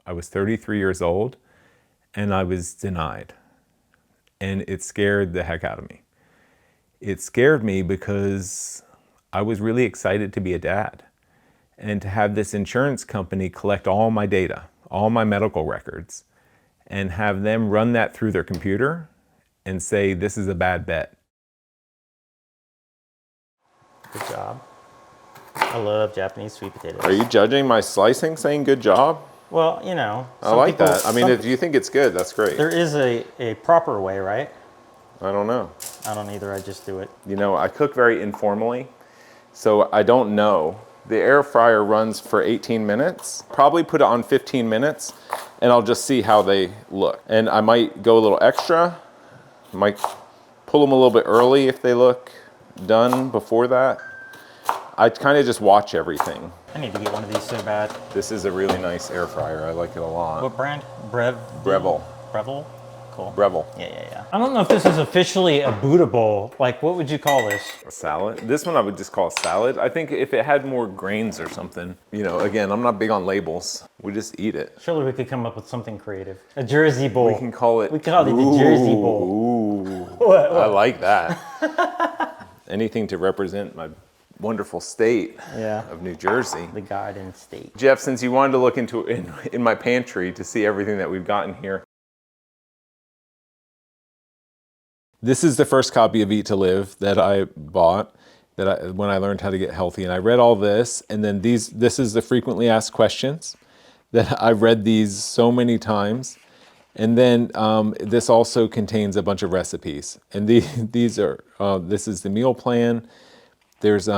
I was 33 years old and I was denied. And it scared the heck out of me. It scared me because I was really excited to be a dad and to have this insurance company collect all my data, all my medical records, and have them run that through their computer and say, this is a bad bet. Good job. I love Japanese sweet potatoes. Are you judging my slicing, saying good job? Well, you know. I like that. I mean, if you think it's good, that's great. There is a proper way, right? I don't know. I don't either. I just do it. You know, I cook very informally, so I don't know. The air fryer runs for 18 minutes. Probably put it on 15 minutes, and I'll just see how they look. And I might go a little extra. Might pull them a little bit early if they look done before that. I kind of just watch everything. I need to get one of these so bad. This is a really nice air fryer. I like it a lot. What brand? Breville. Breville? Cool. Breville. Yeah. I don't know if this is officially a bootable. Like, what would you call this? A salad. This one I would just call a salad. I think if it had more grains or something, you know, again, I'm not big on labels. We just eat it. Surely we could come up with something creative. A Jersey bowl. We can call it. We call it the Jersey bowl. Ooh. What? I like that. Anything to represent my wonderful state of New Jersey. The Garden State. Jeff, since you wanted to look into in my pantry to see everything that we've gotten here. This is the first copy of Eat to Live that I bought when I learned how to get healthy. And I read all this, and then this is the frequently asked questions that I've read these so many times. And then this also contains a bunch of recipes. And these are, this is the meal plan. There's,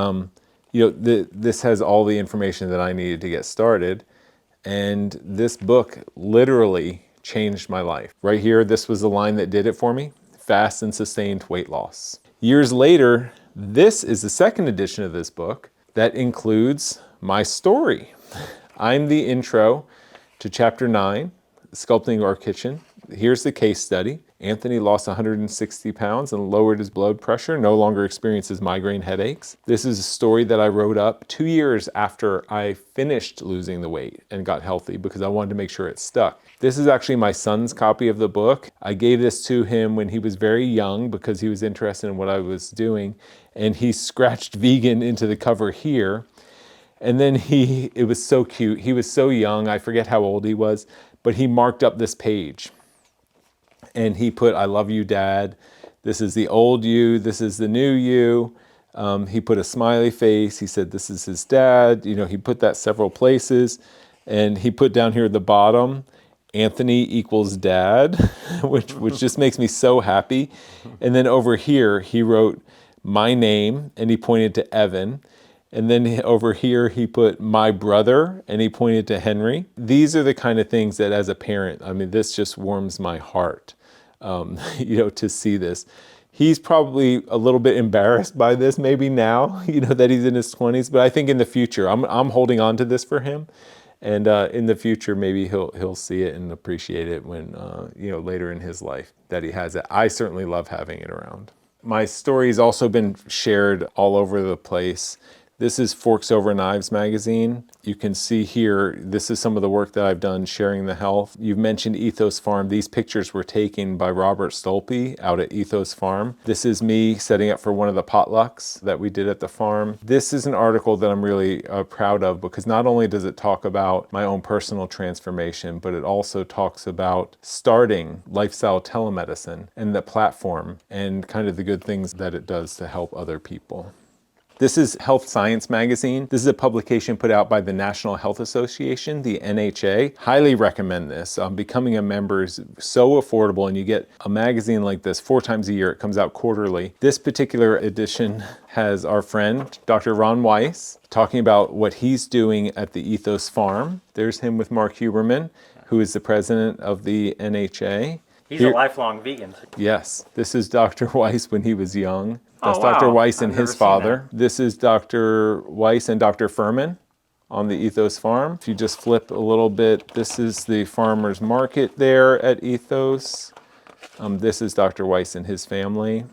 this has all the information that I needed to get started. And this book literally changed my life. Right here, this was the line that did it for me. Fast and sustained weight loss. Years later, this is the second edition of this book that includes my story. I'm the intro to chapter 9, Sculpting Our Kitchen. Here's the case study. Anthony lost 160 pounds and lowered his blood pressure, no longer experiences migraine headaches. This is a story that I wrote up 2 years after I finished losing the weight and got healthy because I wanted to make sure it stuck. This is actually my son's copy of the book. I gave this to him when he was very young because he was interested in what I was doing, and he scratched vegan into the cover here. And then it was so cute. He was so young, I forget how old he was, but he marked up this page. And he put, I love you, Dad. This is the old you. This is the new you. He put a smiley face. He said, this is his dad. You know, he put that several places. And he put down here at the bottom, Anthony equals dad, which just makes me so happy. And then over here, he wrote my name, and he pointed to Evan. And then over here, he put my brother, and he pointed to Henry. These are the kind of things that as a parent, I mean, this just warms my heart, to see this. He's probably a little bit embarrassed by this maybe now, that he's in his 20s, but I think in the future, I'm holding on to this for him. And in the future, maybe he'll see it and appreciate it when, later in his life that he has it. I certainly love having it around. My story's also been shared all over the place. This is Forks Over Knives magazine. You can see here, this is some of the work that I've done sharing the health. You've mentioned Ethos Farm. These pictures were taken by Robert Stolpe out at Ethos Farm. This is me setting up for one of the potlucks that we did at the farm. This is an article that I'm really proud of because not only does it talk about my own personal transformation, but it also talks about starting lifestyle telemedicine and the platform and kind of the good things that it does to help other people. This is Health Science Magazine. This is a publication put out by the National Health Association, the NHA. Highly recommend this. Becoming a member is so affordable, and you get a magazine like this 4 times a year. It comes out quarterly. This particular edition has our friend, Dr. Ron Weiss, talking about what he's doing at the Ethos Farm. There's him with Mark Huberman, who is the president of the NHA. He's a lifelong vegan. Yes. This is Dr. Weiss when he was young. That's wow. Dr. Weiss and his father. This is Dr. Weiss and Dr. Furman on the Ethos Farm. If you just flip a little bit, this is the farmer's market there at Ethos. This is Dr. Weiss and his family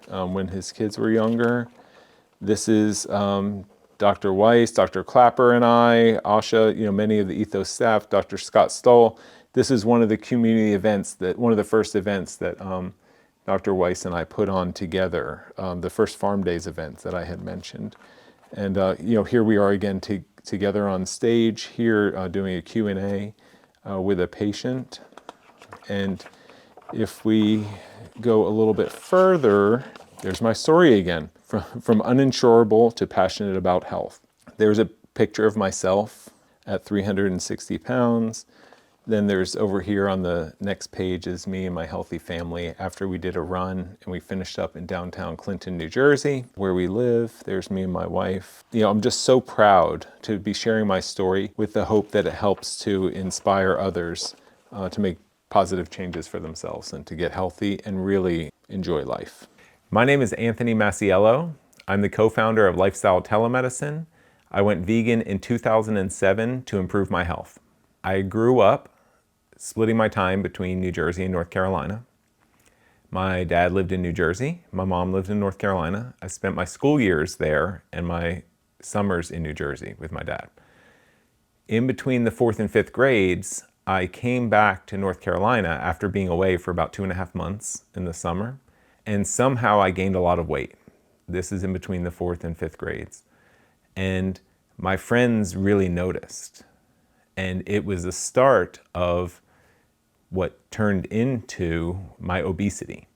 when his kids were younger. This is Dr. Weiss, Dr. Clapper and I, Asha, many of the Ethos staff, Dr. Scott Stoll. This is one of the community events one of the first events that Dr. Weiss and I put on together, the first Farm Days event that I had mentioned. And here we are again together on stage here doing a Q&A with a patient. And if we go a little bit further, there's my story again, from uninsurable to passionate about health. There's a picture of myself at 360 pounds. Then there's over here on the next page is me and my healthy family after we did a run and we finished up in downtown Clinton, New Jersey, where we live. There's me and my wife. I'm just so proud to be sharing my story with the hope that it helps to inspire others to make positive changes for themselves and to get healthy and really enjoy life. My name is Anthony Masiello. I'm the co-founder of Lifestyle Telemedicine. I went vegan in 2007 to improve my health. I grew up splitting my time between New Jersey and North Carolina. My dad lived in New Jersey. My mom lived in North Carolina. I spent my school years there and my summers in New Jersey with my dad. In between the 4th and 5th grades, I came back to North Carolina after being away for about 2.5 months in the summer, and somehow I gained a lot of weight. This is in between the 4th and 5th grades. And my friends really noticed. And it was the start of what turned into my obesity.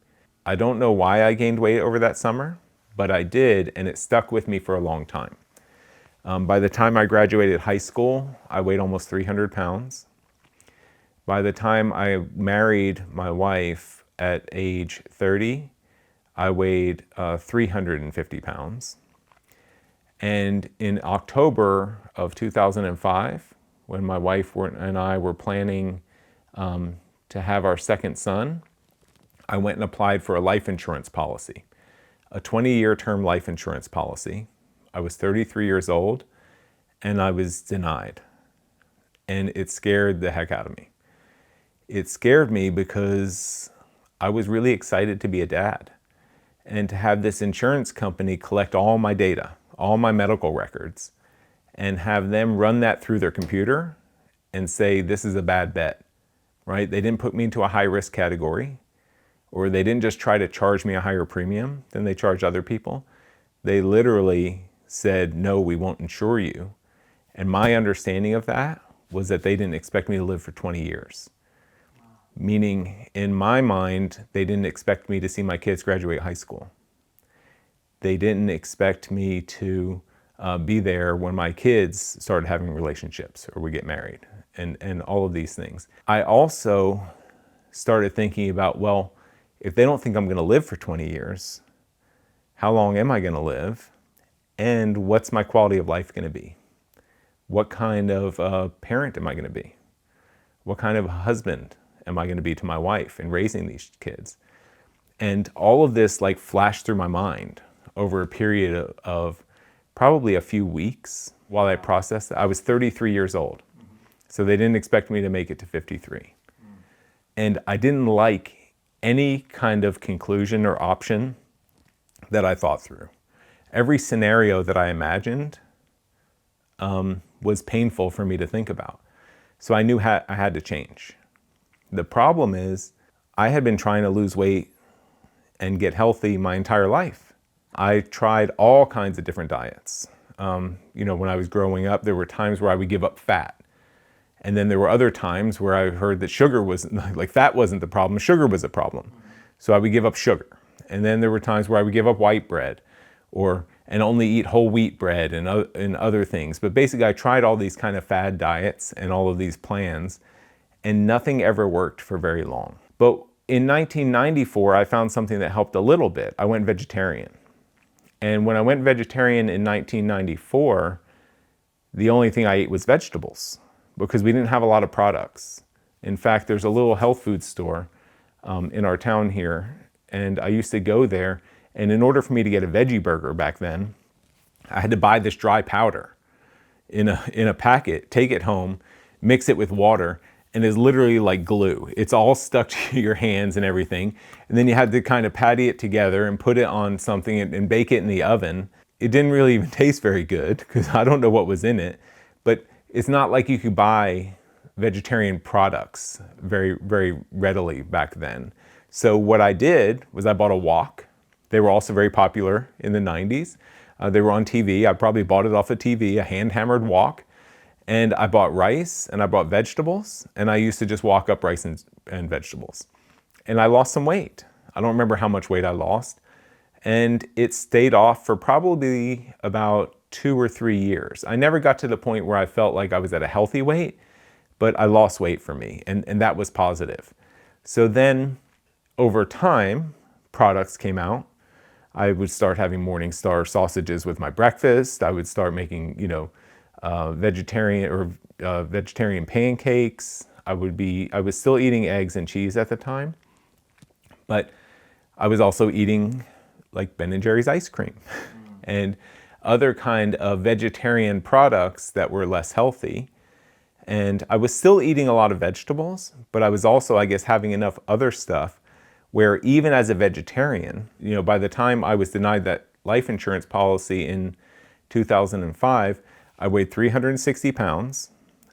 I don't know why I gained weight over that summer, but I did, and it stuck with me for a long time. By the time I graduated high school, I weighed almost 300 pounds. By the time I married my wife at age 30, I weighed 350 pounds. And in October of 2005, when my wife and I were planning to have our second son, I went and applied for a life insurance policy, a 20-year term life insurance policy. I was 33 years old, and I was denied. And it scared the heck out of me. It scared me because I was really excited to be a dad and to have this insurance company collect all my data, all my medical records, and have them run that through their computer and say, this is a bad bet, right? They didn't put me into a high-risk category, or they didn't just try to charge me a higher premium than they charge other people. They literally said, no, we won't insure you. And my understanding of that was that they didn't expect me to live for 20 years. Meaning, in my mind, they didn't expect me to see my kids graduate high school. They didn't expect me to be there when my kids started having relationships or we get married and all of these things. I also started thinking about, well, if they don't think I'm going to live for 20 years, how long am I going to live? And what's my quality of life going to be? What kind of parent am I going to be? What kind of husband am I going to be to my wife in raising these kids? And all of this flashed through my mind over a period of probably a few weeks while I processed it. I was 33 years old, so they didn't expect me to make it to 53. And I didn't like any kind of conclusion or option that I thought through. Every scenario that I imagined was painful for me to think about. So I knew I had to change. The problem is I had been trying to lose weight and get healthy my entire life. I tried all kinds of different diets. When I was growing up, there were times where I would give up fat. And then there were other times where I heard that sugar wasn't, fat wasn't the problem, sugar was a problem. So I would give up sugar. And then there were times where I would give up white bread and only eat whole wheat bread and other things. But basically I tried all these kind of fad diets and all of these plans, and nothing ever worked for very long. But in 1994, I found something that helped a little bit. I went vegetarian. And when I went vegetarian in 1994, the only thing I ate was vegetables because we didn't have a lot of products. In fact, there's a little health food store in our town here, and I used to go there, and in order for me to get a veggie burger back then, I had to buy this dry powder in a packet, take it home, mix it with water, and it's literally like glue. It's all stuck to your hands and everything. And then you had to kind of patty it together and put it on something and bake it in the oven. it didn't really even taste very good because I don't know what was in it. But it's not like you could buy vegetarian products very, very readily back then. So what I did was I bought a wok. They were also very popular in the 90s. They were on TV. I probably bought it off of TV, a hand-hammered wok. And I bought rice and I bought vegetables. And I used to just wok up rice and vegetables. And I lost some weight. I don't remember how much weight I lost. And it stayed off for probably about 2 or 3 years. I never got to the point where I felt like I was at a healthy weight, but I lost weight for me, and that was positive. So then, over time, products came out. I would start having Morningstar sausages with my breakfast. I would start making, vegetarian pancakes. I was still eating eggs and cheese at the time, but I was also eating like Ben and Jerry's ice cream and other kind of vegetarian products that were less healthy. And I was still eating a lot of vegetables, but I was also, I guess, having enough other stuff where even as a vegetarian, by the time I was denied that life insurance policy in 2005, I weighed 360 pounds.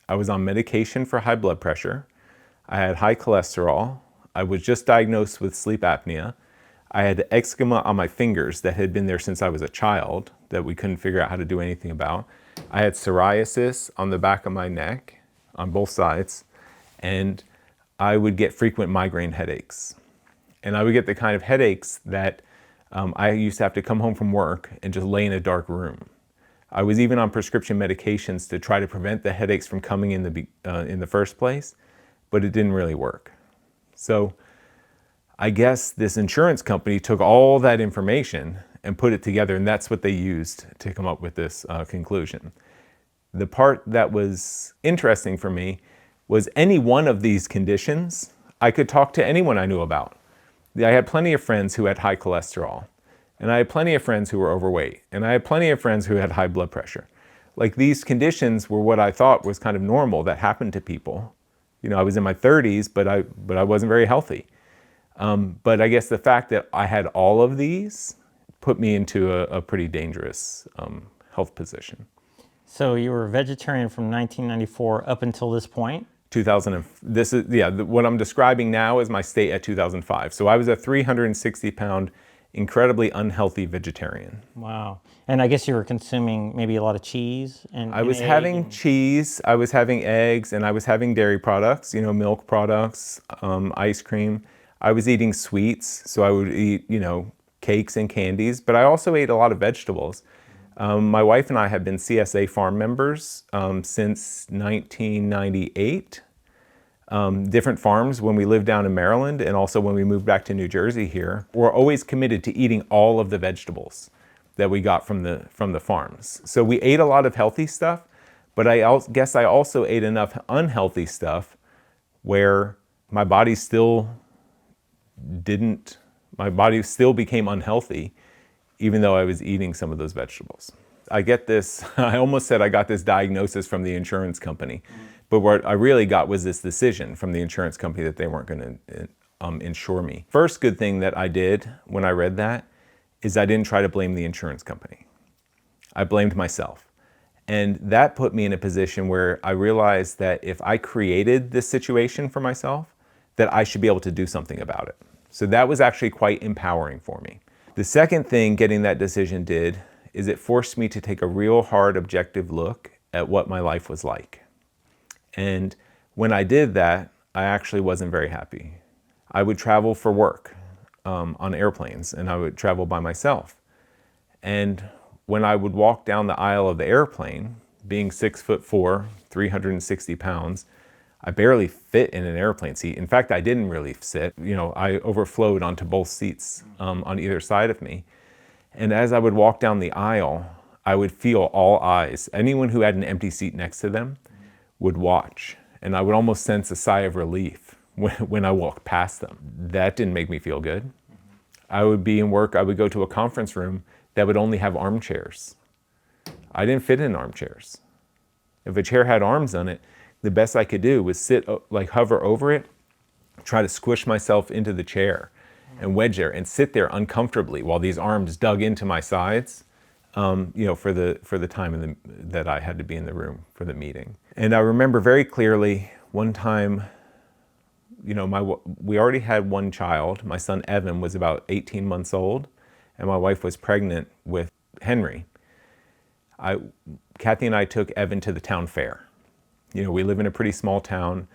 I was on medication for high blood pressure. I had high cholesterol. I was just diagnosed with sleep apnea. I had eczema on my fingers that had been there since I was a child that we couldn't figure out how to do anything about. I had psoriasis on the back of my neck on both sides, and I would get frequent migraine headaches. And I would get the kind of headaches that I used to have to come home from work and just lay in a dark room. I was even on prescription medications to try to prevent the headaches from coming in the first place, but it didn't really work. So I guess this insurance company took all that information and put it together, and that's what they used to come up with this conclusion. The part that was interesting for me was any one of these conditions, I could talk to anyone I knew about. I had plenty of friends who had high cholesterol, and I had plenty of friends who were overweight, and I had plenty of friends who had high blood pressure. Like, these conditions were what I thought was kind of normal that happened to people. I was in my 30s, but I wasn't very healthy. But I guess the fact that I had all of these put me into a pretty dangerous health position. So you were a vegetarian from 1994 up until this point? 2000. What I'm describing now is my state at 2005. So I was a 360-pound, incredibly unhealthy vegetarian. Wow. And I guess you were consuming maybe a lot of cheese and I was having cheese, I was having eggs, and I was having dairy products, milk products, ice cream. I was eating sweets, so I would eat, cakes and candies, but I also ate a lot of vegetables. My wife and I have been CSA farm members since 1998. Different farms when we lived down in Maryland and also when we moved back to New Jersey here. We're always committed to eating all of the vegetables that we got from the farms. So we ate a lot of healthy stuff, but I guess I also ate enough unhealthy stuff where my body still became unhealthy, even though I was eating some of those vegetables. I almost said I got this diagnosis from the insurance company, but what I really got was this decision from the insurance company that they weren't going to insure me. First good thing that I did when I read that is I didn't try to blame the insurance company. I blamed myself. And that put me in a position where I realized that if I created this situation for myself, that I should be able to do something about it. So that was actually quite empowering for me. The second thing getting that decision did is it forced me to take a real hard objective look at what my life was like. And when I did that, I actually wasn't very happy. I would travel for work on airplanes, and I would travel by myself. And when I would walk down the aisle of the airplane, being 6'4", 360 pounds, I barely fit in an airplane seat. In fact, I didn't really sit. I overflowed onto both seats on either side of me. And as I would walk down the aisle, I would feel all eyes. Anyone who had an empty seat next to them would watch. And I would almost sense a sigh of relief when I walked past them. That didn't make me feel good. I would be in work, I would go to a conference room that would only have armchairs. I didn't fit in armchairs. If a chair had arms on it, the best I could do was sit, hover over it, try to squish myself into the chair and wedge there and sit there uncomfortably while these arms dug into my sides. for the time that I had to be in the room for the meeting. And I remember very clearly one time, we already had one child. My son Evan was about 18 months old, and my wife was pregnant with Henry. Kathy and I took Evan to the town fair. We live in a pretty small town,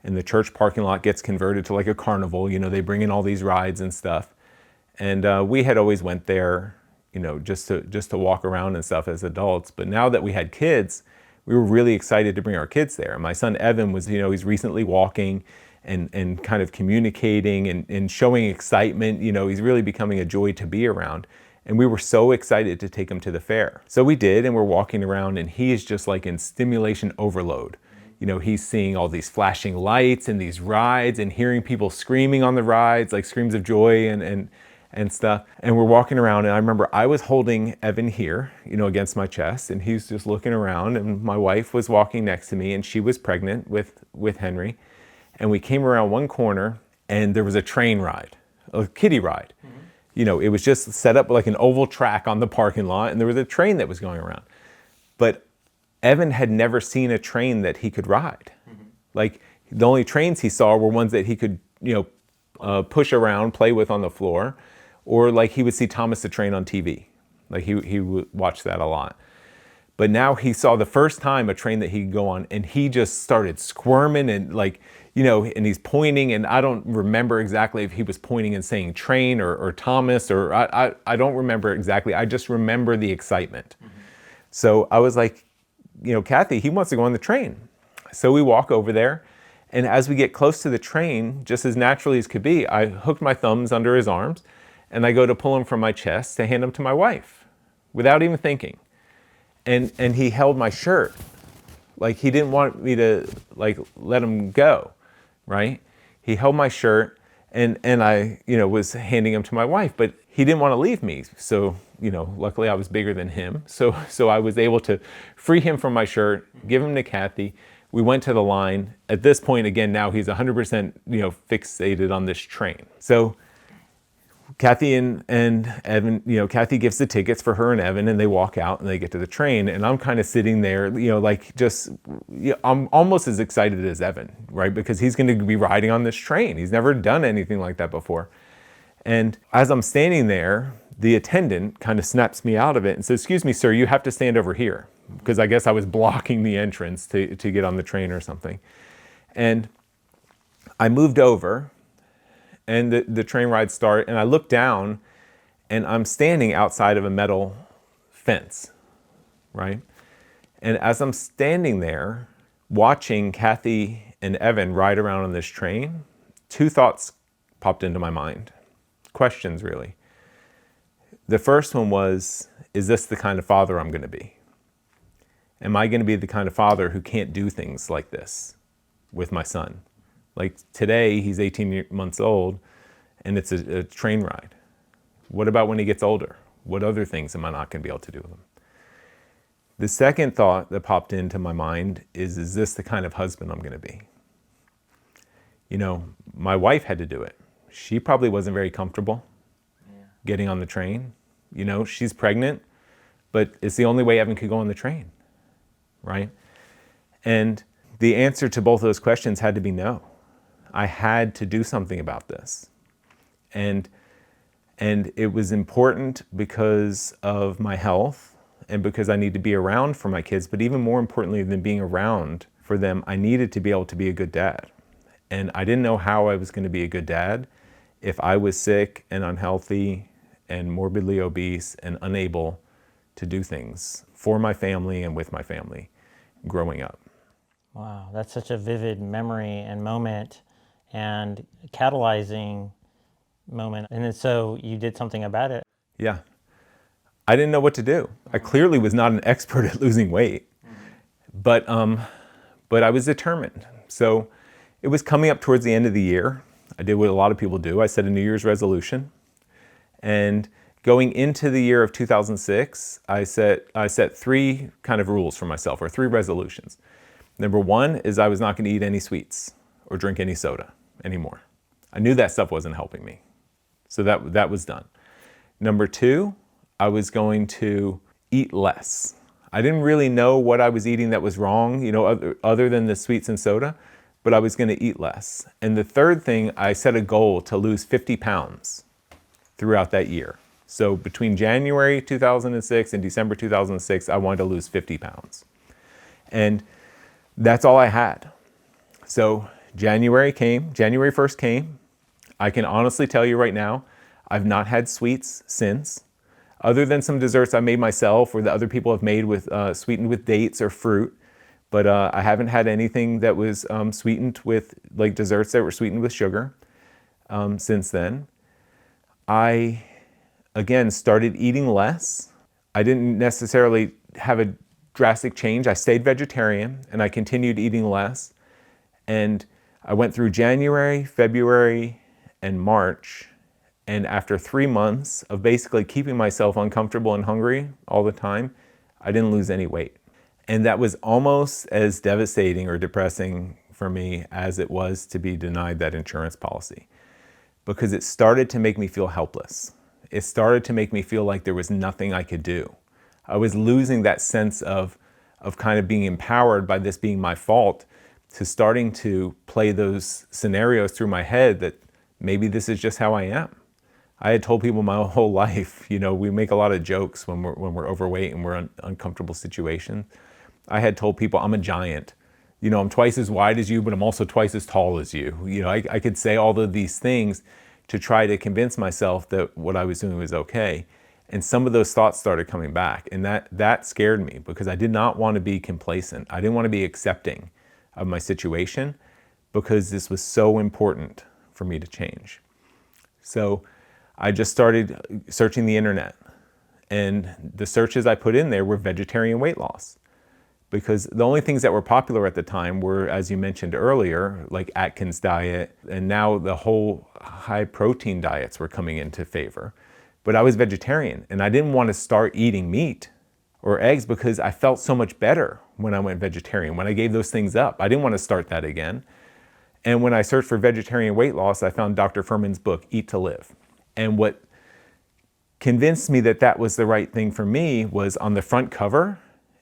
and the church parking lot gets converted to like a carnival. They bring in all these rides and stuff. And we had always went there, just to walk around and stuff as adults. But now that we had kids, we were really excited to bring our kids there. My son Evan was, he's recently walking and kind of communicating and showing excitement. He's really becoming a joy to be around. And we were so excited to take him to the fair. So we did, and we're walking around, and he is just like in stimulation overload. He's seeing all these flashing lights and these rides and hearing people screaming on the rides, like screams of joy and stuff. And we're walking around, and I remember I was holding Evan here, against my chest, and he's just looking around, and my wife was walking next to me, and she was pregnant with Henry. And we came around one corner, and there was a train ride, a kiddie ride. It was just set up like an oval track on the parking lot, and there was a train that was going around. But Evan had never seen a train that he could ride. Like, the only trains he saw were ones that he could, push around, play with on the floor, or like he would see Thomas the Train on TV. Like he would watch that a lot. But now he saw the first time a train that he could go on, and he just started squirming and and he's pointing, and I don't remember exactly if he was pointing and saying train or Thomas, or I don't remember exactly. I just remember the excitement. So I was like, Kathy, he wants to go on the train. So we walk over there, and as we get close to the train, just as naturally as could be, I hooked my thumbs under his arms, and I go to pull him from my chest to hand him to my wife without even thinking. And he held my shirt. Like, he didn't want me to let him go, right? He held my shirt, and I, was handing him to my wife, but he didn't want to leave me. So, luckily I was bigger than him. So I was able to free him from my shirt, give him to Kathy. We went to the line. At this point, again, now he's 100%, fixated on this train. So Kathy and Evan, Kathy gives the tickets for her and Evan, and they walk out and they get to the train, and I'm kind of sitting there, I'm almost as excited as Evan, right? Because he's going to be riding on this train. He's never done anything like that before. And as I'm standing there, the attendant kind of snaps me out of it and says, "Excuse me, sir, you have to stand over here." Because I guess I was blocking the entrance to get on the train or something. And I moved over, and the train rides start, and I look down, and I'm standing outside of a metal fence, right? And as I'm standing there, watching Kathy and Evan ride around on this train, two thoughts popped into my mind. Questions, really. The first one was, is this the kind of father I'm going to be? Am I going to be the kind of father who can't do things like this with my son? Like, today, he's 18 months old, and it's a train ride. What about when he gets older? What other things am I not going to be able to do with him? The second thought that popped into my mind is this the kind of husband I'm going to be? My wife had to do it. She probably wasn't very comfortable getting on the train. She's pregnant, but it's the only way Evan could go on the train, right? And the answer to both of those questions had to be no. I had to do something about this. And it was important because of my health and because I need to be around for my kids, but even more importantly than being around for them, I needed to be able to be a good dad. And I didn't know how I was going to be a good dad if I was sick and unhealthy and morbidly obese and unable to do things for my family and with my family growing up. Wow, that's such a vivid memory and moment and catalyzing moment. And then so you did something about it. Yeah. I didn't know what to do. I clearly was not an expert at losing weight, but I was determined. So it was coming up towards the end of the year. I did what a lot of people do. I set a New Year's resolution. And going into the year of 2006, I set three kind of rules for myself, or three resolutions. Number one is I was not going to eat any sweets or drink any soda anymore. I knew that stuff wasn't helping me. So that was done. Number two, I was going to eat less. I didn't really know what I was eating that was wrong, other than the sweets and soda, but I was going to eat less. And the third thing, I set a goal to lose 50 pounds throughout that year. So between January 2006 and December 2006, I wanted to lose 50 pounds. And that's all I had. So January 1st came. I can honestly tell you right now, I've not had sweets since, other than some desserts I made myself or that other people have made with sweetened with dates or fruit. But I haven't had anything that was sweetened with, like desserts that were sweetened with sugar since then. I, again, started eating less. I didn't necessarily have a drastic change. I stayed vegetarian and I continued eating less. And I went through January, February, and March. And after 3 months of basically keeping myself uncomfortable and hungry all the time, I didn't lose any weight. And that was almost as devastating or depressing for me as it was to be denied that insurance policy, because it started to make me feel helpless. It started to make me feel like there was nothing I could do. I was losing that sense of kind of being empowered by this being my fault, to starting to play those scenarios through my head that maybe this is just how I am. I had told people my whole life, we make a lot of jokes when we're overweight and we're in uncomfortable situations. I had told people I'm a giant. I'm twice as wide as you, but I'm also twice as tall as you. I could say all of these things to try to convince myself that what I was doing was okay. And some of those thoughts started coming back, and that scared me, because I did not want to be complacent. I didn't want to be accepting of my situation, because this was so important for me to change. So I just started searching the internet, and the searches I put in there were vegetarian weight loss, because the only things that were popular at the time were, as you mentioned earlier, like Atkins diet, and now the whole high protein diets were coming into favor. But I was vegetarian, and I didn't want to start eating meat or eggs because I felt so much better when I went vegetarian, when I gave those things up. I didn't want to start that again. And when I searched for vegetarian weight loss, I found Dr. Fuhrman's book, Eat to Live. And what convinced me that that was the right thing for me was on the front cover,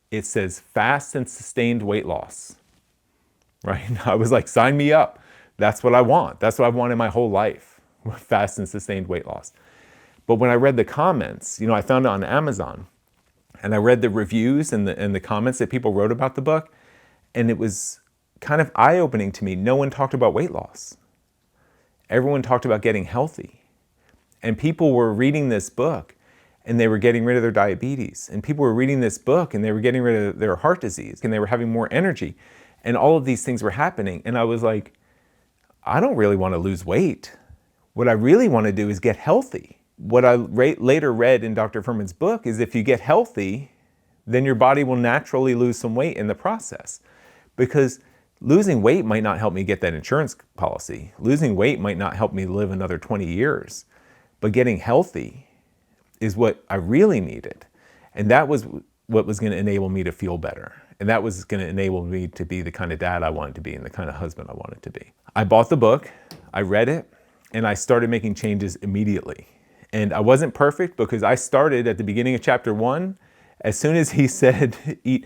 it says fast and sustained weight loss, right? I was like, sign me up. That's what I want. That's what I've wanted my whole life, fast and sustained weight loss. But when I read the comments, I found it on Amazon, and I read the reviews and the comments that people wrote about the book, and it was kind of eye-opening to me. No one talked about weight loss. Everyone talked about getting healthy. And people were reading this book and they were getting rid of their diabetes. And people were reading this book and they were getting rid of their heart disease, and they were having more energy. And all of these things were happening. And I was like, I don't really want to lose weight. What I really want to do is get healthy. What I later read in Dr. Fuhrman's book is if you get healthy, then your body will naturally lose some weight in the process. Because losing weight might not help me get that insurance policy. Losing weight might not help me live another 20 years. But getting healthy is what I really needed. And that was what was going to enable me to feel better. And that was going to enable me to be the kind of dad I wanted to be and the kind of husband I wanted to be. I bought the book, I read it, and I started making changes immediately. And I wasn't perfect, because I started at the beginning of chapter 1. As soon as he said, eat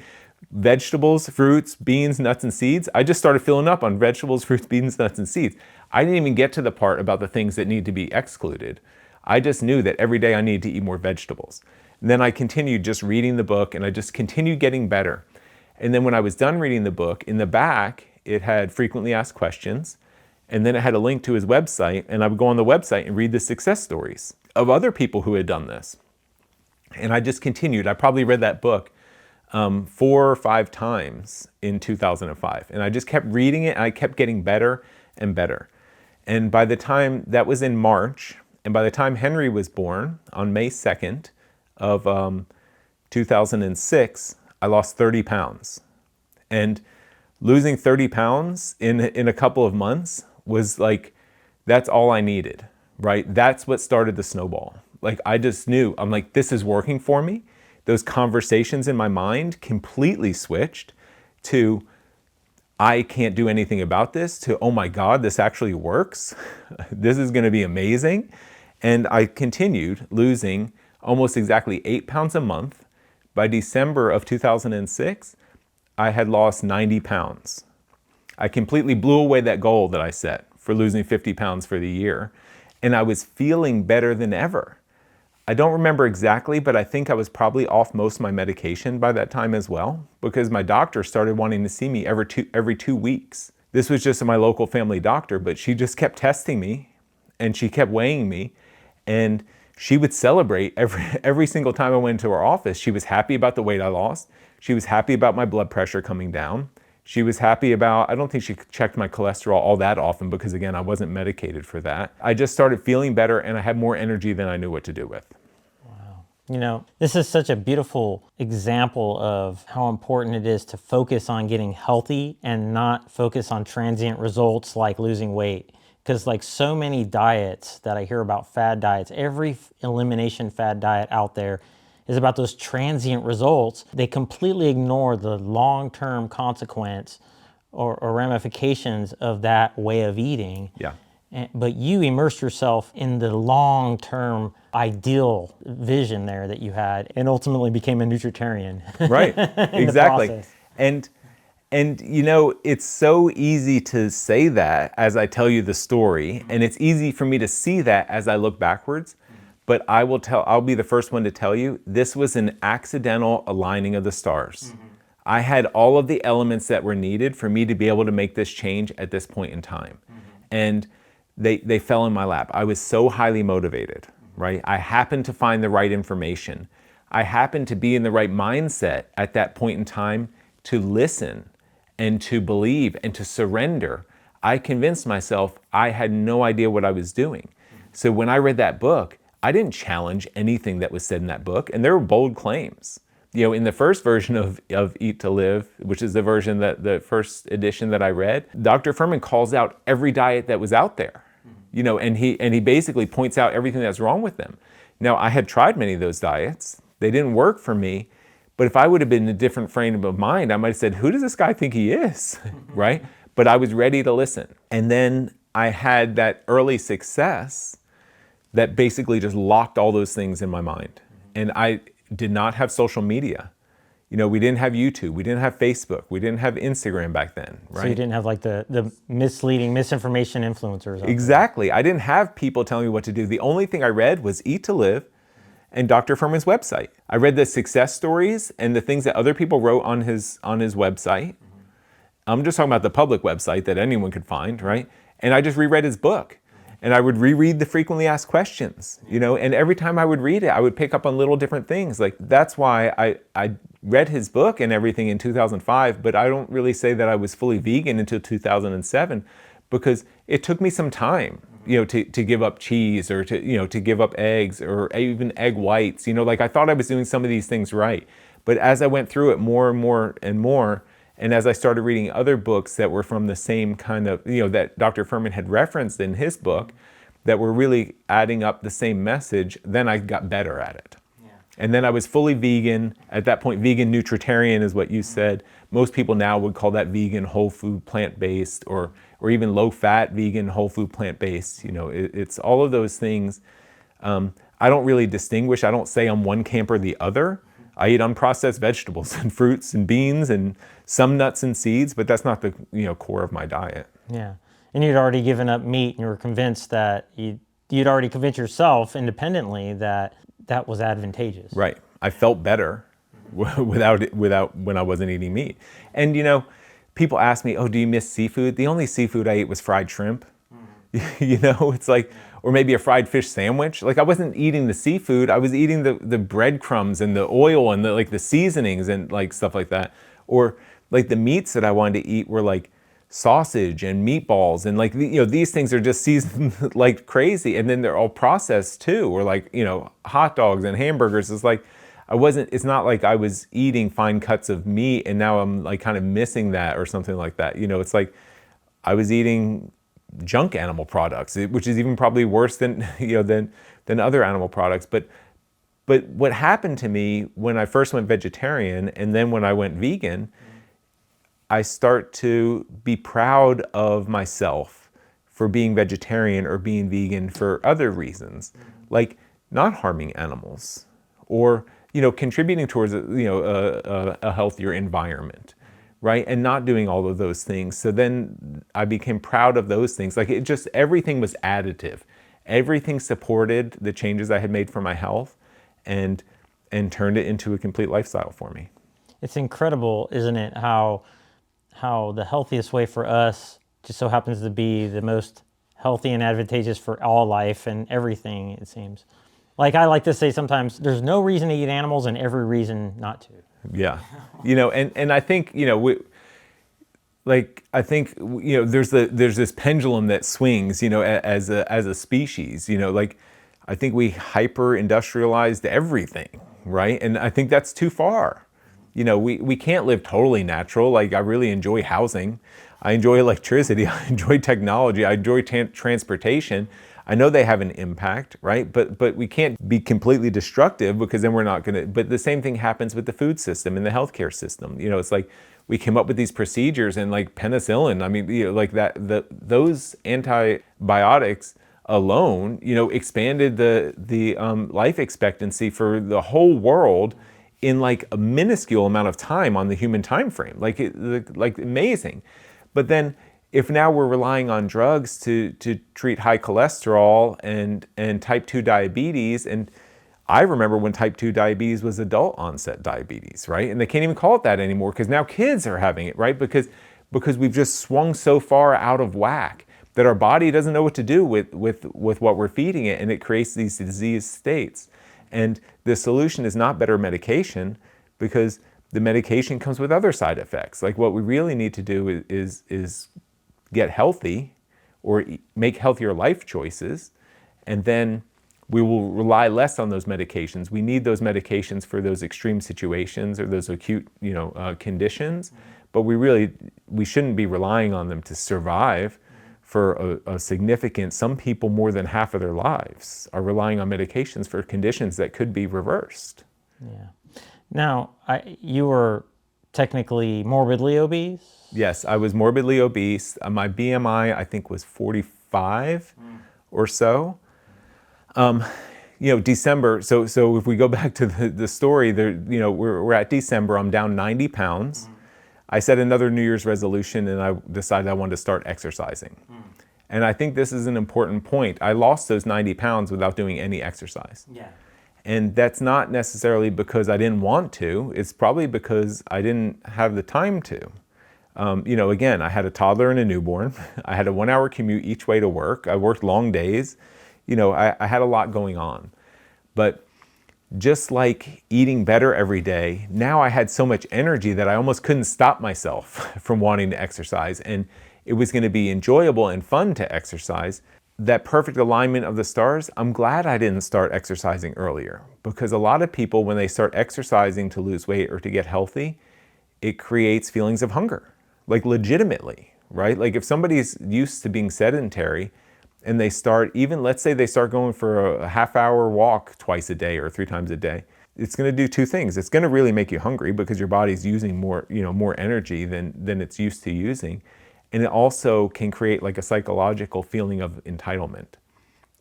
vegetables, fruits, beans, nuts, and seeds, I just started filling up on vegetables, fruits, beans, nuts, and seeds. I didn't even get to the part about the things that need to be excluded. I just knew that every day I needed to eat more vegetables. And then I continued just reading the book, and I just continued getting better. And then when I was done reading the book, in the back, it had frequently asked questions, and then it had a link to his website, and I would go on the website and read the success stories of other people who had done this. And I just continued. I probably read that book 4 or 5 times in 2005. And I just kept reading it, and I kept getting better and better. And by the time, that was in March, and by the time Henry was born on May 2nd of 2006, I lost 30 pounds. And losing 30 pounds in a couple of months was like, that's all I needed, right? That's what started the snowball. Like, I just knew, I'm like, this is working for me. Those conversations in my mind completely switched to, I can't do anything about this, to, oh my God, this actually works. This is going to be amazing. And I continued losing almost exactly 8 pounds a month By December of 2006, I had lost 90 pounds. I completely blew away that goal that I set for losing 50 pounds for the year. And I was feeling better than ever. I don't remember exactly, but I think I was probably off most of my medication by that time as well, because my doctor started wanting to see me every 2 weeks. This was just my local family doctor, but she just kept testing me and she kept weighing me, and she would celebrate every single time I went into her office. She was happy about the weight I lost. She was happy about my blood pressure coming down. She was happy about, I don't think she checked my cholesterol all that often because, again, I wasn't medicated for that. I just started feeling better and I had more energy than I knew what to do with. Wow. You know, this is such a beautiful example of how important it is to focus on getting healthy and not focus on transient results like losing weight. Because like so many diets that I hear about, fad diets, every elimination fad diet out there is about those transient results. They completely ignore the long-term consequence or ramifications of that way of eating. Yeah. But you immersed yourself in the long-term ideal vision there that you had, and ultimately became a nutritarian. Right, in exactly. The process. And you know, it's so easy to say that as I tell you the story, and it's easy for me to see that as I look backwards. But I'll be the first one to tell you, this was an accidental aligning of the stars. I had all of the elements that were needed for me to be able to make this change at this point in time. And they fell in my lap. I was so highly motivated, right? I happened to find the right information. I happened to be in the right mindset at that point in time to listen and to believe and to surrender. I convinced myself I had no idea what I was doing. So when I read that book, I didn't challenge anything that was said in that book, and there were bold claims. You know, in the first version of Eat to Live, which is the version the first edition that I read, Dr. Fuhrman calls out every diet that was out there. You know, and he basically points out everything that's wrong with them. Now, I had tried many of those diets. They didn't work for me, but if I would have been in a different frame of mind, I might have said, who does this guy think he is, right? But I was ready to listen. And then I had that early success that basically just locked all those things in my mind. And I did not have social media. You know, we didn't have YouTube, we didn't have Facebook, we didn't have Instagram back then, right? So you didn't have like the misleading, misinformation influencers. Exactly. I didn't have people telling me what to do. The only thing I read was Eat to Live and Dr. Fuhrman's website. I read the success stories and the things that other people wrote on his website. I'm just talking about the public website that anyone could find, right? And I just reread his book. And I would reread the frequently asked questions, you know, and every time I would read it, I would pick up on little different things. Like, that's why I read his book and everything in 2005, but I don't really say that I was fully vegan until 2007, because it took me some time, you know, to give up cheese, or to give up eggs, or even egg whites. You know, like, I thought I was doing some of these things right. But as I went through it more and more and more, and as I started reading other books that were from the same kind of, you know, that Dr. Fuhrman had referenced in his book, that were really adding up the same message, then I got better at it. Yeah. And then I was fully vegan. At that point, vegan nutritarian is what you said. Most people now would call that vegan, whole food, plant-based, or even low-fat, vegan, whole food, plant-based. You know, it's all of those things. I don't really distinguish. I don't say I'm one camp or the other. I eat unprocessed vegetables and fruits and beans and some nuts and seeds, but that's not the core of my diet. Yeah, and you'd already given up meat, and you were convinced that you'd already convinced yourself independently that that was advantageous. Right. I felt better without when I wasn't eating meat. And you know, people ask me, "Oh, do you miss seafood?" The only seafood I ate was fried shrimp. You know, it's like, or maybe a fried fish sandwich. Like, I wasn't eating the seafood, I was eating the breadcrumbs and the oil and the seasonings and like stuff like that. Or like the meats that I wanted to eat were like sausage and meatballs, and like, you know, these things are just seasoned like crazy, and then they're all processed too. Or like, you know, hot dogs and hamburgers. It's like, it's not like I was eating fine cuts of meat and now I'm like kind of missing that or something like that. You know, it's like I was eating junk animal products, which is even probably worse than, you know, than other animal products. But what happened to me when I first went vegetarian and then when I went vegan, I start to be proud of myself for being vegetarian or being vegan for other reasons, like not harming animals, or contributing towards a healthier environment, right? And not doing all of those things. So then I became proud of those things. Like everything was additive. Everything supported the changes I had made for my health and turned it into a complete lifestyle for me. It's incredible, isn't it, how the healthiest way for us just so happens to be the most healthy and advantageous for all life and everything, it seems. Like I like to say sometimes, there's no reason to eat animals and every reason not to. Yeah. And I think, there's this pendulum that swings, as a species, like I think we hyper industrialized everything, right? And I think that's too far. We can't live totally natural. Like I really enjoy housing. I enjoy electricity. I enjoy technology. I enjoy transportation. I know they have an impact, right? But we can't be completely destructive because then we're not going to. But the same thing happens with the food system and the healthcare system. It's like we came up with these procedures and like penicillin. I mean, those antibiotics alone, expanded the life expectancy for the whole world in like a minuscule amount of time on the human time frame. Like amazing. But then if now we're relying on drugs to treat high cholesterol and type 2 diabetes, and I remember when type 2 diabetes was adult onset diabetes, right? And they can't even call it that anymore because now kids are having it, right? Because we've just swung so far out of whack that our body doesn't know what to do with what we're feeding it, and it creates these disease states. And the solution is not better medication, because the medication comes with other side effects. Like what we really need to do is get healthy or make healthier life choices, and then we will rely less on those medications. We need those medications for those extreme situations or those acute conditions, but we shouldn't be relying on them to survive for a significant, some people more than half of their lives are relying on medications for conditions that could be reversed. Yeah. Now, you were technically morbidly obese? Yes, I was morbidly obese. My BMI, I think, was 45 or so. December, so if we go back to the story, we're at December, I'm down 90 pounds. I set another New Year's resolution and I decided I wanted to start exercising. And I think this is an important point. I lost those 90 pounds without doing any exercise. Yeah. And that's not necessarily because I didn't want to. It's probably because I didn't have the time to. Again, I had a toddler and a newborn. I had a 1-hour commute each way to work. I worked long days. I had a lot going on. But just like eating better every day, now I had so much energy that I almost couldn't stop myself from wanting to exercise. And it was going to be enjoyable and fun to exercise. That perfect alignment of the stars, I'm glad I didn't start exercising earlier, because a lot of people, when they start exercising to lose weight or to get healthy, it creates feelings of hunger, like legitimately, right? Like if somebody's used to being sedentary and they start, even let's say they start going for a half-hour walk twice a day or 3 times a day, it's going to do 2 things. It's going to really make you hungry because your body's using more energy than it's used to using. And it also can create like a psychological feeling of entitlement.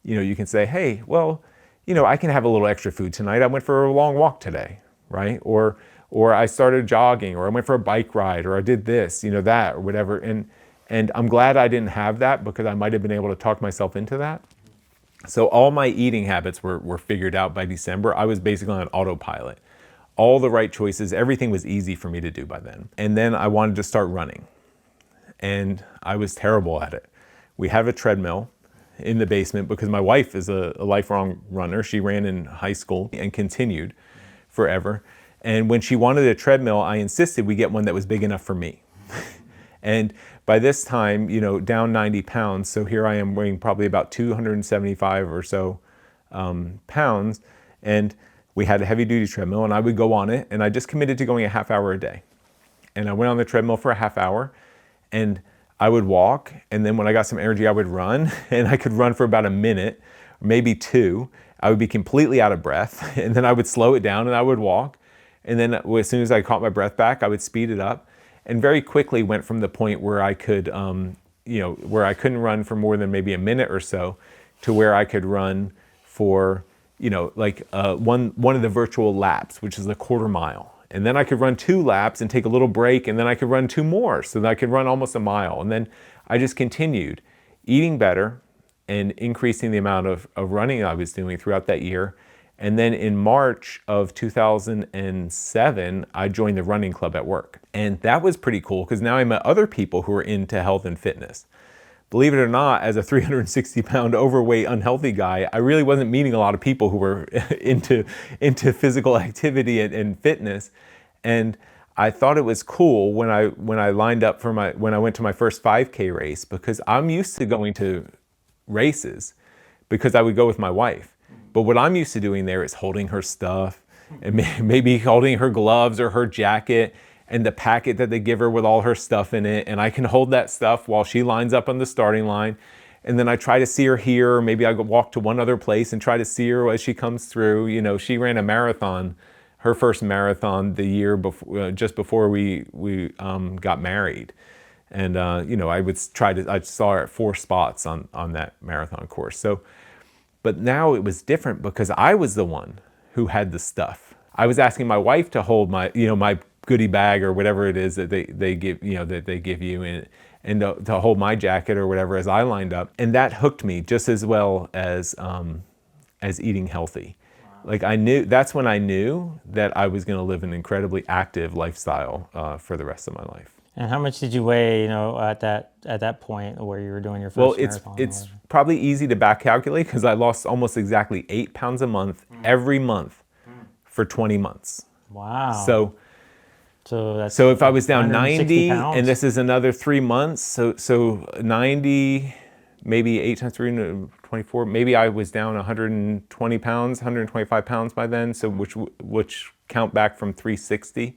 You can say, hey, well, I can have a little extra food tonight. I went for a long walk today, right? Or I started jogging, or I went for a bike ride, or I did this, that, or whatever. And I'm glad I didn't have that, because I might have been able to talk myself into that. So all my eating habits were figured out by December. I was basically on autopilot. All the right choices, everything was easy for me to do by then. And then I wanted to start running. And I was terrible at it. We have a treadmill in the basement because my wife is a lifelong runner. She ran in high school and continued forever. And when she wanted a treadmill, I insisted we get one that was big enough for me. And by this time, down 90 pounds, so here I am weighing probably about 275 or so pounds, and we had a heavy-duty treadmill, and I would go on it, and I just committed to going a half hour a day. And I went on the treadmill for a half hour, and I would walk, and then when I got some energy, I would run, and I could run for about a minute, maybe 2. I would be completely out of breath, and then I would slow it down, and I would walk, and then as soon as I caught my breath back, I would speed it up, and very quickly went from the point where I could, where I couldn't run for more than maybe a minute or so, to where I could run for like one of the virtual laps, which is a quarter mile. And then I could run 2 laps and take a little break, and then I could run 2 more, so that I could run almost a mile. And then I just continued eating better and increasing the amount of running I was doing throughout that year. And then in March of 2007, I joined the running club at work. And that was pretty cool because now I met other people who are into health and fitness. Believe it or not, as a 360-pound overweight, unhealthy guy, I really wasn't meeting a lot of people who were into physical activity and fitness. And I thought it was cool when I lined up for when I went to my first 5K race, because I'm used to going to races because I would go with my wife. But what I'm used to doing there is holding her stuff and maybe holding her gloves or her jacket and the packet that they give her with all her stuff in it. And I can hold that stuff while she lines up on the starting line. And then I try to see her here, or maybe I go walk to one other place and try to see her as she comes through. She ran a marathon, her first marathon the year before, just before we got married. And, I saw her at 4 spots on that marathon course. So, but now it was different because I was the one who had the stuff. I was asking my wife to hold my goodie bag or whatever it is that they give, that they give you, and to hold my jacket or whatever as I lined up. And that hooked me just as well as eating healthy. Wow. Like that's when I knew that I was going to live an incredibly active lifestyle for the rest of my life. And how much did you weigh, at that point where you were doing your first marathon? Well, it's probably easy to back calculate because I lost almost exactly 8 pounds a month every month for 20 months. Wow. So if I was down 90 pounds. and this is another 3 months, so 90, maybe 8 times 3, 24, maybe I was down 120 pounds, 125 pounds by then. So which count back from 360.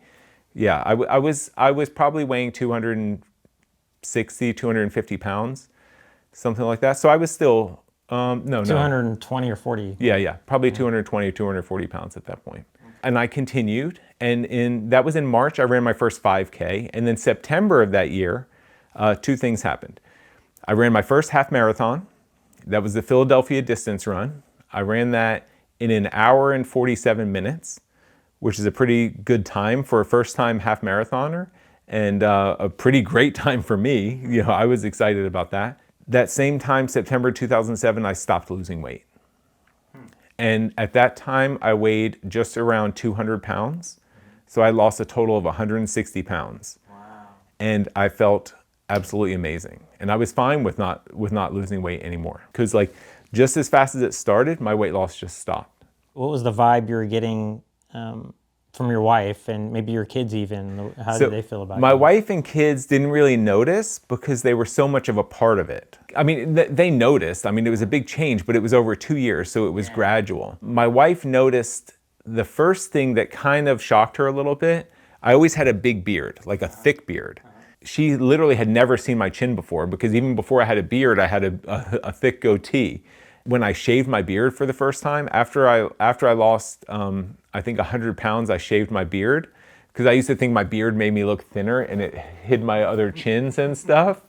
Yeah, I was probably weighing 260, 250 pounds, something like that. So I was still, 220 or 40. Yeah, probably 220, 240 pounds at that point. And I continued, and that was in March. I ran my first 5K, and then September of that year, 2 things happened. I ran my first half marathon. That was the Philadelphia distance run. I ran that in 1 hour and 47 minutes, which is a pretty good time for a first-time half marathoner, and a pretty great time for me. I was excited about that. That same time, September 2007, I stopped losing weight. And at that time, I weighed just around 200 pounds. So I lost a total of 160 pounds. Wow. And I felt absolutely amazing. And I was fine with not losing weight anymore. Because just as fast as it started, my weight loss just stopped. What was the vibe you were getting from your wife and maybe your kids even? How did they feel about it? My wife and kids didn't really notice because they were so much of a part of it. I mean, they noticed. I mean, it was a big change, but it was over 2 years, so it was gradual. My wife noticed the first thing that kind of shocked her a little bit. I always had a big beard, like a thick beard. She literally had never seen my chin before because even before I had a beard, I had a thick goatee. When I shaved my beard for the first time, after I lost, I think 100 pounds, I shaved my beard because I used to think my beard made me look thinner and it hid my other chins and stuff.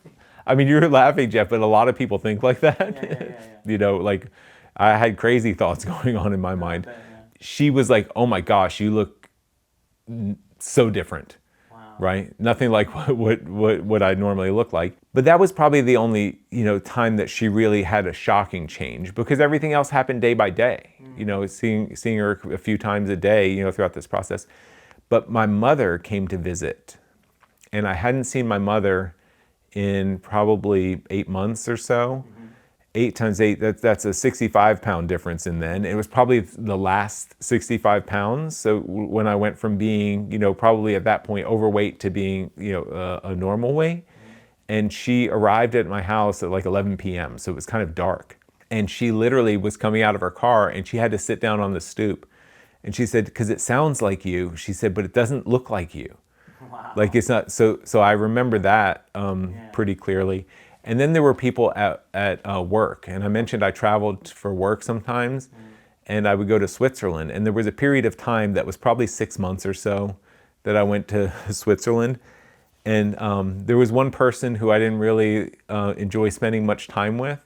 I mean, you're laughing, Jeff, but a lot of people think like that. Yeah. I had crazy thoughts going on in my mind. She was like, "Oh my gosh, you look so different." Right? Nothing like what I normally look like. But that was probably the only, time that she really had a shocking change because everything else happened day by day. Seeing her a few times a day, throughout this process. But my mother came to visit, and I hadn't seen my mother in probably 8 months or so. 8 times 8, that's a 65-pound difference in then. It was probably the last 65 pounds. So when I went from being, probably at that point overweight to being, a normal weight. And she arrived at my house at like 11 p.m. So it was kind of dark. And she literally was coming out of her car and she had to sit down on the stoop. And she said, "Because it sounds like you," she said, "but it doesn't look like you." Wow. Like it's not, so I remember that pretty clearly. And then there were people at work. And I mentioned I traveled for work sometimes. And I would go to Switzerland. And there was a period of time that was probably 6 months or so that I went to Switzerland. And there was one person who I didn't really enjoy spending much time with.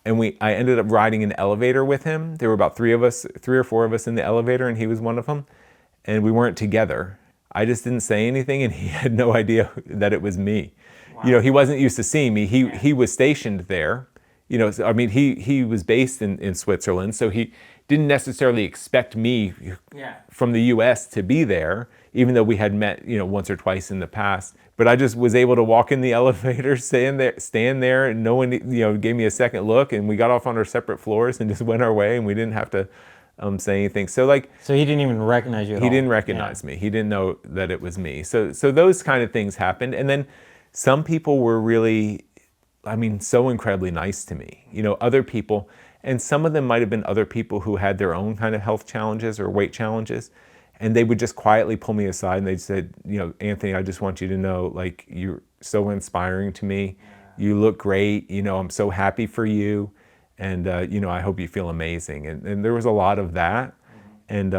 And I ended up riding an elevator with him. There were about 3 or 4 of us in the elevator, and he was one of them. And we weren't together. I just didn't say anything, and he had no idea that it was me. Wow. You know, he wasn't used to seeing me. He was stationed there. You know, I mean, he was based in Switzerland, so he didn't necessarily expect me from the U.S. to be there, even though we had met, you know, once or twice in the past. But I just was able to walk in the elevator, stand there, and no one, you know, gave me a second look, and we got off on our separate floors and just went our way, and we didn't have to say anything. So like, so he didn't even recognize you at all? He didn't recognize me. He didn't know that it was me. So those kind of things happened. And then some people were really, I mean, so incredibly nice to me. You know, other people, and some of them might have been other people who had their own kind of health challenges or weight challenges. And they would just quietly pull me aside and they'd say, you know, Anthony, I just want you to know, like, you're so inspiring to me. You look great. You know, I'm so happy for you. And, you know, I hope you feel amazing. And there was a lot of that. And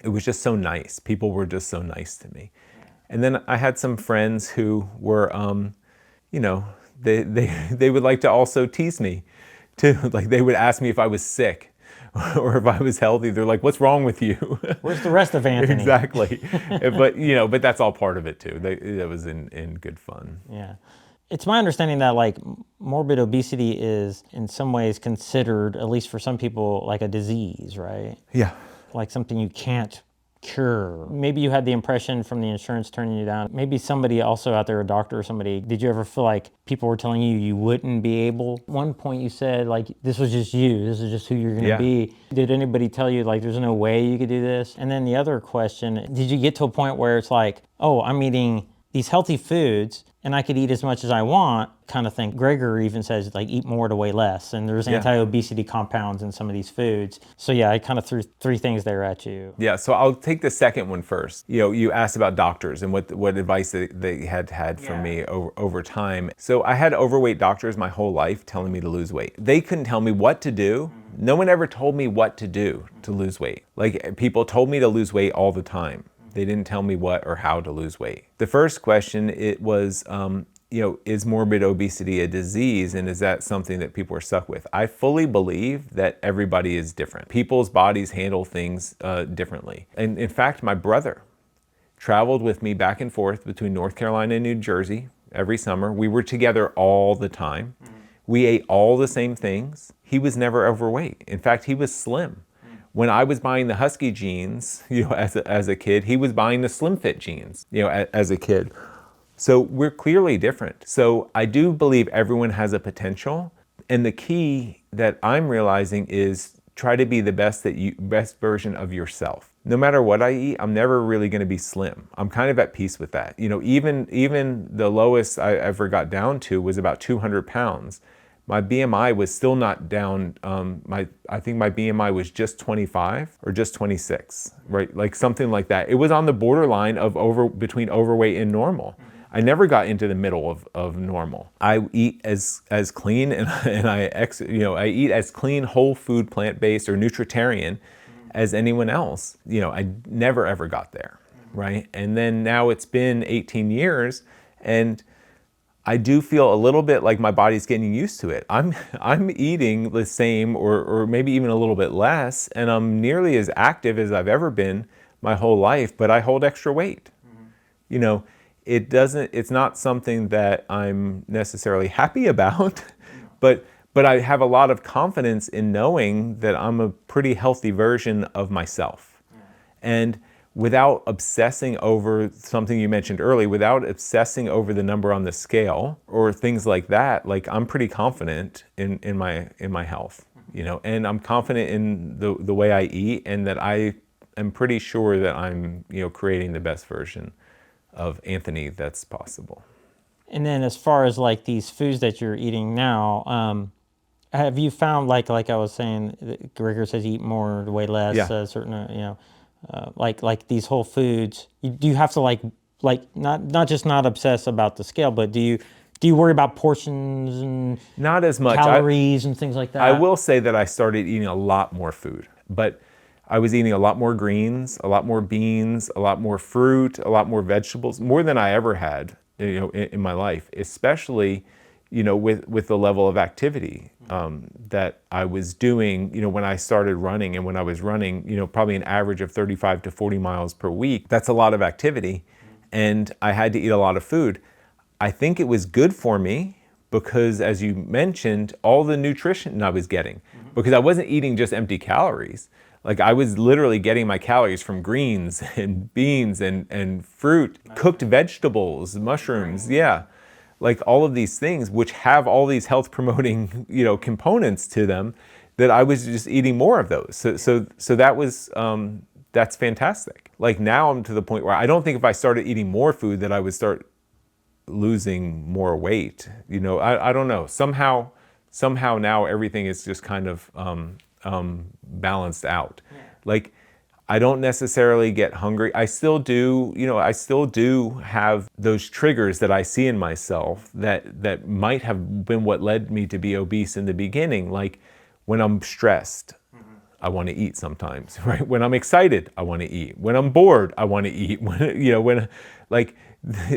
it was just so nice. People were just so nice to me. And then I had some friends who were, you know, they would like to also tease me too. Like they would ask me if I was sick or if I was healthy. They're like, what's wrong with you? Where's the rest of Anthony? Exactly. But, you know, but that's all part of it too. That was in good fun. Yeah. It's my understanding that like morbid obesity is in some ways considered, at least for some people, like a disease, right? Yeah. Like something you can't cure. Maybe you had the impression from the insurance turning you down. Maybe somebody also out there, a doctor or somebody, did you ever feel like people were telling you you wouldn't be able? One point you said like, this was just you, this is just who you're gonna be. Did anybody tell you like, there's no way you could do this? And then the other question, did you get to a point where it's like, oh, I'm eating these healthy foods and I could eat as much as I want kind of thing. Gregor even says like eat more to weigh less, and there's anti-obesity compounds in some of these foods. So yeah, I kind of threw 3 things there at you. Yeah, so I'll take the second one first. You know, you asked about doctors and what advice they had from me over time. So I had overweight doctors my whole life telling me to lose weight. They couldn't tell me what to do. No one ever told me what to do to lose weight. Like people told me to lose weight all the time. They didn't tell me what or how to lose weight. The first question, it was, you know, is morbid obesity a disease, and is that something that people are stuck with? I fully believe that everybody is different. People's bodies handle things differently. And in fact, my brother traveled with me back and forth between North Carolina and New Jersey every summer. We were together all the time. We ate all the same things. He was never overweight. In fact, he was slim. When I was buying the Husky jeans, you know, as a kid, he was buying the Slim Fit jeans, you know, as a kid. So we're clearly different. So I do believe everyone has a potential. And the key that I'm realizing is try to be the best version of yourself. No matter what I eat, I'm never really going to be slim. I'm kind of at peace with that. You know, even the lowest I ever got down to was about 200 pounds. My BMI was still not down. I think my BMI was just 25 or just 26, right? Like something like that. It was on the borderline of between overweight and normal. I never got into the middle of normal. I eat as clean and I eat as clean, whole food, plant-based or nutritarian as anyone else. You know, I never ever got there, right? And then now it's been 18 years and I do feel a little bit like my body's getting used to it. I'm eating the same or maybe even a little bit less, and I'm nearly as active as I've ever been my whole life, but I hold extra weight. You know, it's not something that I'm necessarily happy about, but I have a lot of confidence in knowing that I'm a pretty healthy version of myself. And without obsessing over something you mentioned earlier, without obsessing over the number on the scale or things like that, like I'm pretty confident in my health, you know, and I'm confident in the way I eat, and that I am pretty sure that I'm, you know, creating the best version of Anthony that's possible. And then as far as like these foods that you're eating now, have you found like I was saying, Gregor says eat more, weigh less, certain, you know, like these whole foods, do you have to like not just not obsess about the scale, but do you worry about portions and not as much calories and things like that? I will say that I started eating a lot more food, but I was eating a lot more greens, a lot more beans, a lot more fruit, a lot more vegetables, more than I ever had, you know, in my life, especially, you know, with the level of activity that I was doing, when I started running and when I was running, probably an average of 35 to 40 miles per week. That's a lot of activity. And I had to eat a lot of food. I think it was good for me because, as you mentioned, all the nutrition I was getting, because I wasn't eating just empty calories. Like, I was literally getting my calories from greens and beans and fruit, cooked vegetables, mushrooms, yeah. Like all of these things, which have all these health promoting, components to them, that I was just eating more of those. So that was, that's fantastic. Like now I'm to the point where I don't think if I started eating more food that I would start losing more weight. I don't know. Somehow now everything is just kind of balanced out. Yeah. Like, I don't necessarily get hungry. I still do, I still do have those triggers that I see in myself that might have been what led me to be obese in the beginning. Like when I'm stressed, I want to eat sometimes, right? When I'm excited, I want to eat. When I'm bored, I want to eat.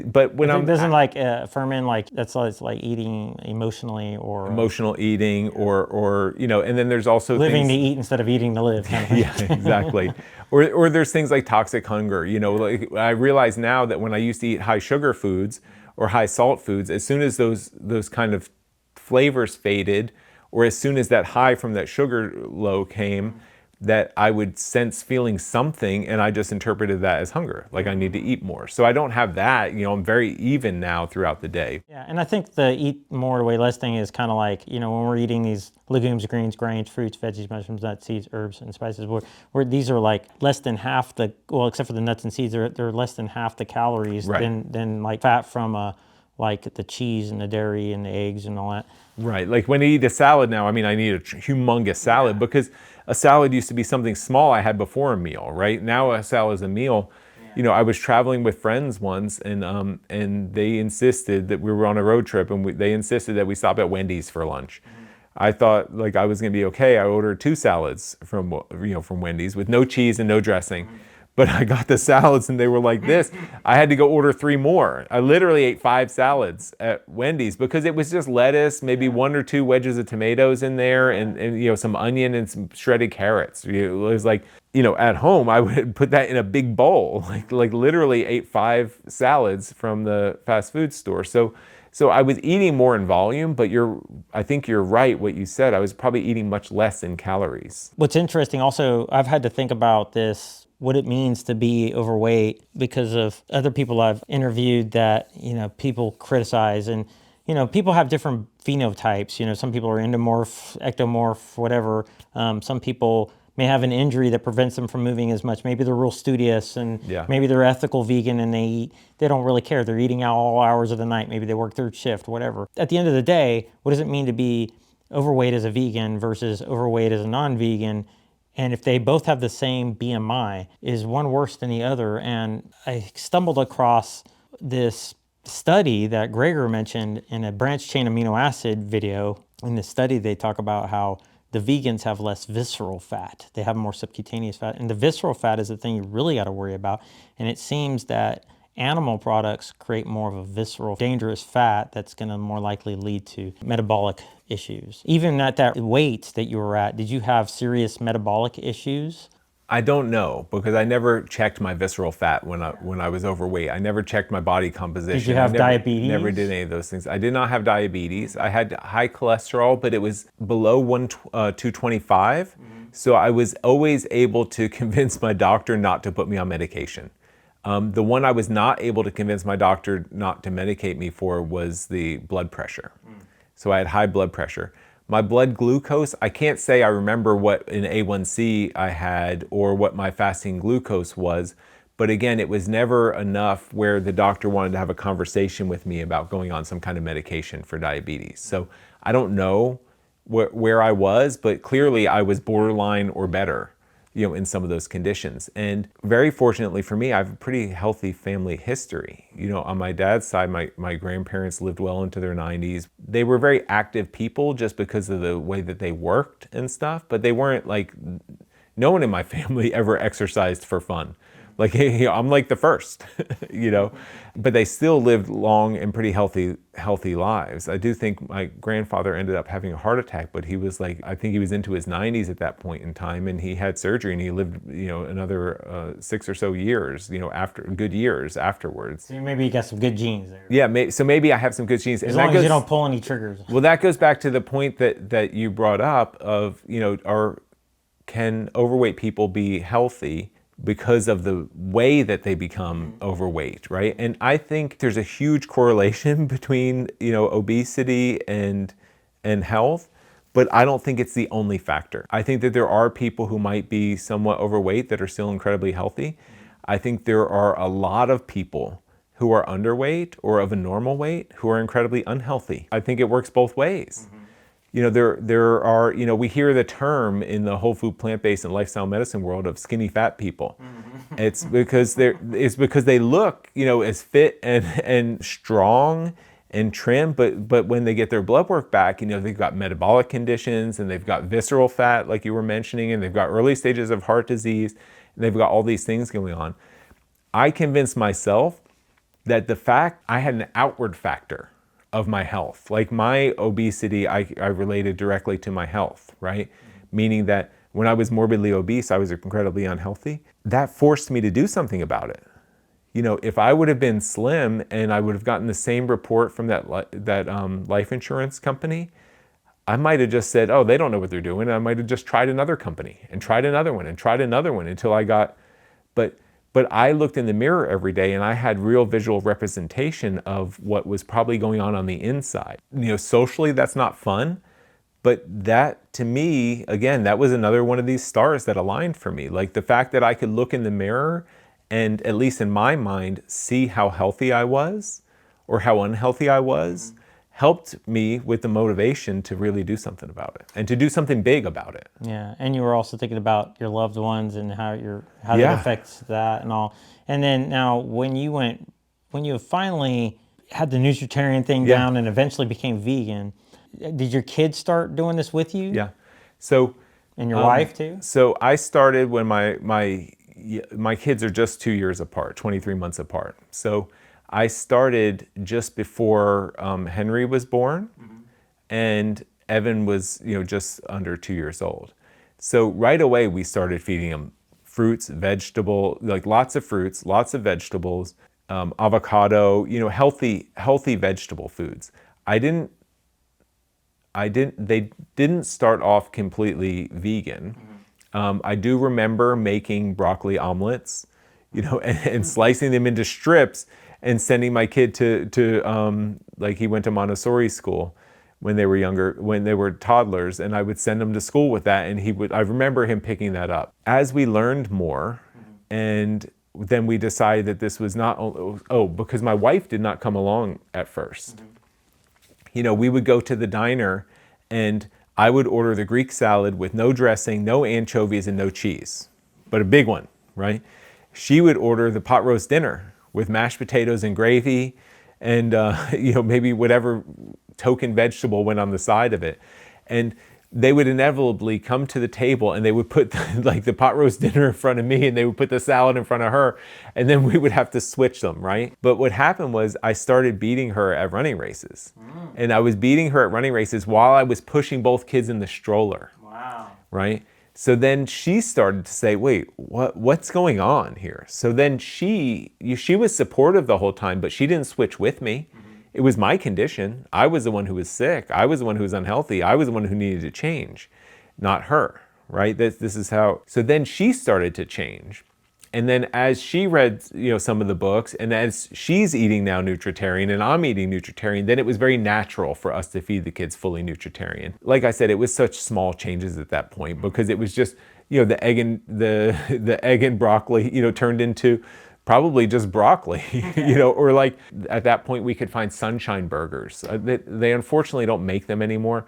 But when I'm doesn't like ferment, like that's like eating emotionally or emotional eating or and then there's also living things, to eat instead of eating to live kind of thing. Yeah, exactly. or there's things like toxic hunger. Like I realize now that when I used to eat high sugar foods or high salt foods, as soon as those kind of flavors faded, or as soon as that high from that sugar low came, that I would sense feeling something, and I just interpreted that as hunger, like I need to eat more. So I don't have that, I'm very even now throughout the day. Yeah, and I think the eat more, weigh less thing is kind of like, when we're eating these legumes, greens, grains, fruits, veggies, mushrooms, nuts, seeds, herbs, and spices, where these are like less than half except for the nuts and seeds, they're less than half the calories Right. than like fat from like the cheese and the dairy and the eggs and all that. Right, like when I eat a salad now, I need a humongous salad, because a salad used to be something small I had before a meal, right? Now a salad is a meal. I was traveling with friends once, and they insisted that we were on a road trip, and they insisted that we stop at Wendy's for lunch. I thought like I was gonna be okay. I ordered 2 salads from Wendy's with no cheese and no dressing. But I got the salads and they were like this. I had to go order 3 more. I literally ate 5 salads at Wendy's because it was just lettuce, maybe 1 or 2 wedges of tomatoes in there, and some onion and some shredded carrots. It was like, at home I would put that in a big bowl. Like literally ate 5 salads from the fast food store. So I was eating more in volume, but I think you're right what you said. I was probably eating much less in calories. What's interesting also, I've had to think about this, what it means to be overweight, because of other people I've interviewed that, people criticize, and, people have different phenotypes. Some people are endomorph, ectomorph, whatever. Some people may have an injury that prevents them from moving as much. Maybe they're real studious, and maybe they're ethical vegan, and they don't really care. They're eating out all hours of the night. Maybe they work third shift, whatever. At the end of the day, what does it mean to be overweight as a vegan versus overweight as a non-vegan? And if they both have the same BMI, is one worse than the other? And I stumbled across this study that Gregor mentioned in a branched chain amino acid video. In this study, they talk about how the vegans have less visceral fat. They have more subcutaneous fat. And the visceral fat is the thing you really got to worry about. And it seems that animal products create more of a visceral, dangerous fat that's going to more likely lead to metabolic issues. Even at that weight that you were at, did you have serious metabolic issues? I don't know, because I never checked my visceral fat when I was overweight. I never checked my body composition. Did you have diabetes? Never did any of those things. I did not have diabetes. I had high cholesterol, but it was below 225. So I was always able to convince my doctor not to put me on medication. The one I was not able to convince my doctor not to medicate me for was the blood pressure. So I had high blood pressure. My blood glucose, I can't say I remember what an A1C I had or what my fasting glucose was, but again, it was never enough where the doctor wanted to have a conversation with me about going on some kind of medication for diabetes. So I don't know where I was, but clearly I was borderline or better, in some of those conditions. And very fortunately for me, I have a pretty healthy family history. On my dad's side, my grandparents lived well into their 90s. They were very active people just because of the way that they worked and stuff, but they weren't like, no one in my family ever exercised for fun. Like, hey, I'm like the first, you know, but they still lived long and pretty healthy lives. I do think my grandfather ended up having a heart attack, but he was like, I think he was into his 90s at that point in time, and he had surgery, and he lived, you know, another 6 or so years, you know, good years afterwards. So maybe you got some good genes there. Yeah, so maybe I have some good genes. As long as you don't pull any triggers. Well, that goes back to the point that you brought up of, you know, can overweight people be healthy because of the way that they become overweight, right? And I think there's a huge correlation between, you know, obesity and health, but I don't think it's the only factor. I think that there are people who might be somewhat overweight that are still incredibly healthy. I think there are a lot of people who are underweight or of a normal weight who are incredibly unhealthy. I think it works both ways. You know, there are, you know, we hear the term in the whole food, plant-based, and lifestyle medicine world of skinny fat people. It's because they look, you know, as fit and strong and trim, but when they get their blood work back, you know, they've got metabolic conditions, and they've got visceral fat, like you were mentioning, and they've got early stages of heart disease, and they've got all these things going on. I convinced myself that the fact I had an outward factor of my health, like my obesity, I related directly to my health, right? Meaning that when I was morbidly obese, I was incredibly unhealthy. That forced me to do something about it. You know, if I would have been slim and I would have gotten the same report from that life insurance company, I might have just said, oh, they don't know what they're doing. I might have just tried another company and tried another one and tried another one until I got, but I looked in the mirror every day, and I had real visual representation of what was probably going on the inside. You know, socially, that's not fun, but that, to me, again, that was another one of these stars that aligned for me. Like the fact that I could look in the mirror and, at least in my mind, see how healthy I was or how unhealthy I was, helped me with the motivation to really do something about it and to do something big about it. Yeah, and you were also thinking about your loved ones and how that affects that and all. And then now, when you finally had the nutritarian thing down and eventually became vegan, did your kids start doing this with you? Yeah. So. And your wife too? So I started when my kids are just 2 years apart, 23 months apart. So I started just before Henry was born, and Evan was, you know, just under 2 years old. So right away we started feeding him fruits, like lots of fruits, lots of vegetables, avocado, you know, healthy vegetable foods. They didn't start off completely vegan. I do remember making broccoli omelets, you know, and slicing them into strips and sending my kid to like he went to Montessori school when they were younger, when they were toddlers, and I would send him to school with that, and I remember him picking that up. As we learned more, and then we decided that this was not, because my wife did not come along at first. You know, we would go to the diner, and I would order the Greek salad with no dressing, no anchovies, and no cheese, but a big one, right? She would order the pot roast dinner with mashed potatoes and gravy and, you know, maybe whatever token vegetable went on the side of it. And they would inevitably come to the table, and they would put the pot roast dinner in front of me, and they would put the salad in front of her, and then we would have to switch them, right? But what happened was I started beating her at running races. And I was beating her at running races while I was pushing both kids in the stroller. Wow. Right? So then she started to say, wait, what's going on here? So then she was supportive the whole time, but she didn't switch with me. It was my condition. I was the one who was sick. I was the one who was unhealthy. I was the one who needed to change, not her, right? This is how. So then she started to change. And then as she read, you know, some of the books, and as she's eating now nutritarian and I'm eating nutritarian, then it was very natural for us to feed the kids fully nutritarian. Like I said, it was such small changes at that point, because it was just, you know, the egg and broccoli, you know, turned into probably just broccoli, you know, or like at that point we could find sunshine burgers. They unfortunately don't make them anymore,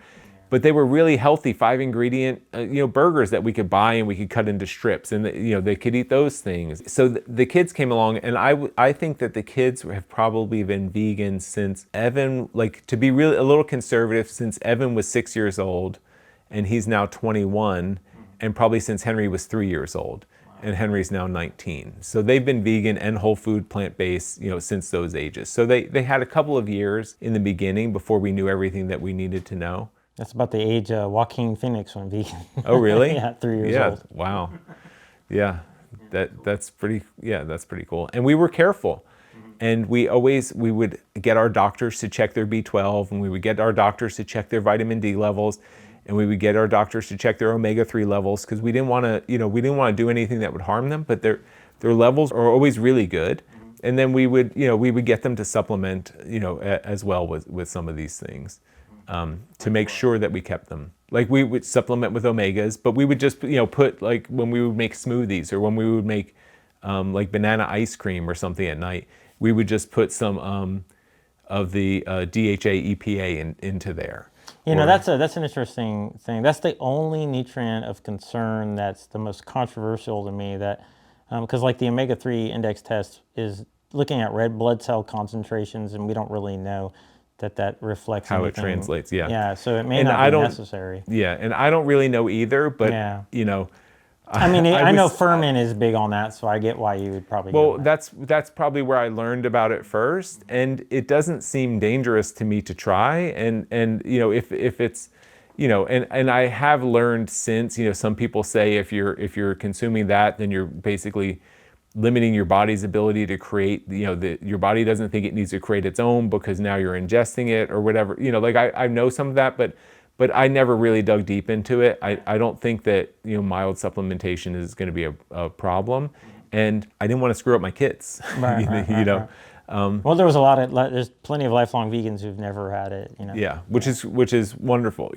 but they were really healthy 5-ingredient, you know, burgers that we could buy and we could cut into strips, and you know, they could eat those things. So the kids came along, and I think that the kids have probably been vegan since Evan, like, to be really a little conservative, since Evan was 6 years old, and he's now 21, and probably since Henry was 3 years old. and Henry's now 19. So they've been vegan and whole food, plant-based, since those ages. So they had a couple of years in the beginning before we knew everything that we needed to know. That's about the age Joaquin Phoenix went vegan. Oh, really? Yeah, 3 years Yeah. old. Wow. Yeah. That's pretty cool. And we were careful. And we would get our doctors to check their B12, and we would get our doctors to check their vitamin D levels, and we would get our doctors to check their omega-3 levels, because we didn't want to do anything that would harm them, but their levels are always really good. And then we would get them to supplement, as well with some of these things, to make sure that we kept them. Like we would supplement with omegas, but we would just, put, like, when we would make smoothies, or when we would make like banana ice cream or something at night, we would just put some of the DHA EPA into there. That's an interesting thing. That's the only nutrient of concern that's the most controversial to me. That because like the omega-3 index test is looking at red blood cell concentrations, and we don't really know that reflects how anything. It translates. Yeah. Yeah. So it may not be necessary. Yeah, and I don't really know either. But I mean, I know Furman is big on that, so I get why you would probably. Well, that's probably where I learned about it first, and it doesn't seem dangerous to me to try. And if it's, and I have learned since, some people say if you're consuming that, then you're basically limiting your body's ability to create, your body doesn't think it needs to create its own, because now you're ingesting it or whatever. Like I know some of that, but I never really dug deep into it. I don't think that mild supplementation is going to be a problem, and I didn't want to screw up my kids. Right. Well, there's plenty of lifelong vegans who've never had it. Yeah, which is wonderful.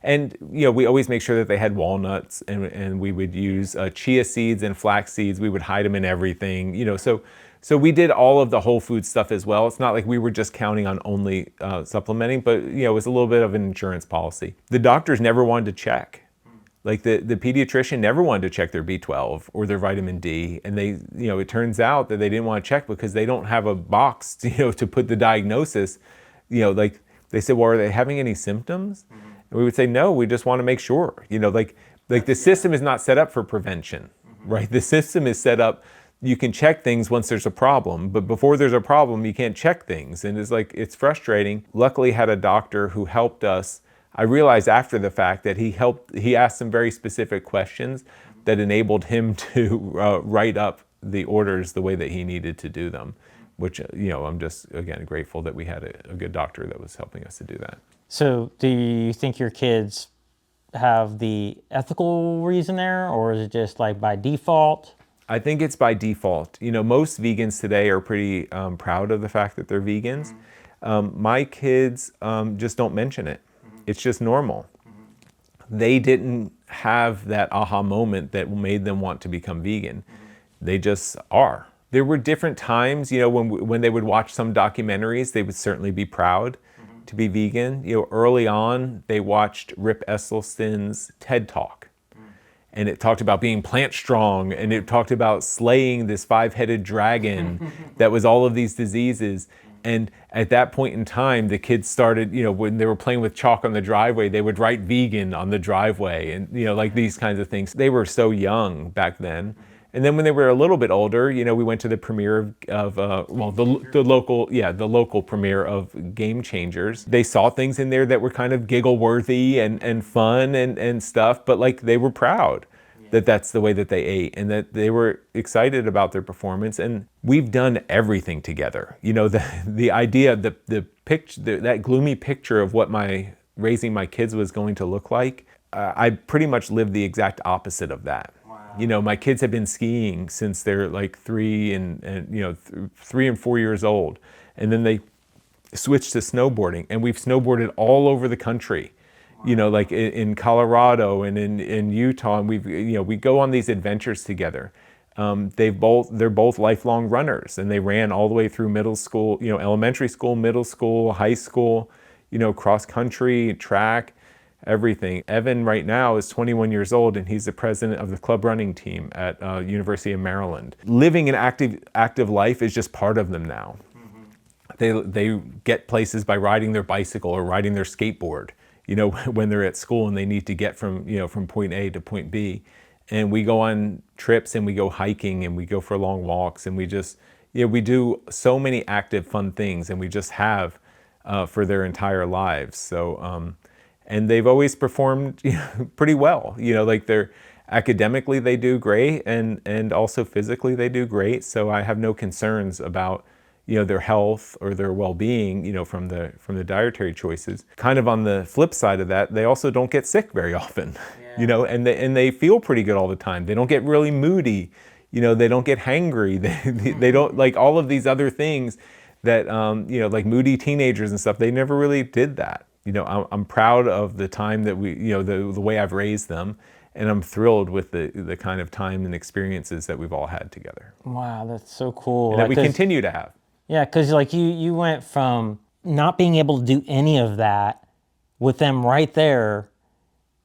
And we always make sure that they had walnuts, and we would use chia seeds and flax seeds. We would hide them in everything. So we did all of the whole food stuff as well. It's not like we were just counting on only supplementing, but it was a little bit of an insurance policy. The doctors never wanted to check. Like the pediatrician never wanted to check their B12 or their vitamin D, and they, it turns out that they didn't want to check because they don't have a box, to put the diagnosis. Like they said, well, are they having any symptoms? And we would say, no, we just want to make sure. Like the system is not set up for prevention, right? The system is set up. You can check things once there's a problem, but before there's a problem, you can't check things. And it's frustrating. Luckily, had a doctor who helped us. I realized after the fact that he asked some very specific questions that enabled him to write up the orders the way that he needed to do them, which, I'm just, again, grateful that we had a good doctor that was helping us to do that. So do you think your kids have the ethical reason there, or is it just like by default? I think it's by default. Most vegans today are pretty proud of the fact that they're vegans. My kids just don't mention it. It's just normal. They didn't have that aha moment that made them want to become vegan. They just are. There were different times, when they would watch some documentaries, they would certainly be proud to be vegan. Early on, they watched Rip Esselstyn's TED Talk. And it talked about being plant strong, and it talked about slaying this 5-headed dragon that was all of these diseases. And at that point in time, the kids started, when they were playing with chalk on the driveway, they would write vegan on the driveway, and, like these kinds of things. They were so young back then. And then when they were a little bit older, we went to the premiere of the local premiere of Game Changers. They saw things in there that were kind of giggle worthy and fun and stuff, but like they were proud that that's the way that they ate, and that they were excited about their performance. And we've done everything together. The idea, the picture, that gloomy picture of what raising my kids was going to look like, I pretty much lived the exact opposite of that. Wow. My kids have been skiing since they're like 3 and 3 and 4 years old, and then they switched to snowboarding, and we've snowboarded all over the country. Like in Colorado and in Utah, and we go on these adventures together. They're both lifelong runners, and they ran all the way through middle school, elementary school, middle school, high school, cross country, track, everything. Evan right now is 21 years old, and he's the president of the club running team at University of Maryland. Living an active life is just part of them now. They get places by riding their bicycle or riding their skateboard. When they're at school and they need to get from point A to point B. and we go on trips and we go hiking and we go for long walks and we just, we do so many active, fun things, and we just have for their entire lives. So, and they've always performed pretty well. Like they're academically they do great, and also physically they do great. So I have no concerns about their health or their well-being, from the dietary choices. Kind of on the flip side of that, they also don't get sick very often, and they feel pretty good all the time. They don't get really moody, they don't get hangry. They don't, like all of these other things that, like moody teenagers and stuff, they never really did that. I'm proud of the time that we, the way I've raised them, and I'm thrilled with the kind of time and experiences that we've all had together. Wow, that's so cool. And that we continue to have. Yeah, because like you went from not being able to do any of that with them right there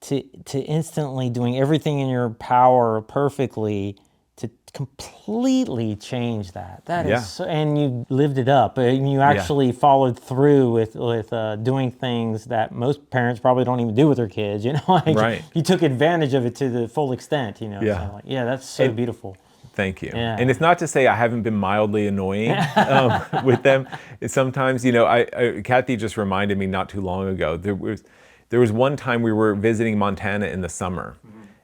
to instantly doing everything in your power perfectly to completely change that. That is so, and you lived it up. And you actually followed through with doing things that most parents probably don't even do with their kids. Like you took advantage of it to the full extent. Yeah. So like, that's so beautiful. Thank you. Yeah. And it's not to say I haven't been mildly annoying with them. It's sometimes, Kathy just reminded me not too long ago, there was one time we were visiting Montana in the summer,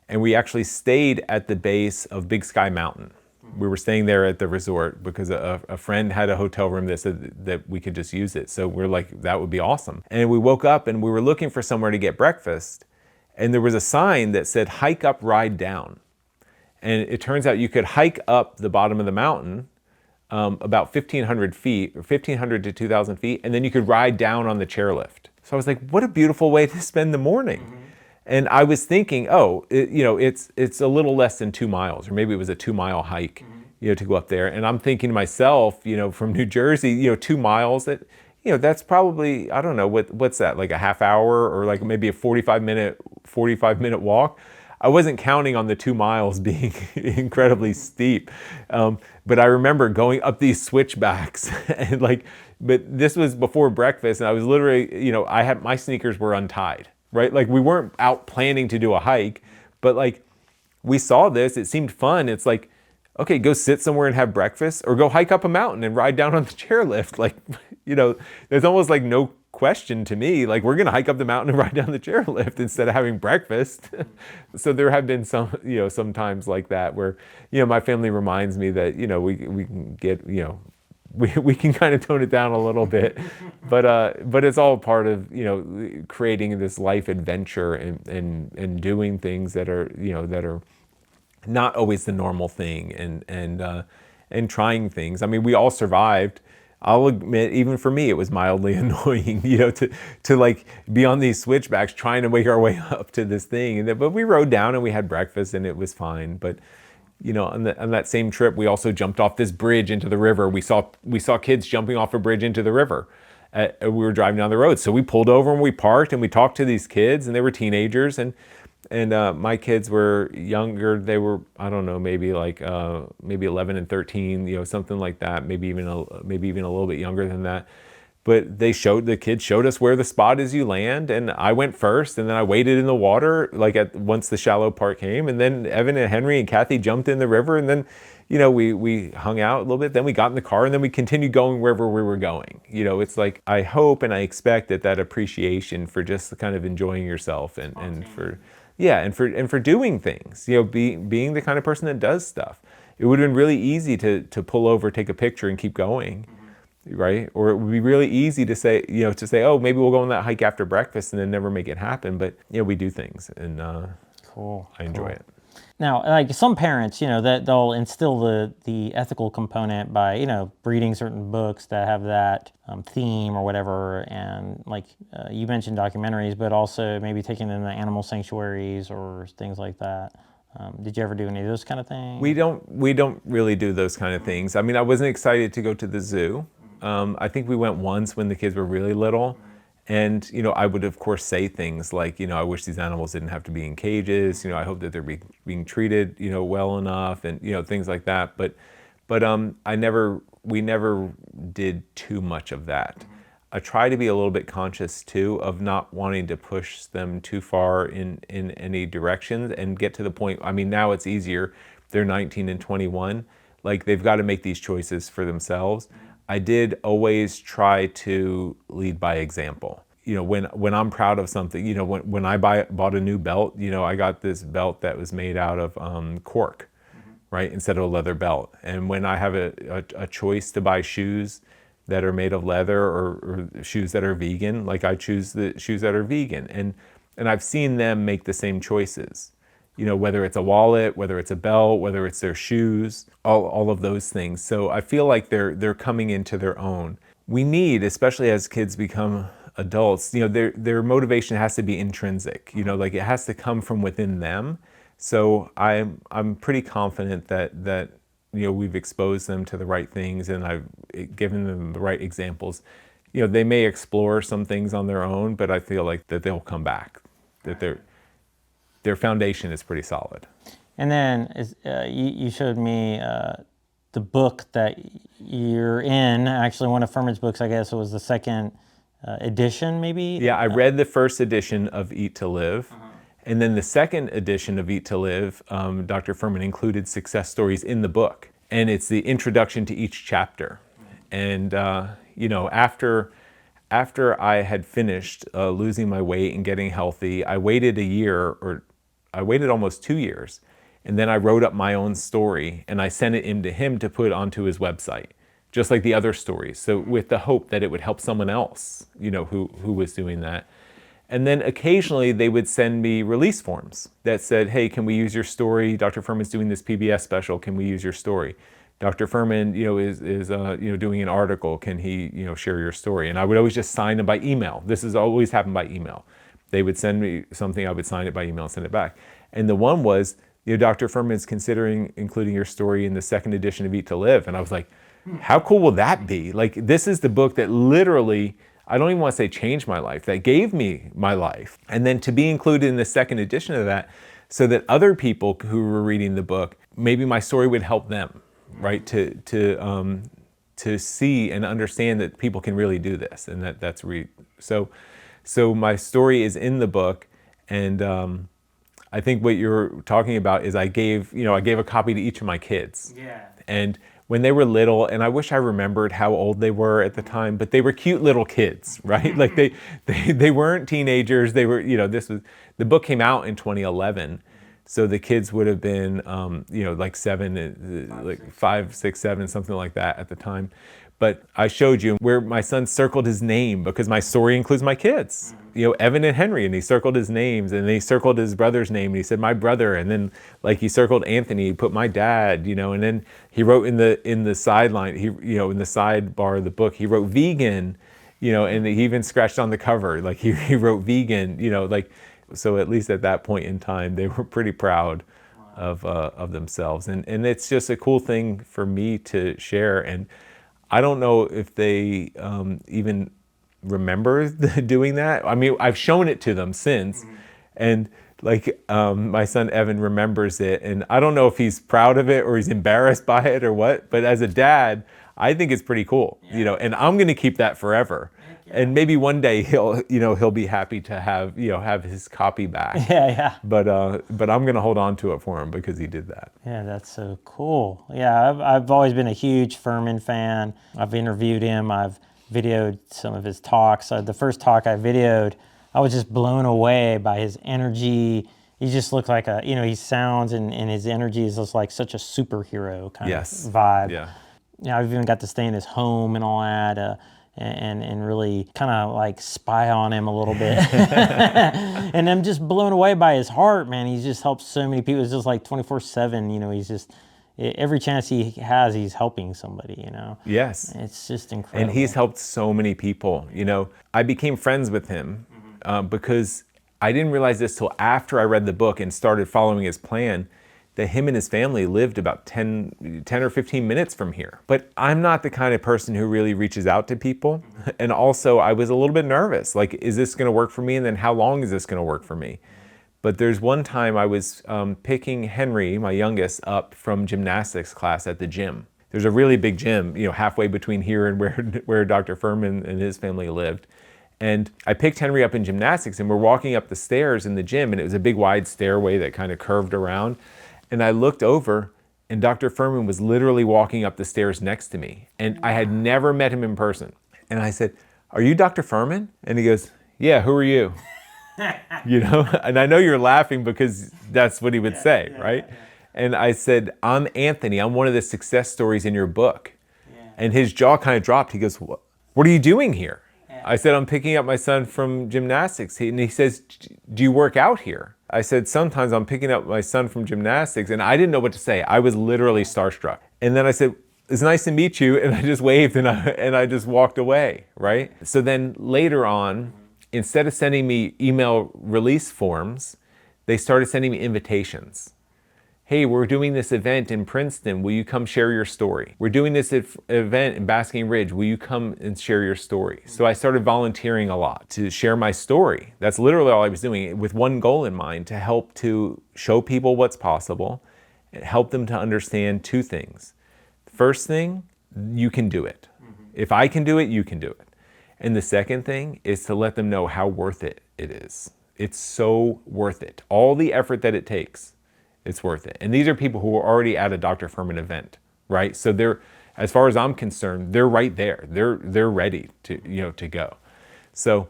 and we actually stayed at the base of Big Sky Mountain. We were staying there at the resort because a friend had a hotel room that said that we could just use it. So we're like, that would be awesome. And we woke up and we were looking for somewhere to get breakfast, and there was a sign that said, hike up, ride down. And it turns out you could hike up the bottom of the mountain about 1,500 feet, or 1,500 to 2,000 feet, and then you could ride down on the chairlift. So I was like, what a beautiful way to spend the morning. And I was thinking, it's a little less than 2 miles, or maybe it was a 2-mile hike, to go up there. And I'm thinking to myself, from New Jersey, 2 miles, that's probably, I don't know, what's that, like a half hour, or like maybe a 45-minute walk. I wasn't counting on the 2 miles being incredibly steep. But I remember going up these switchbacks and but this was before breakfast, and I was literally, my sneakers were untied, right? Like we weren't out planning to do a hike, but like we saw this, it seemed fun. It's like, okay, go sit somewhere and have breakfast, or go hike up a mountain and ride down on the chairlift. Like, there's almost like no question to me, like we're gonna hike up the mountain and ride down the chairlift instead of having breakfast. So there have been some times like that where, my family reminds me that, we can get, we can kind of tone it down a little bit, but it's all part of, creating this life adventure and doing things that are, that are not always the normal thing, and trying things. I mean, we all survived. I'll admit, even for me, it was mildly annoying, to like be on these switchbacks trying to make our way up to this thing. But we rode down and we had breakfast and it was fine. But, on that same trip, we also jumped off this bridge into the river. We saw kids jumping off a bridge into the river. We were driving down the road. So we pulled over and we parked and we talked to these kids, and they were teenagers, and my kids were younger. They were, I don't know, maybe 11 and 13, something like that. Maybe even a little bit younger than that. But the kids showed us where the spot is you land, and I went first, and then I waded in the water once the shallow part came, and then Evan and Henry and Kathy jumped in the river, and then we hung out a little bit. Then we got in the car, and then we continued going wherever we were going. It's like, I hope and I expect that appreciation for just kind of enjoying yourself and for doing things, being the kind of person that does stuff. It would have been really easy to pull over, take a picture, and keep going, right? Or it would be really easy to say, oh, maybe we'll go on that hike after breakfast, and then never make it happen. But we do things, and cool. I enjoy it. Now, like some parents, that they'll instill the ethical component by, reading certain books that have that theme or whatever. And like you mentioned documentaries, but also maybe taking them to animal sanctuaries or things like that. Did you ever do any of those kind of things? We don't really do those kind of things. I mean, I wasn't excited to go to the zoo. I think we went once when the kids were really little. And, I would, of course, say things like, I wish these animals didn't have to be in cages. I hope that they're being treated, well enough, and, things like that. But we never did too much of that. I try to be a little bit conscious too of not wanting to push them too far in any directions and get to the point. I mean, now it's easier. They're 19 and 21. Like, they've got to make these choices for themselves. I did always try to lead by example. You know, when I'm proud of something, you know, when I bought a new belt, you know, I got this belt that was made out of cork, right, instead of a leather belt. And when I have a choice to buy shoes that are made of leather or shoes that are vegan, like, I choose the shoes that are vegan. And I've seen them make the same choices. You know, whether it's a wallet, whether it's a belt, whether it's their shoes, all of those things. So I feel like they're coming into their own. We need, especially as kids become adults, you know, their motivation has to be intrinsic. You know, like, it has to come from within them. So I'm pretty confident that you know, we've exposed them to the right things and I've given them the right examples. You know, they may explore some things on their own, but I feel like that they'll come back, that their foundation is pretty solid. And then you showed me the book that you're in, actually one of Furman's books, I guess it was the second edition maybe? Yeah, I read the first edition of Eat to Live. And then the second edition of Eat to Live, Dr. Furman included success stories in the book. And it's the introduction to each chapter. And, you know, after I had finished losing my weight and getting healthy, I waited a year, or I waited almost 2 years. And then I wrote up my own story and I sent it in to him to put onto his website, just like the other stories. So with the hope that it would help someone else, you know, who was doing that. And then occasionally they would send me release forms that said, hey, can we use your story? Dr. Furman's doing this PBS special. Can we use your story? Dr. Furman, you know, is you know, doing an article. Can he, you know, share your story? And I would always just sign them by email. This has always happened by email. They would send me something, I would sign it by email and send it back. And the one was, you know, Dr. Furman's considering including your story in the second edition of Eat to Live. And I was like, how cool will that be? Like, this is the book that literally, I don't even want to say changed my life, that gave me my life. And then to be included in the second edition of that, so that other people who were reading the book, maybe my story would help them, right? To see and understand that people can really do this, and that's so my story is in the book. And I think what you're talking about is I gave a copy to each of my kids. Yeah. And when they were little, and I wish I remembered how old they were at the time, but they were cute little kids, right? Like they weren't teenagers. They were, you know, the book came out in 2011. So the kids would have been, you know, like 5, 6, 7, something like that at the time. But I showed you where my son circled his name because my story includes my kids, you know, Evan and Henry, and he circled his names, and he circled his brother's name, and he said my brother, and then like he circled Anthony, he put my dad, you know, and then he wrote in the sideline, you know, in the sidebar of the book, he wrote vegan, you know, and he even scratched on the cover, like he wrote vegan, you know, like, so at least at that point in time, they were pretty proud of themselves, and it's just a cool thing for me to share. And I don't know if they even remember doing that. I mean, I've shown it to them since, and like my son Evan remembers it, and I don't know if he's proud of it or he's embarrassed by it or what, but as a dad, I think it's pretty cool, you know, and I'm gonna keep that forever. And maybe one day he'll be happy to have his copy back. Yeah. But I'm gonna hold on to it for him because he did that. Yeah, that's so cool. Yeah, I've always been a huge Furman fan. I've interviewed him. I've videoed some of his talks. The first talk I videoed, I was just blown away by his energy. He just looked like he sounds and his energy is just like such a superhero kind of vibe. Yeah. Yeah, I've even got to stay in his home and all that. And really kind of like spy on him a little bit. And I'm just blown away by his heart, man. He's just helped so many people. It's just like 24/7, you know, he's just, every chance he has, he's helping somebody, you know. Yes. It's just incredible. And he's helped so many people, you know. I became friends with him because I didn't realize this till after I read the book and started following his plan, that him and his family lived about 10 or 15 minutes from here. But I'm not the kind of person who really reaches out to people. And also I was a little bit nervous. Like, is this gonna work for me? And then how long is this gonna work for me? But there's one time I was picking Henry, my youngest, up from gymnastics class at the gym. there's a really big gym, halfway between here and where Dr. Furman and his family lived. And I picked Henry up in gymnastics, and we're walking up the stairs in the gym, and it was a big wide stairway that kind of curved around. And I looked over, and Dr. Furman was literally walking up the stairs next to me. And I had never met him in person. And I said, "Are you Dr. Furman?" And he goes, "Yeah, who are you?" And I know you're laughing because that's what he would say, right? Yeah. And I said, "I'm Anthony. I'm one of the success stories in your book." Yeah. And his jaw kind of dropped. He goes, "What are you doing here?" Yeah. I said, "I'm picking up my son from gymnastics." And he says, "Do you work out here?" I said, "Sometimes I'm picking up my son from gymnastics." And I didn't know what to say. I was literally starstruck. And then I said, "It's nice to meet you." And I just waved and I just walked away, right? So then later on, instead of sending me email release forms, they started sending me invitations. "Hey, we're doing this event in Princeton. Will you come share your story? We're doing this event in Basking Ridge. Will you come and share your story?" So I started volunteering a lot to share my story. That's literally all I was doing, with one goal in mind: to help to show people what's possible and help them to understand two things. First thing, you can do it. If I can do it, you can do it. And the second thing is to let them know how worth it is. It's so worth it. All the effort that it takes, it's worth it. And these are people who are already at a Dr. Furman event, right? So they're, as far as I'm concerned, they're right there. They're ready to go. So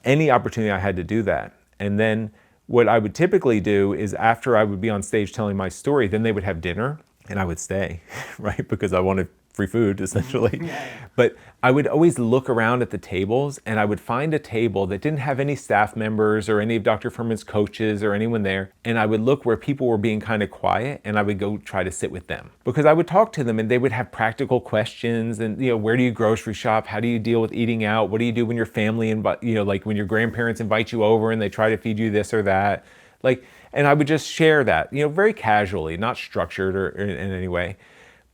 any opportunity I had to do that. And then what I would typically do is, after I would be on stage telling my story, then they would have dinner and I would stay, right? Because I wanted free food, essentially. Yeah. But I would always look around at the tables, and I would find a table that didn't have any staff members or any of Dr. Furman's coaches or anyone there. And I would look where people were being kind of quiet, and I would go try to sit with them. Because I would talk to them, and they would have practical questions, and where do you grocery shop? How do you deal with eating out? What do you do when your family like when your grandparents invite you over and they try to feed you this or that? And I would just share that, very casually, not structured or in any way.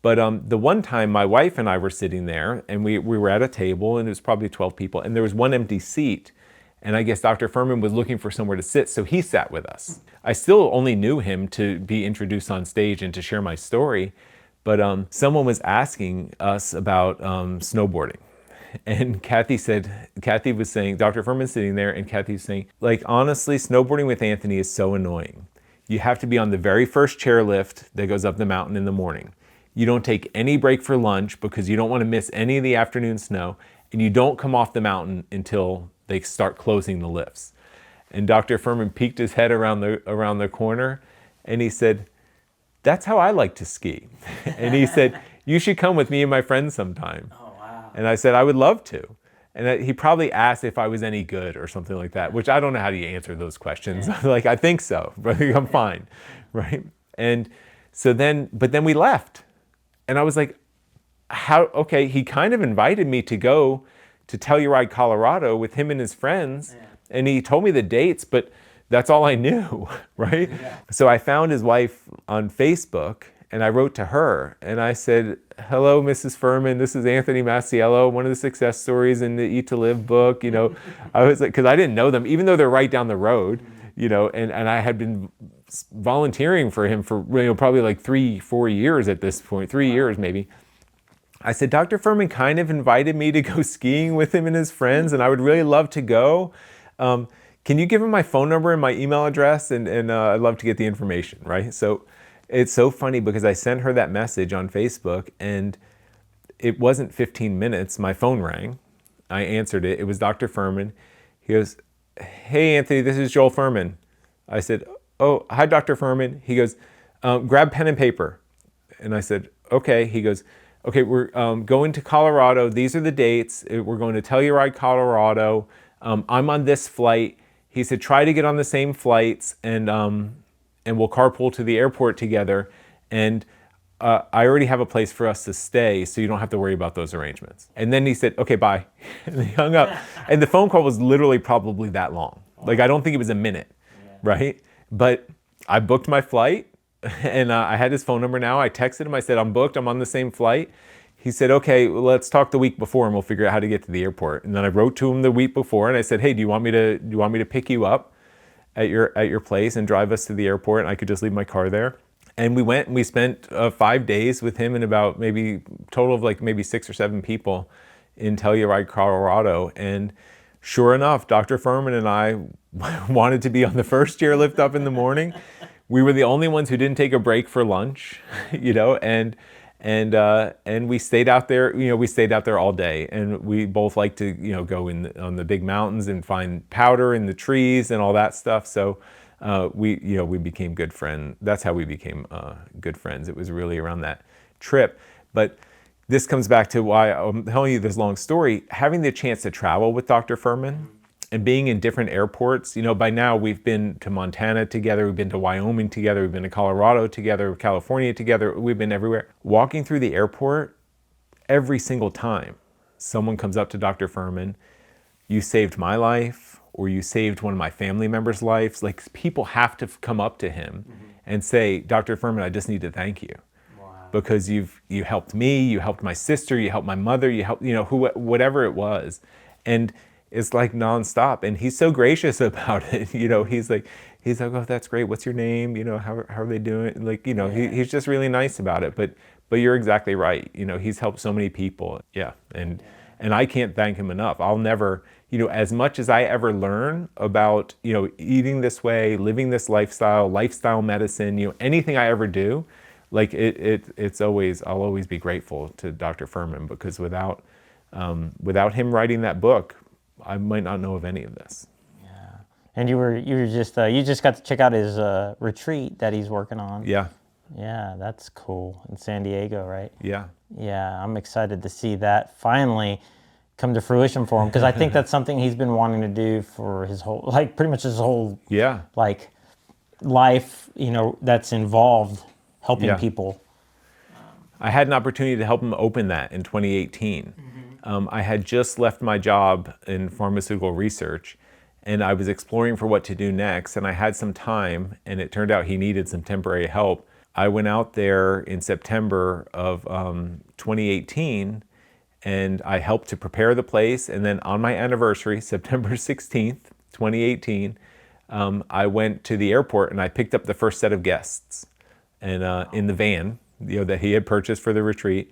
But the one time my wife and I were sitting there, and we were at a table, and it was probably 12 people, and there was one empty seat. And I guess Dr. Furman was looking for somewhere to sit, so he sat with us. I still only knew him to be introduced on stage and to share my story. But someone was asking us about snowboarding. And Kathy was saying, Dr. Furman's sitting there, and Kathy's saying, honestly, snowboarding with Anthony is so annoying. You have to be on the very first chairlift that goes up the mountain in the morning. You don't take any break for lunch because you don't want to miss any of the afternoon snow, and you don't come off the mountain until they start closing the lifts. And Dr. Furman peeked his head around the corner, and he said, "That's how I like to ski." And he said, "You should come with me and my friends sometime." Oh, wow. And I said, "I would love to." And he probably asked if I was any good or something like that, which I don't know how do you answer those questions. Yeah. I think so, but I'm fine, right? And so but then we left. And I was like, okay, he kind of invited me to go to Telluride, Colorado with him and his friends. Yeah. And he told me the dates, but that's all I knew, right? Yeah. So I found his wife on Facebook, and I wrote to her, and I said, "Hello, Mrs. Furman, this is Anthony Masiello, one of the success stories in the Eat to Live book." I was like, because I didn't know them, even though they're right down the road, and I had been volunteering for him for probably 3-4 years at this point, 3 years maybe. I said, "Dr. Furman kind of invited me to go skiing with him and his friends, and I would really love to go. Can you give him my phone number and my email address? And I'd love to get the information," right? So it's so funny because I sent her that message on Facebook, and it wasn't 15 minutes. My phone rang. I answered it. It was Dr. Furman. He goes, "Hey, Anthony, this is Joel Furman." I said, "Oh, hi, Dr. Furman." He goes, "Grab pen and paper." And I said, "Okay." He goes, "Okay, we're going to Colorado. These are the dates. We're going to Telluride, Colorado. I'm on this flight." He said, "Try to get on the same flights, and we'll carpool to the airport together. And I already have a place for us to stay, so you don't have to worry about those arrangements." And then he said, "Okay, bye." And he hung up. And the phone call was literally probably that long. I don't think it was a minute, right? But I booked my flight, and I had his phone number now. I texted him. I said, "I'm booked. I'm on the same flight." He said, "Okay, well, let's talk the week before, and we'll figure out how to get to the airport." And then I wrote to him the week before, and I said, "Hey, do you want me to pick you up at your place and drive us to the airport? And I could just leave my car there." And we went and we spent 5 days with him and about maybe total of like maybe 6 or 7 people in Telluride, Colorado. And sure enough, Dr. Furman and I wanted to be on the first chairlift up in the morning. We were the only ones who didn't take a break for lunch, you know, and we stayed out there, you know, we stayed out there all day. And we both like to, you know, go on the big mountains and find powder in the trees and all that stuff. So we became good friends. That's how we became good friends. It was really around that trip. But this comes back to why I'm telling you this long story. Having the chance to travel with Dr. Furman and being in different airports, you know, by now we've been to Montana together, we've been to Wyoming together, we've been to Colorado together, California together, we've been everywhere. Walking through the airport, every single time someone comes up to Dr. Furman, you saved my life, or you saved one of my family members' lives. Like, people have to come up to him and say, Dr. Furman, I just need to thank you. Because you helped me, you helped my sister, you helped my mother, you helped, you know, whatever it was. And it's like nonstop. And he's so gracious about it. You know, he's like, oh, that's great. What's your name? You know, how are they doing? Like, you know, he's just really nice about it. But you're exactly right. You know, he's helped so many people. Yeah. And I can't thank him enough. I'll never, you know, as much as I ever learn about, you know, eating this way, living this lifestyle medicine, you know, anything I ever do, like it's always, I'll always be grateful to Dr. Furman, because without him writing that book, I might not know of any of this. Yeah. And you just got to check out his retreat that he's working on. Yeah. Yeah, that's cool, in San Diego, right? Yeah. Yeah, I'm excited to see that finally come to fruition for him, because I think that's something he's been wanting to do for his whole, like, pretty much his whole, like, life, you know, that's involved helping people. I had an opportunity to help him open that in 2018. I had just left my job in pharmaceutical research, and I was exploring for what to do next, and I had some time, and it turned out he needed some temporary help. I went out there in September of 2018, and I helped to prepare the place, and then on my anniversary, September 16th, 2018, I went to the airport and I picked up the first set of guests, and in the van, you know, that he had purchased for the retreat,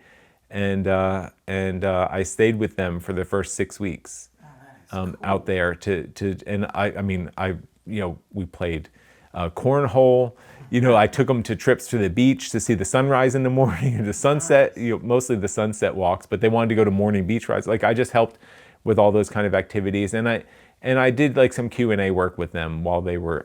and I stayed with them for the first 6 weeks out there and I mean, you know, we played cornhole. You know, I took them to trips to the beach to see the sunrise in the morning and the sunset, you know, mostly the sunset walks, but they wanted to go to morning beach rides. Like, I just helped with all those kind of activities. And I did like some Q&A work with them while they were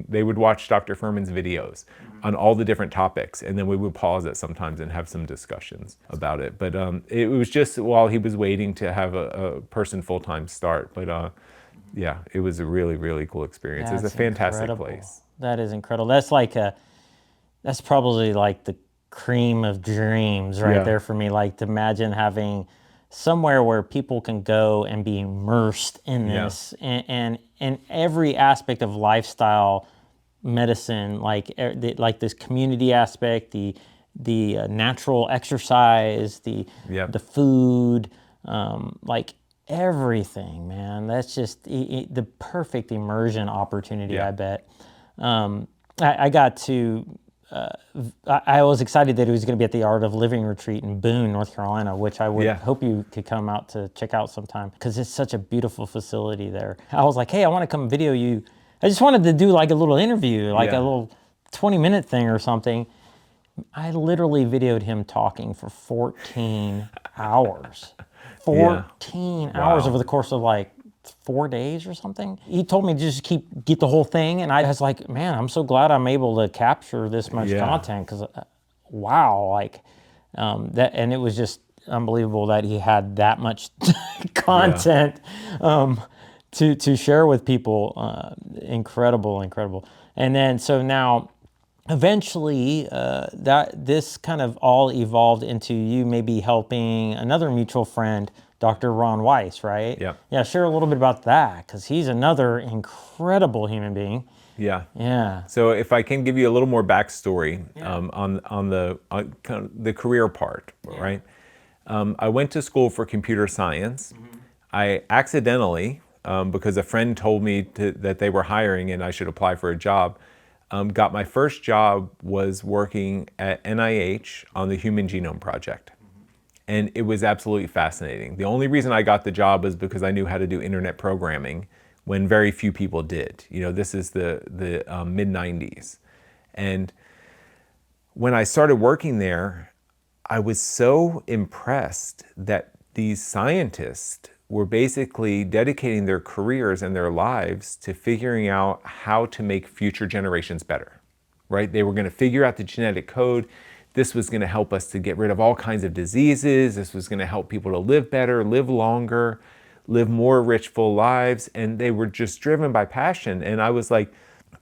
they would watch Dr. Furman's videos on all the different topics. And then we would pause it sometimes and have some discussions about it. But it was just while he was waiting to have a person full-time start. But yeah, it was a really, really cool experience. It's a fantastic place. That is incredible. That's like that's probably like the cream of dreams right there for me. Like, to imagine having somewhere where people can go and be immersed in this and every aspect of lifestyle medicine, like this community aspect, the natural exercise, the food, like everything, man. That's just the perfect immersion opportunity, I bet. I got to, I was excited that he was going to be at the Art of Living retreat in Boone, North Carolina, which I would hope you could come out to check out sometime, because it's such a beautiful facility there. I was like, hey, I want to come video you. I just wanted to do like a little interview, like a little 20-minute thing or something. I literally videoed him talking for 14 hours. 14 hours over the course of like 4 days or something. He told me to just get the whole thing, and I was like, man, I'm so glad I'm able to capture this much content, because wow, like that, and it was just unbelievable that he had that much content to share with people. Incredible. And then so now eventually that this kind of all evolved into you maybe helping another mutual friend, Dr. Ron Weiss, right? Yeah, share a little bit about that, because he's another incredible human being. Yeah. So if I can give you a little more backstory on the career part, right? I went to school for computer science. I accidentally, because a friend told me that they were hiring and I should apply for a job, got my first job was working at NIH on the Human Genome Project. And it was absolutely fascinating. The only reason I got the job was because I knew how to do internet programming when very few people did. You know, this is the mid-90s. And when I started working there, I was so impressed that these scientists were basically dedicating their careers and their lives to figuring out how to make future generations better, right? They were going to figure out the genetic code. This was going to help us to get rid of all kinds of diseases. This was going to help people to live better, live longer, live more rich, full lives. And they were just driven by passion. And I was like,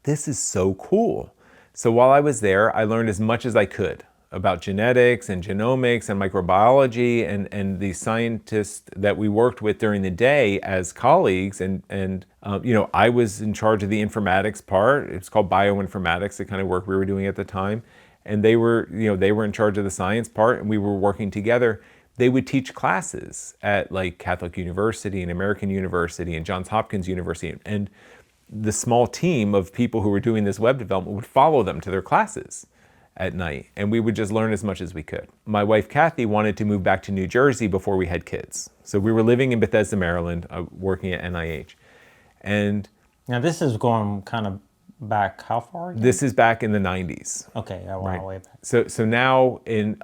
this is so cool. So while I was there, I learned as much as I could about genetics and genomics and microbiology and the scientists that we worked with during the day as colleagues. And you know, I was in charge of the informatics part. It's called bioinformatics, the kind of work we were doing at the time. And they were, you know, they were in charge of the science part, and we were working together. They would teach classes at like Catholic University and American University and Johns Hopkins University. And the small team of people who were doing this web development would follow them to their classes at night, and we would just learn as much as we could. My wife, Kathy, wanted to move back to New Jersey before we had kids. So we were living in Bethesda, Maryland, working at NIH. And Now this is going kind of back how far again? this is back in the 90s. Okay, I went way back. So now in...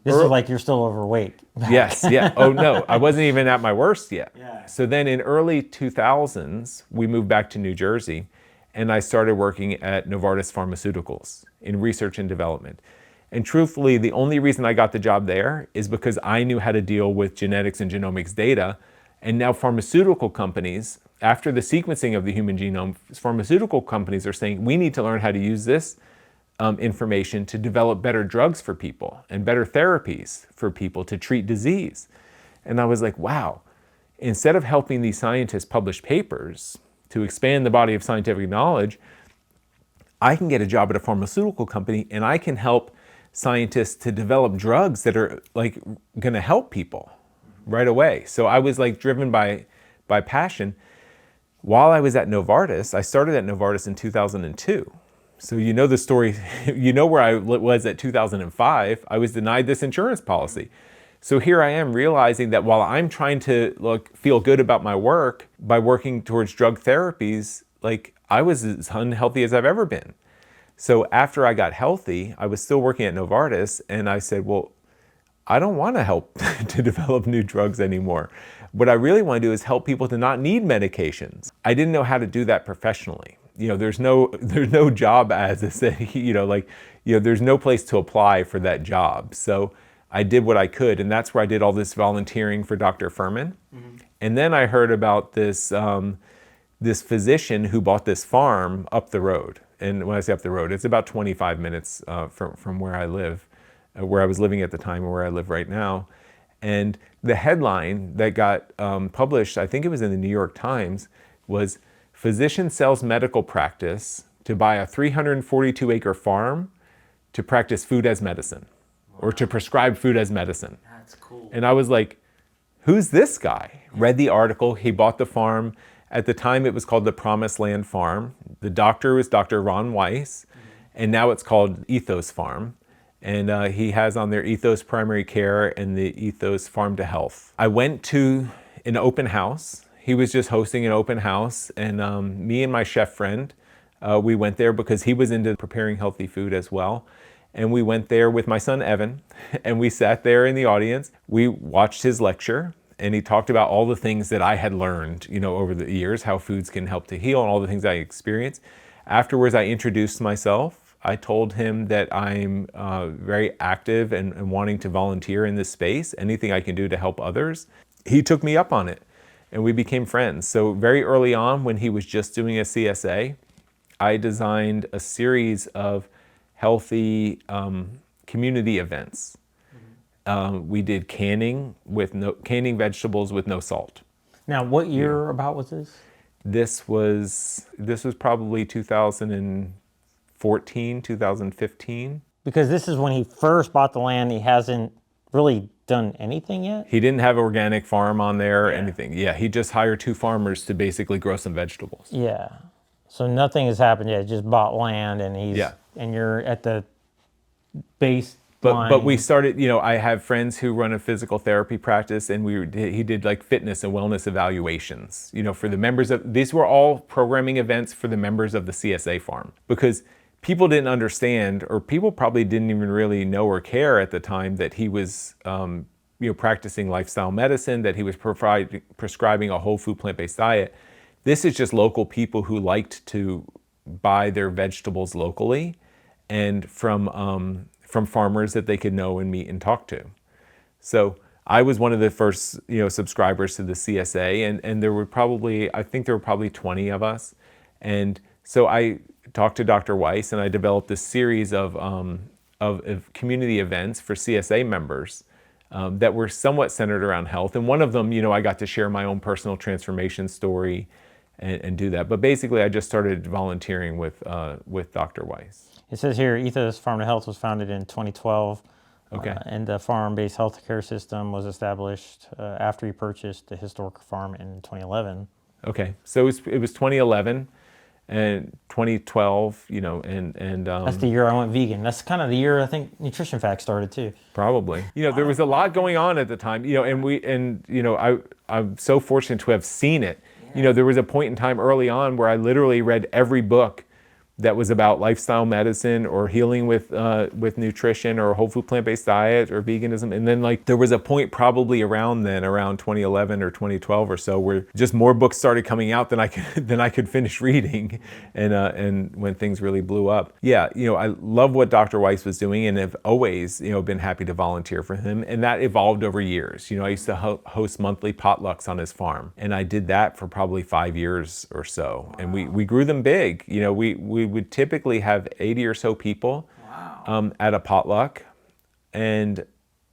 This is like you're still overweight. Yes, yeah. Oh no, I wasn't even at my worst yet. Yeah. So then in early 2000s, we moved back to New Jersey, and I started working at Novartis Pharmaceuticals in research and development. And truthfully, the only reason I got the job there is because I knew how to deal with genetics and genomics data. And now pharmaceutical companies, after the sequencing of the human genome, pharmaceutical companies are saying, we need to learn how to use this information to develop better drugs for people and better therapies for people to treat disease. And I was like, wow, instead of helping these scientists publish papers to expand the body of scientific knowledge, I can get a job at a pharmaceutical company and I can help scientists to develop drugs that are like going to help people right away. So I was like driven by passion. While I was at Novartis, I started at Novartis in 2002. So you know the story, you know where I was at 2005, I was denied this insurance policy. So here I am realizing that while I'm trying to feel good about my work by working towards drug therapies, like I was as unhealthy as I've ever been. So after I got healthy, I was still working at Novartis, and I said, well, I don't want to help to develop new drugs anymore. What I really want to do is help people to not need medications. I didn't know how to do that professionally. You know, there's no job as there's no place to apply for that job. So I did what I could, and that's where I did all this volunteering for Dr. Furman. Mm-hmm. And then I heard about this this physician who bought this farm up the road. And when I say up the road, it's about 25 minutes from where I live, where I was living at the time and where I live right now. And the headline that got published, I think it was in the New York Times, was "Physician sells medical practice to buy a 342-acre farm to practice food as medicine." Or to prescribe food as medicine. That's cool. And I was like, who's this guy? Read the article, he bought the farm. At the time it was called the Promised Land Farm. The doctor was Dr. Ron Weiss, and now it's called Ethos Farm. And he has on there Ethos Primary Care and the Ethos Farm to Health. I went to an open house. He was just hosting an open house, and me and my chef friend, we went there because he was into preparing healthy food as well. And we went there with my son, Evan, and we sat there in the audience. We watched his lecture, and he talked about all the things that I had learned, you know, over the years, how foods can help to heal and all the things I experienced. Afterwards, I introduced myself. I told him that I'm very active and wanting to volunteer in this space, anything I can do to help others. He took me up on it, and we became friends. So very early on, when he was just doing a CSA, I designed a series of healthy community events. Mm-hmm. We did canning vegetables with no salt. Now, what year about was this? This was probably 2014, 2015. Because this is when he first bought the land. He hasn't really done anything yet? He didn't have organic farm on there or anything. Yeah, he just hired 2 farmers to basically grow some vegetables. Yeah. So nothing has happened yet. Just bought land, and Yeah. and you're at the base But we line. started, I have friends who run a physical therapy practice, and he did like fitness and wellness evaluations, for the members of, these were all programming events for the members of the CSA farm, because people didn't understand, or people probably didn't even really know or care at the time, that he was practicing lifestyle medicine, that he was prescribing a whole food plant-based diet. This is just local people who liked to buy their vegetables locally and from farmers that they could know and meet and talk to. So I was one of the first, subscribers to the CSA, and there were probably, I think there were probably 20 of us. And so I talked to Dr. Weiss, and I developed this series of community events for CSA members that were somewhat centered around health. And one of them, I got to share my own personal transformation story and do that. But basically, I just started volunteering with Dr. Weiss. It says here, Ethos Farm to Health was founded in 2012. Okay. And the farm-based healthcare system was established after he purchased the historic farm in 2011. Okay, so it was 2011 and 2012, and That's the year I went vegan. That's kind of the year I think Nutrition Facts started too. probably. There was a lot going on at the time, I'm so fortunate to have seen it. There was a point in time early on where I literally read every book that was about lifestyle medicine or healing with nutrition or a whole food plant-based diet or veganism. And then there was a point probably around 2011 or 2012 or so, where just more books started coming out than I could finish reading, and when things really blew up. Yeah, I love what Dr. Weiss was doing, and have always been happy to volunteer for him. And that evolved over years. I used to host monthly potlucks on his farm, and I did that for probably 5 years or so. Wow. And we grew them big. We would typically have 80 or so people at a potluck. And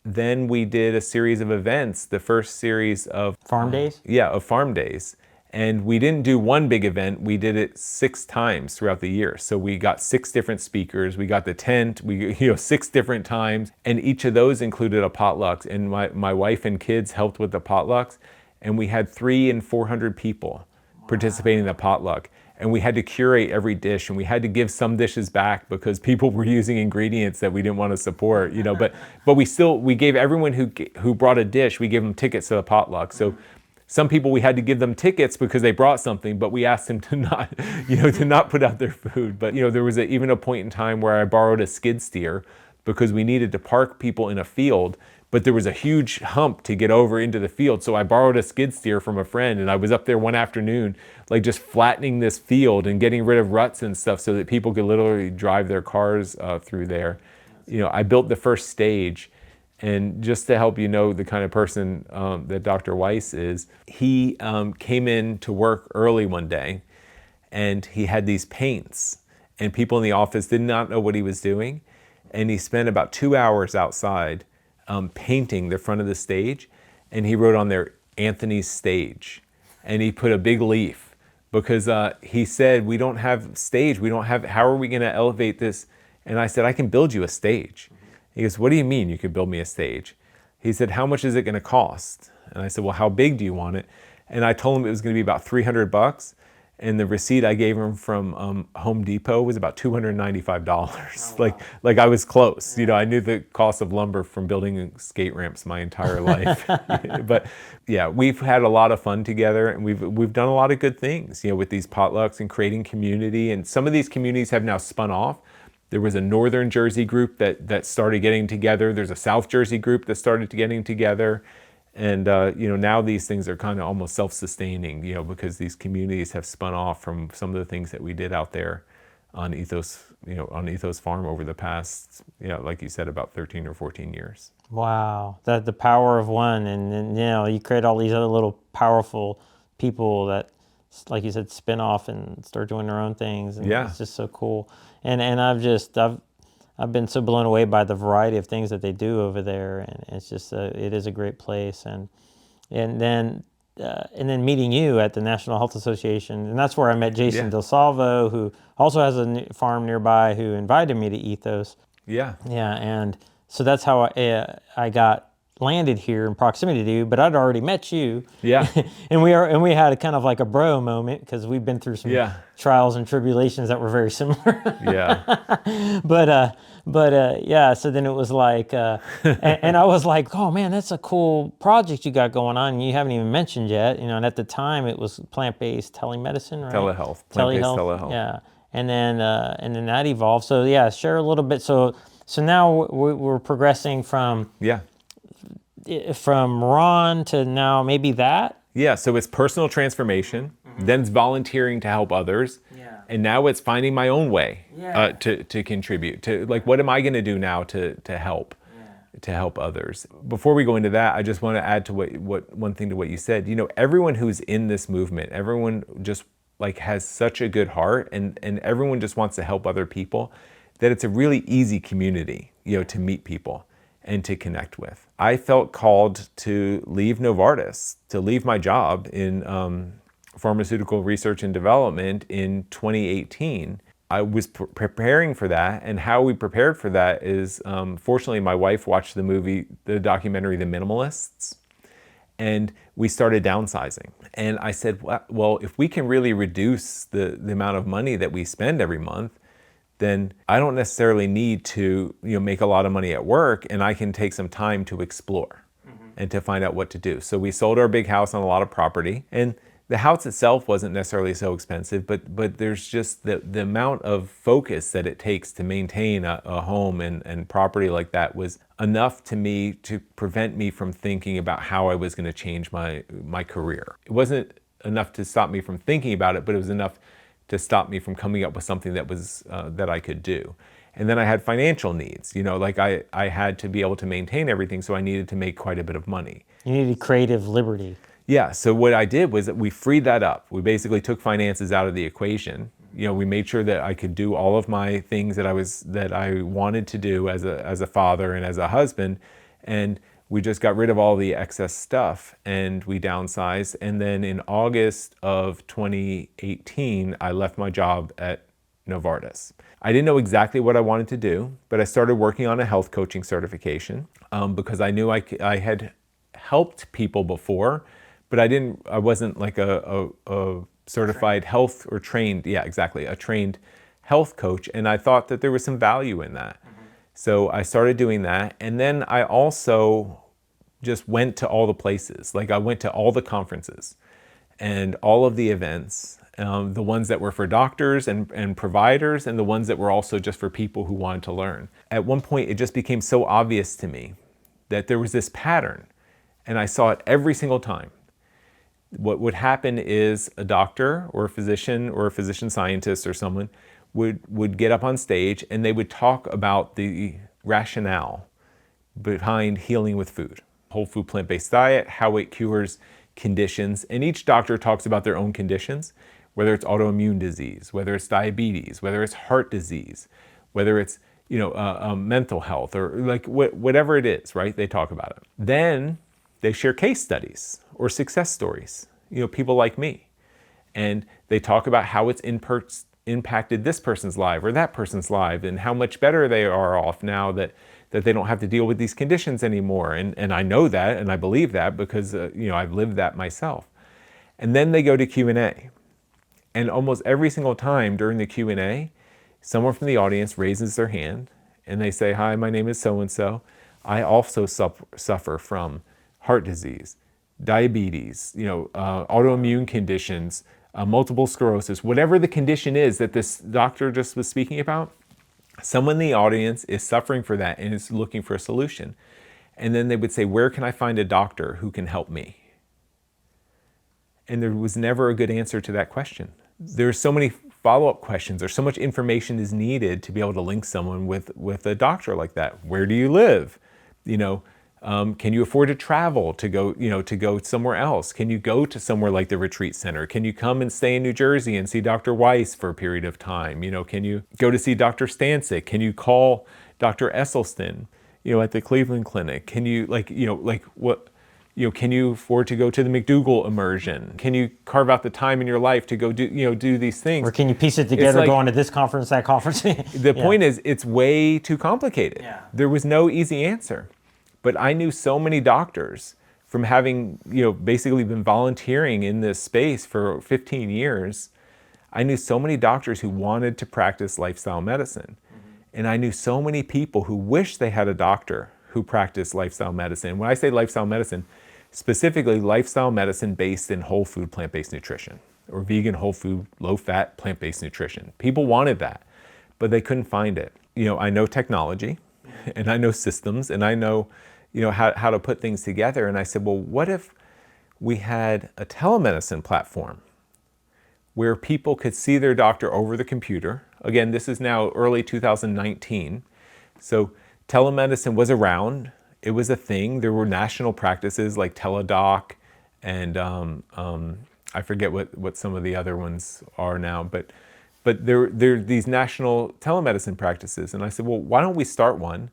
then we did a series of events, the first series of Farm days? Yeah, of farm days. And we didn't do one big event, we did it 6 times throughout the year. So we got 6 different speakers, we got the tent, 6 different times, and each of those included a potluck. And my wife and kids helped with the potlucks, and we had 300 and 400 people participating in the potluck. And we had to curate every dish, and we had to give some dishes back because people were using ingredients that we didn't want to support, but we gave everyone who brought a dish, we gave them tickets to the potluck. So some people, we had to give them tickets because they brought something, but we asked them to not, to not put out their food. But there was even a point in time where I borrowed a skid steer because we needed to park people in a field, but there was a huge hump to get over into the field. So I borrowed a skid steer from a friend, and I was up there one afternoon, just flattening this field and getting rid of ruts and stuff so that people could literally drive their cars through there. I built the first stage. And just to help the kind of person that Dr. Weiss is, he came in to work early one day, and he had these paints, and people in the office did not know what he was doing. And he spent about 2 hours outside painting the front of the stage, and he wrote on there, Anthony's stage. And he put a big leaf because he said, we don't have stage, how are we gonna elevate this? And I said, I can build you a stage. He goes, what do you mean you could build me a stage? He said, how much is it gonna cost? And I said, well, how big do you want it? And I told him it was gonna be about $300. And the receipt I gave him from Home Depot was about $295. Oh, wow. Like I was close. I knew the cost of lumber from building skate ramps my entire life. But yeah, we've had a lot of fun together, and we've done a lot of good things, with these potlucks and creating community. And some of these communities have now spun off. There was a Northern Jersey group that started getting together. There's a South Jersey group that started getting together. And now these things are kind of almost self-sustaining, because these communities have spun off from some of the things that we did out there on Ethos, on Ethos Farm over the past, like you said, about 13 or 14 years. Wow, the power of one, and you create all these other little powerful people that, like you said, spin off and start doing their own things, and yeah. It's just so cool. And I've been so blown away by the variety of things that they do over there, and it's just it is a great place. And then meeting you at the National Health Association, and that's where I met Jason Del Salvo, who also has a farm nearby, who invited me to Ethos. Yeah. Yeah, and so that's how I got landed here in proximity to you, but I'd already met you. Yeah. and we had a kind of like a bro moment because we've been through some Yeah. trials and tribulations that were very similar. Yeah. but yeah, so then it was like, and I was like, oh man, that's a cool project you got going on, and you haven't even mentioned yet, and at the time it was plant-based telemedicine, right? Telehealth. Plant-based telehealth. Yeah, and then that evolved. So yeah, share a little bit. So now we're progressing from Yeah. Ron to now maybe that. Yeah, so it's personal transformation, then it's volunteering to help others, and now it's finding my own way to contribute. To like, what am I going to do now to help, to help others? Before we go into that, I just want to add to what one thing to what you said. Everyone who's in this movement, everyone just like has such a good heart, and everyone just wants to help other people, that it's a really easy community, to meet people and to connect with. I felt called to leave Novartis, to leave my job in pharmaceutical research and development in 2018. I was preparing for that, and how we prepared for that is, fortunately, my wife watched the documentary, The Minimalists, and we started downsizing. And I said, well, if we can really reduce the amount of money that we spend every month, then I don't necessarily need to make a lot of money at work, and I can take some time to explore and to find out what to do. So we sold our big house on a lot of property, and the house itself wasn't necessarily so expensive, but there's just the amount of focus that it takes to maintain a home and property like that was enough to prevent me from thinking about how I was going to change my career. It wasn't enough to stop me from thinking about it, but it was enough to stop me from coming up with something that was that I could do. And then I had financial needs, like I had to be able to maintain everything, so I needed to make quite a bit of money. You needed creative liberty. Yeah, so what I did was that we freed that up. We basically took finances out of the equation. We made sure that I could do all of my things that I wanted to do as a father and as a husband, and we just got rid of all the excess stuff and we downsized. And then in August of 2018, I left my job at Novartis. I didn't know exactly what I wanted to do, but I started working on a health coaching certification because I knew I had helped people before, but I wasn't like a certified health or trained, a trained health coach. And I thought that there was some value in that. So I started doing that, and then I also just went to all the places. Like I went to all the conferences and all of the events, the ones that were for doctors and providers, and the ones that were also just for people who wanted to learn. At one point, it just became so obvious to me that there was this pattern, and I saw it every single time. What would happen is a doctor or a physician scientist or someone would get up on stage and they would talk about the rationale behind healing with food. Whole food plant-based diet, how it cures conditions, and each doctor talks about their own conditions, whether it's autoimmune disease, whether it's diabetes, whether it's heart disease, whether it's mental health, or like whatever it is, right? They talk about it. Then they share case studies or success stories, people like me, and they talk about how it's impacted this person's life or that person's life, and how much better they are off now that they don't have to deal with these conditions anymore. And I know that, and I believe that because I've lived that myself. And then they go to Q&A. And almost every single time during the Q&A, someone from the audience raises their hand and they say, "Hi, my name is so-and-so. I also suffer from heart disease, diabetes, autoimmune conditions, multiple sclerosis," whatever the condition is that this doctor just was speaking about. Someone in the audience is suffering for that and is looking for a solution. And then they would say, "Where can I find a doctor who can help me?" And there was never a good answer to that question. There's so many follow-up questions, or so much information is needed to be able to link someone with a doctor like that. Where do you live? Can you afford to travel to go somewhere else? Can you go to somewhere like the retreat center? Can you come and stay in New Jersey and see Dr. Weiss for a period of time? Can you go to see Dr. Stancic? Can you call Dr. Esselstyn, at the Cleveland Clinic? Can you can you afford to go to the McDougall immersion? Can you carve out the time in your life to go do these things? Or can you piece it together, going to this conference, that conference? The point is, it's way too complicated. Yeah. There was no easy answer. But I knew so many doctors from having, basically been volunteering in this space for 15 years. I knew so many doctors who wanted to practice lifestyle medicine. And I knew so many people who wished they had a doctor who practiced lifestyle medicine. When I say lifestyle medicine, specifically lifestyle medicine based in whole food, plant-based nutrition, or vegan, whole food, low-fat, plant-based nutrition. People wanted that, but they couldn't find it. I know technology, and I know systems, and I know, how to put things together. And I said, well, what if we had a telemedicine platform where people could see their doctor over the computer? Again, this is now early 2019. So telemedicine was around. It was a thing. There were national practices like Teladoc and I forget what some of the other ones are now, but there are these national telemedicine practices. And I said, well, why don't we start one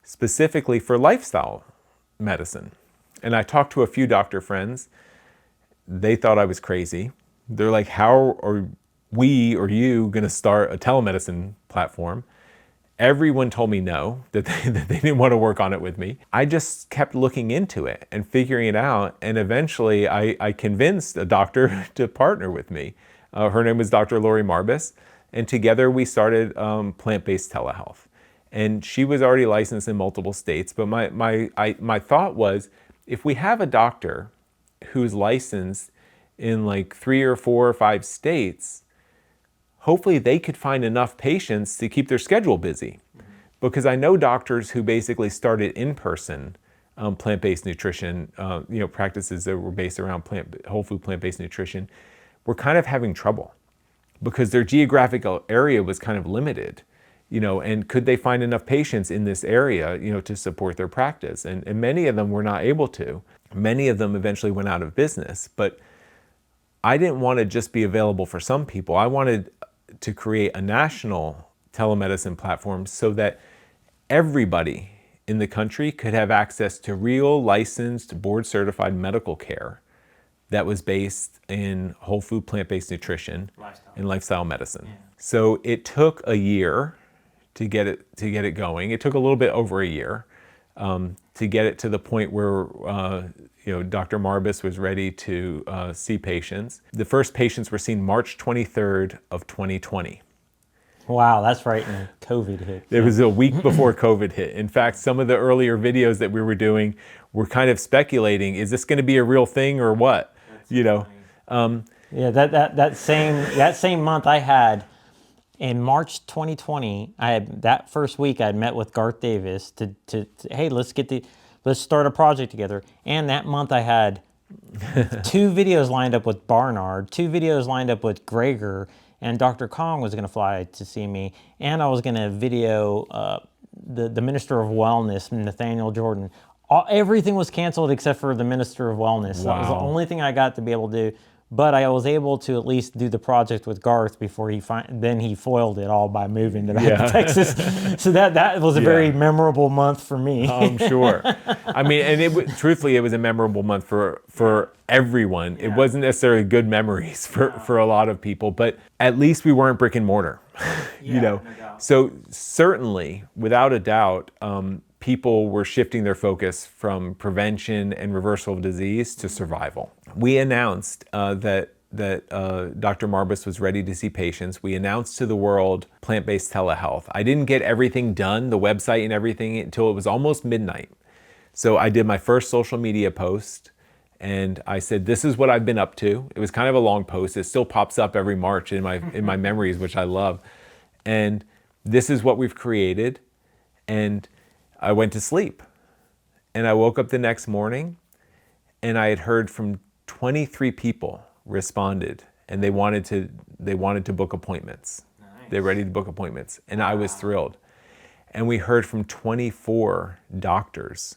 specifically for lifestyle medicine? And I talked to a few doctor friends. They thought I was crazy. They're like, how are we or you going to start a telemedicine platform? Everyone told me no, that they didn't want to work on it with me. I just kept looking into it and figuring it out. And eventually I convinced a doctor to partner with me. Her name was Dr. Lori Marbus. And together we started plant-based telehealth. And she was already licensed in multiple states. But my thought was, if we have a doctor who's licensed in like 3 or 4 or 5 states, hopefully they could find enough patients to keep their schedule busy. Because I know doctors who basically started in-person plant-based nutrition, practices that were based around whole food plant-based nutrition, were kind of having trouble because their geographical area was kind of limited, and could they find enough patients in this area, to support their practice? And many of them were not able to. Many of them eventually went out of business. But I didn't want to just be available for some people. I wanted to create a national telemedicine platform so that everybody in the country could have access to real licensed, board-certified medical care that was based in whole food, plant-based nutrition and lifestyle medicine. Yeah. So it took a year to get it going. It took a little bit over a year to get it to the point where Dr. Marbus was ready to see patients. The first patients were seen March 23rd of 2020. Wow, that's right when COVID hit. It was a week before COVID hit. In fact, some of the earlier videos that we were doing were kind of speculating, is this going to be a real thing or what? Yeah, that same month I had, in March 2020, that first week I had met with Garth Davis to hey, let's start a project together. And that month I had 2 videos lined up with Barnard, 2 videos lined up with Gregor, and Dr. Kong was going to fly to see me, and I was going to video the Minister of Wellness, Nathaniel Jordan. Everything was canceled except for the Minister of Wellness. Wow. That was the only thing I got to be able to do. But I was able to at least do the project with Garth before then he foiled it all by moving to Texas. So that was a very memorable month for me. I'm sure. I mean, and truthfully, it was a memorable month for everyone. Yeah. It wasn't necessarily good memories for a lot of people, but at least we weren't brick and mortar. No doubt. So certainly, without a doubt, people were shifting their focus from prevention and reversal of disease to survival. We announced that Dr. Marbus was ready to see patients. We announced to the world plant-based telehealth. I didn't get everything done, the website and everything, until it was almost midnight. So I did my first social media post, and I said, this is what I've been up to. It was kind of a long post. It still pops up every March in my memories, which I love. And this is what we've created. And I went to sleep, and I woke up the next morning, and I had heard from 23 people responded, and they wanted to book appointments. Nice. They're ready to book appointments, and wow. I was thrilled. And we heard from 24 doctors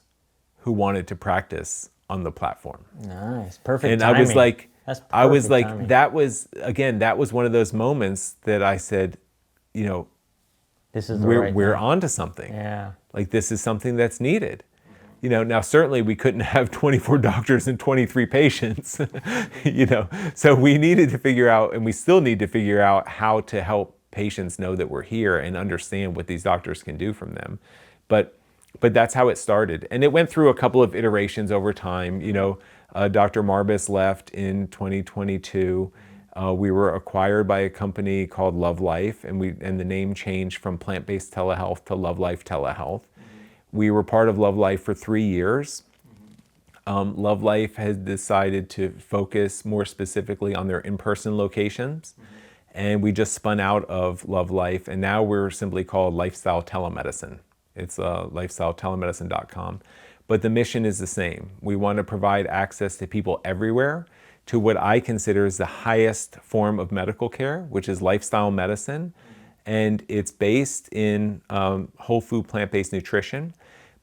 who wanted to practice on the platform. Nice, perfect. And timing. I was like, timing. that was one of those moments that I said, this is we're onto something. Yeah. Like, this is something that's needed. Now certainly we couldn't have 24 doctors and 23 patients, so we needed to figure out, and we still need to figure out, how to help patients know that we're here and understand what these doctors can do from them. But But that's how it started. And it went through a couple of iterations over time. Dr. Marbus left in 2022. We were acquired by a company called Love Life, and the name changed from Plant-Based Telehealth to Love Life Telehealth. We were part of Love Life for 3 years. Love Life has decided to focus more specifically on their in-person locations. And we just spun out of Love Life, and now we're simply called Lifestyle Telemedicine. It's lifestyletelemedicine.com. But the mission is the same. We want to provide access to people everywhere to what I consider is the highest form of medical care, which is lifestyle medicine. And it's based in whole food plant-based nutrition,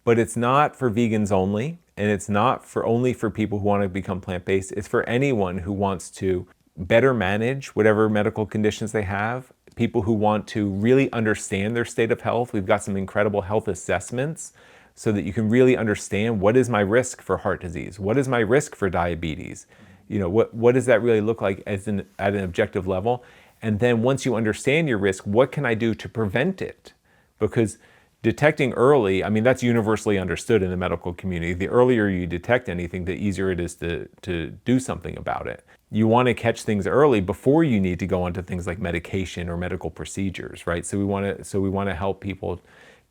but it's not for vegans only, and it's not only for people who want to become plant-based. It's for anyone who wants to better manage whatever medical conditions they have, people who want to really understand their state of health. We've got some incredible health assessments so that you can really understand, what is my risk for heart disease? What is my risk for diabetes? What does that really look like at an objective level? And then once you understand your risk, what can I do to prevent it? Because detecting early, that's universally understood in the medical community. The earlier you detect anything, the easier it is to do something about it. You want to catch things early before you need to go onto things like medication or medical procedures, right? So we want to help people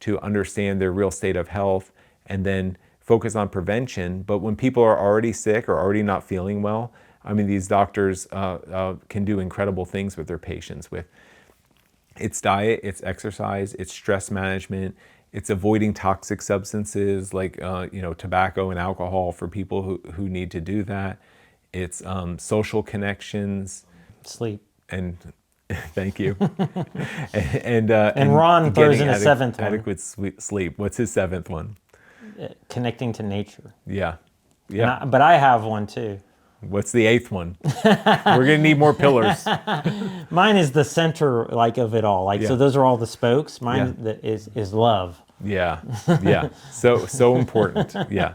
to understand their real state of health and then focus on prevention. But when people are already sick or already not feeling well, these doctors can do incredible things with their patients with its diet, its exercise, its stress management, it's avoiding toxic substances like tobacco and alcohol for people who need to do that. It's social connections, sleep, and thank you. and Ron throws in a seventh one. Adequate sleep. What's his seventh one? Connecting to nature. Yeah. But I have one too. What's the eighth one? We're gonna need more pillars. Mine is the center, of it all. So those are all the spokes. Mine is love. Yeah. So important. Yeah.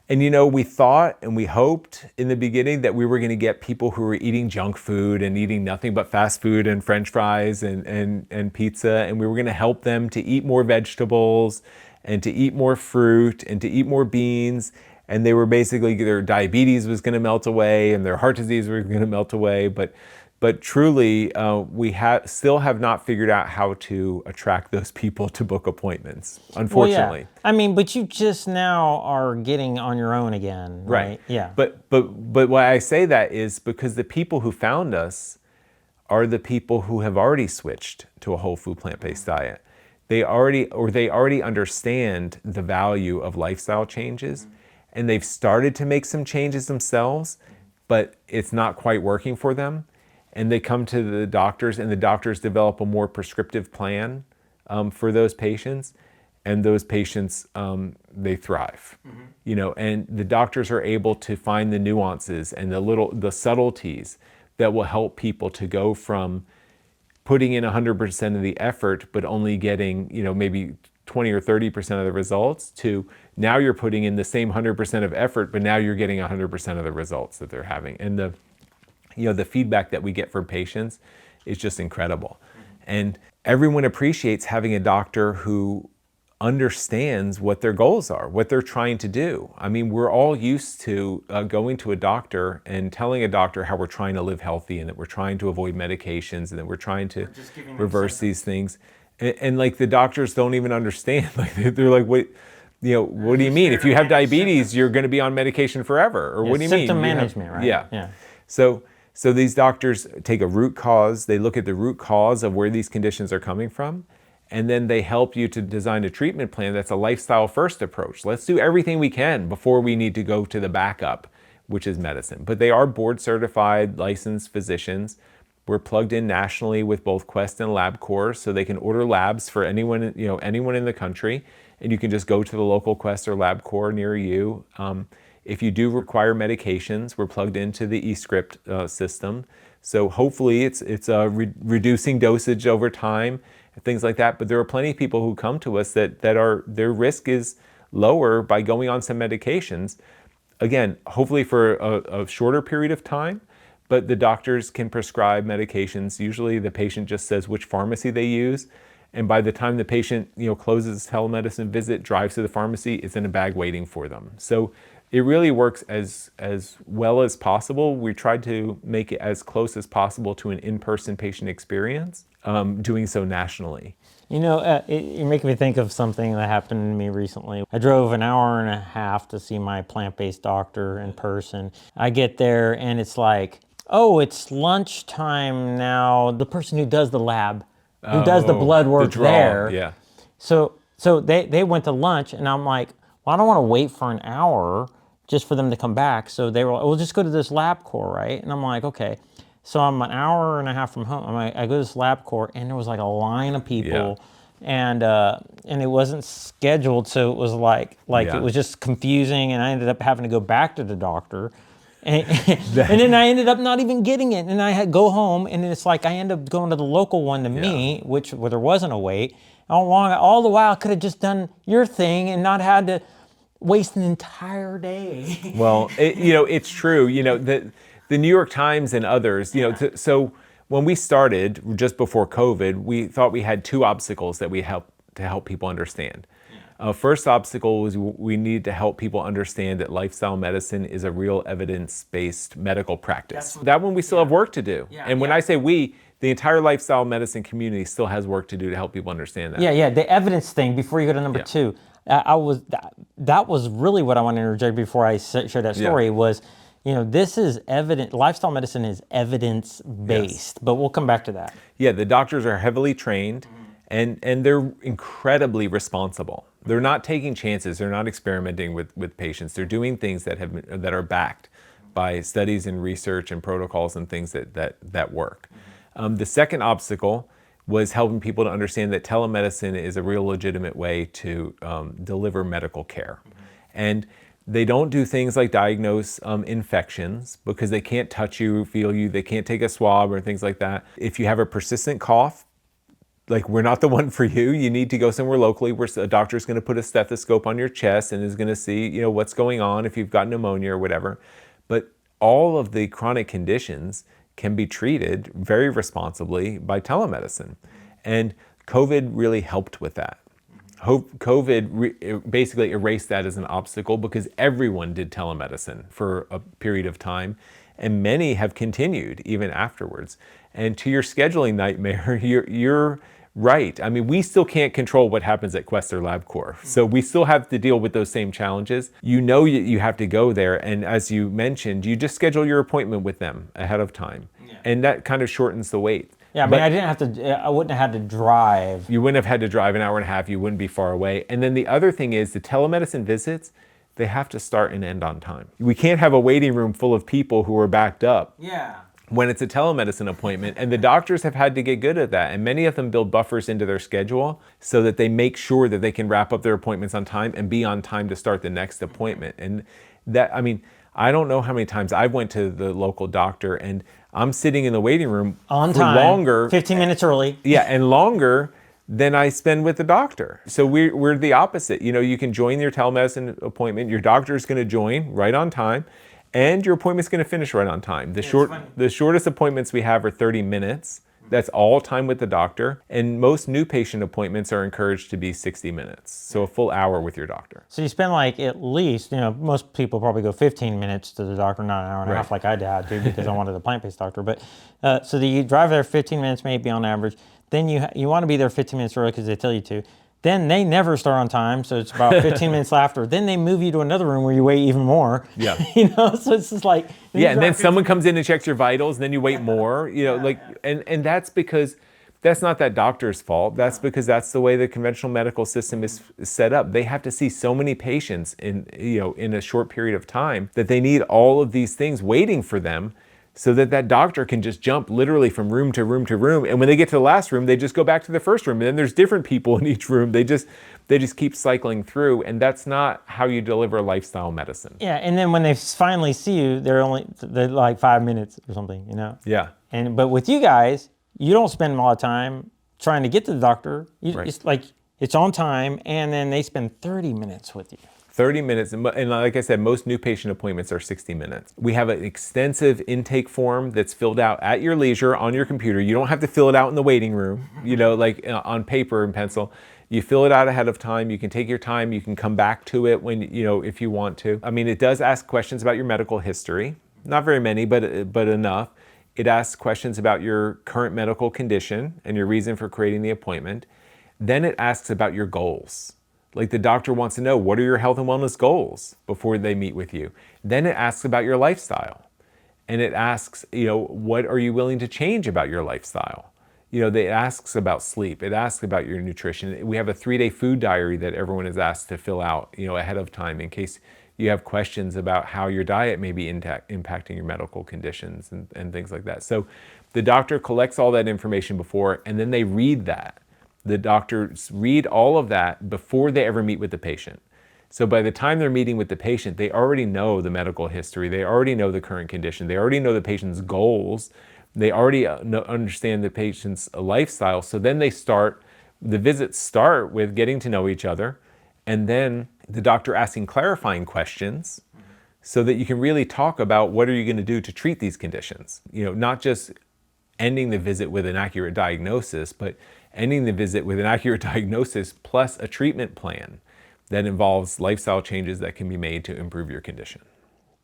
And we thought and we hoped in the beginning that we were going to get people who were eating junk food and eating nothing but fast food and French fries and pizza, and we were going to help them to eat more vegetables and to eat more fruit and to eat more beans. And they were basically, their diabetes was going to melt away and their heart disease was going to melt away. But truly, we still have not figured out how to attract those people to book appointments, unfortunately. Well, yeah. But you just now are getting on your own again, right? Yeah. But why I say that is because the people who found us are the people who have already switched to a whole food plant-based diet. They already understand the value of lifestyle changes, and they've started to make some changes themselves, but it's not quite working for them. And they come to the doctors, and the doctors develop a more prescriptive plan for those patients, and those patients, they thrive. And the doctors are able to find the nuances and the subtleties that will help people to go from putting in 100% of the effort, but only getting, maybe 20 or 30% of the results, to now you're putting in the same 100% of effort, but now you're getting 100% of the results that they're having. And the feedback that we get from patients is just incredible. And everyone appreciates having a doctor who understands what their goals are, what they're trying to do. We're all used to going to a doctor and telling a doctor how we're trying to live healthy and that we're trying to avoid medications and that we're trying to reverse these things. And the doctors don't even understand. They're like, wait, what do you mean? If you have diabetes, you're going to be on medication forever? Or what do you mean? Symptom management, right? Yeah. So these doctors take a root cause, they look at the root cause of where these conditions are coming from, and then they help you to design a treatment plan that's a lifestyle first approach. Let's do everything we can before we need to go to the backup, which is medicine. But they are board certified, licensed physicians. We're plugged in nationally with both Quest and LabCorp, so they can order labs for anyone in the country, and you can just go to the local Quest or LabCorp near you. If you do require medications, we're plugged into the eScript system. So hopefully it's reducing dosage over time, things like that. But there are plenty of people who come to us that their risk is lower by going on some medications. Again, hopefully for a shorter period of time, but the doctors can prescribe medications. Usually the patient just says which pharmacy they use, And by the time the patient, closes telemedicine visit, drives to the pharmacy, it's in a bag waiting for them. So it really works as well as possible. We tried to make it as close as possible to an in-person patient experience, doing so nationally. You're making me think of something that happened to me recently. I drove an hour and a half to see my plant-based doctor in person. I get there and it's like, oh, it's lunchtime now. The person who does the lab, who does the blood work there. Yeah. So they went to lunch and I'm like, well, I don't want to wait for an hour just for them to come back. So they were like, we'll just go to this LabCorp, right? And I'm like, okay. So I'm an hour and a half from home. I go to this LabCorp and there was like a line of people, and it wasn't scheduled, so it was like it was just confusing, and I ended up having to go back to the doctor, and then I ended up not even getting it, and I had to go home, and it's like I ended up going to the local one to me, where there wasn't a wait. All the while I could have just done your thing and not had to waste an entire day. Well, it's true. The New York Times and others, so when we started just before COVID, we thought we had two obstacles that we help people understand. First obstacle was we need to help people understand that lifestyle medicine is a real evidence-based medical practice. That one we still have work to do. And when I say we, the entire lifestyle medicine community still has work to do to help people understand that. Yeah, the evidence thing, before you go to number two, that was really what I want to interject before I share that story was, this is evident. Lifestyle medicine is evidence-based, but we'll come back to that. Yeah, the doctors are heavily trained, and they're incredibly responsible. They're not taking chances. They're not experimenting with patients. They're doing things that are backed by studies and research and protocols and things that work. The second obstacle was helping people to understand that telemedicine is a real legitimate way to deliver medical care. And they don't do things like diagnose infections because they can't touch you, feel you, they can't take a swab or things like that. If you have a persistent cough, we're not the one for you. You need to go somewhere locally where a doctor's going to put a stethoscope on your chest and is going to see, what's going on if you've got pneumonia or whatever. But all of the chronic conditions can be treated very responsibly by telemedicine. And COVID really helped with that. COVID basically erased that as an obstacle because everyone did telemedicine for a period of time, and many have continued even afterwards. And to your scheduling nightmare, you're right. I mean, we still can't control what happens at Quest or LabCorp. So we still have to deal with those same challenges. You have to go there. And as you mentioned, you just schedule your appointment with them ahead of time. And that kind of shortens the wait. Yeah, I wouldn't have had to drive. You wouldn't have had to drive an hour and a half. You wouldn't be far away. And then the other thing is the telemedicine visits, they have to start and end on time. We can't have a waiting room full of people who are backed up. When it's a telemedicine appointment, and the doctors have had to get good at that, and many of them build buffers into their schedule so that they make sure that they can wrap up their appointments on time and be on time to start the next appointment. And I don't know how many times I went to the local doctor and I'm sitting in the waiting room on for time, longer, 15 minutes early. Yeah, and longer than I spend with the doctor. So we're the opposite. You can join your telemedicine appointment. Your doctor is going to join right on time, and your appointment's going to finish right on time. The shortest appointments we have are 30 minutes. That's all time with the doctor. And most new patient appointments are encouraged to be 60 minutes. So a full hour with your doctor. So you spend at least, most people probably go 15 minutes to the doctor, not an hour and a half like I had to because I wanted a plant-based doctor. But so you drive there 15 minutes maybe on average. Then you want to be there 15 minutes early because they tell you to. Then they never start on time, so it's about 15 minutes after. Then they move you to another room where you wait even more. Yeah. So it's just like... And then someone comes in and checks your vitals, and then you wait more. And that's because that's not that doctor's fault. That's because that's the way the conventional medical system is set up. They have to see so many patients in a short period of time that they need all of these things waiting for them, so that doctor can just jump literally from room to room to room. And when they get to the last room, they just go back to the first room. And then there's different people in each room. They just keep cycling through. And that's not how you deliver lifestyle medicine. Yeah, and then when they finally see you, they're like 5 minutes or something, Yeah. But with you guys, you don't spend a lot of time trying to get to the doctor. Right. It's on time, and then they spend 30 minutes with you. 30 minutes, and like I said, most new patient appointments are 60 minutes. We have an extensive intake form that's filled out at your leisure on your computer. You don't have to fill it out in the waiting room, like on paper and pencil. You fill it out ahead of time. You can take your time. You can come back to it when, if you want to. I mean, it does ask questions about your medical history. Not very many, but enough. It asks questions about your current medical condition and your reason for creating the appointment. Then it asks about your goals. Like the doctor wants to know, what are your health and wellness goals before they meet with you? Then it asks about your lifestyle. And it asks, what are you willing to change about your lifestyle? It asks about sleep. It asks about your nutrition. We have a 3-day food diary that everyone is asked to fill out, ahead of time in case you have questions about how your diet may be impacting your medical conditions and things like that. So the doctor collects all that information before, and then they read that. The doctors read all of that before they ever meet with the patient. So by the time they're meeting with the patient, they already know the medical history. They already know the current condition. They already know the patient's goals. They already understand the patient's lifestyle. So then the visits start with getting to know each other, and then the doctor asking clarifying questions so that you can really talk about what are you going to do to treat these conditions. Not just ending the visit with an accurate diagnosis, but ending the visit with an accurate diagnosis plus a treatment plan that involves lifestyle changes that can be made to improve your condition.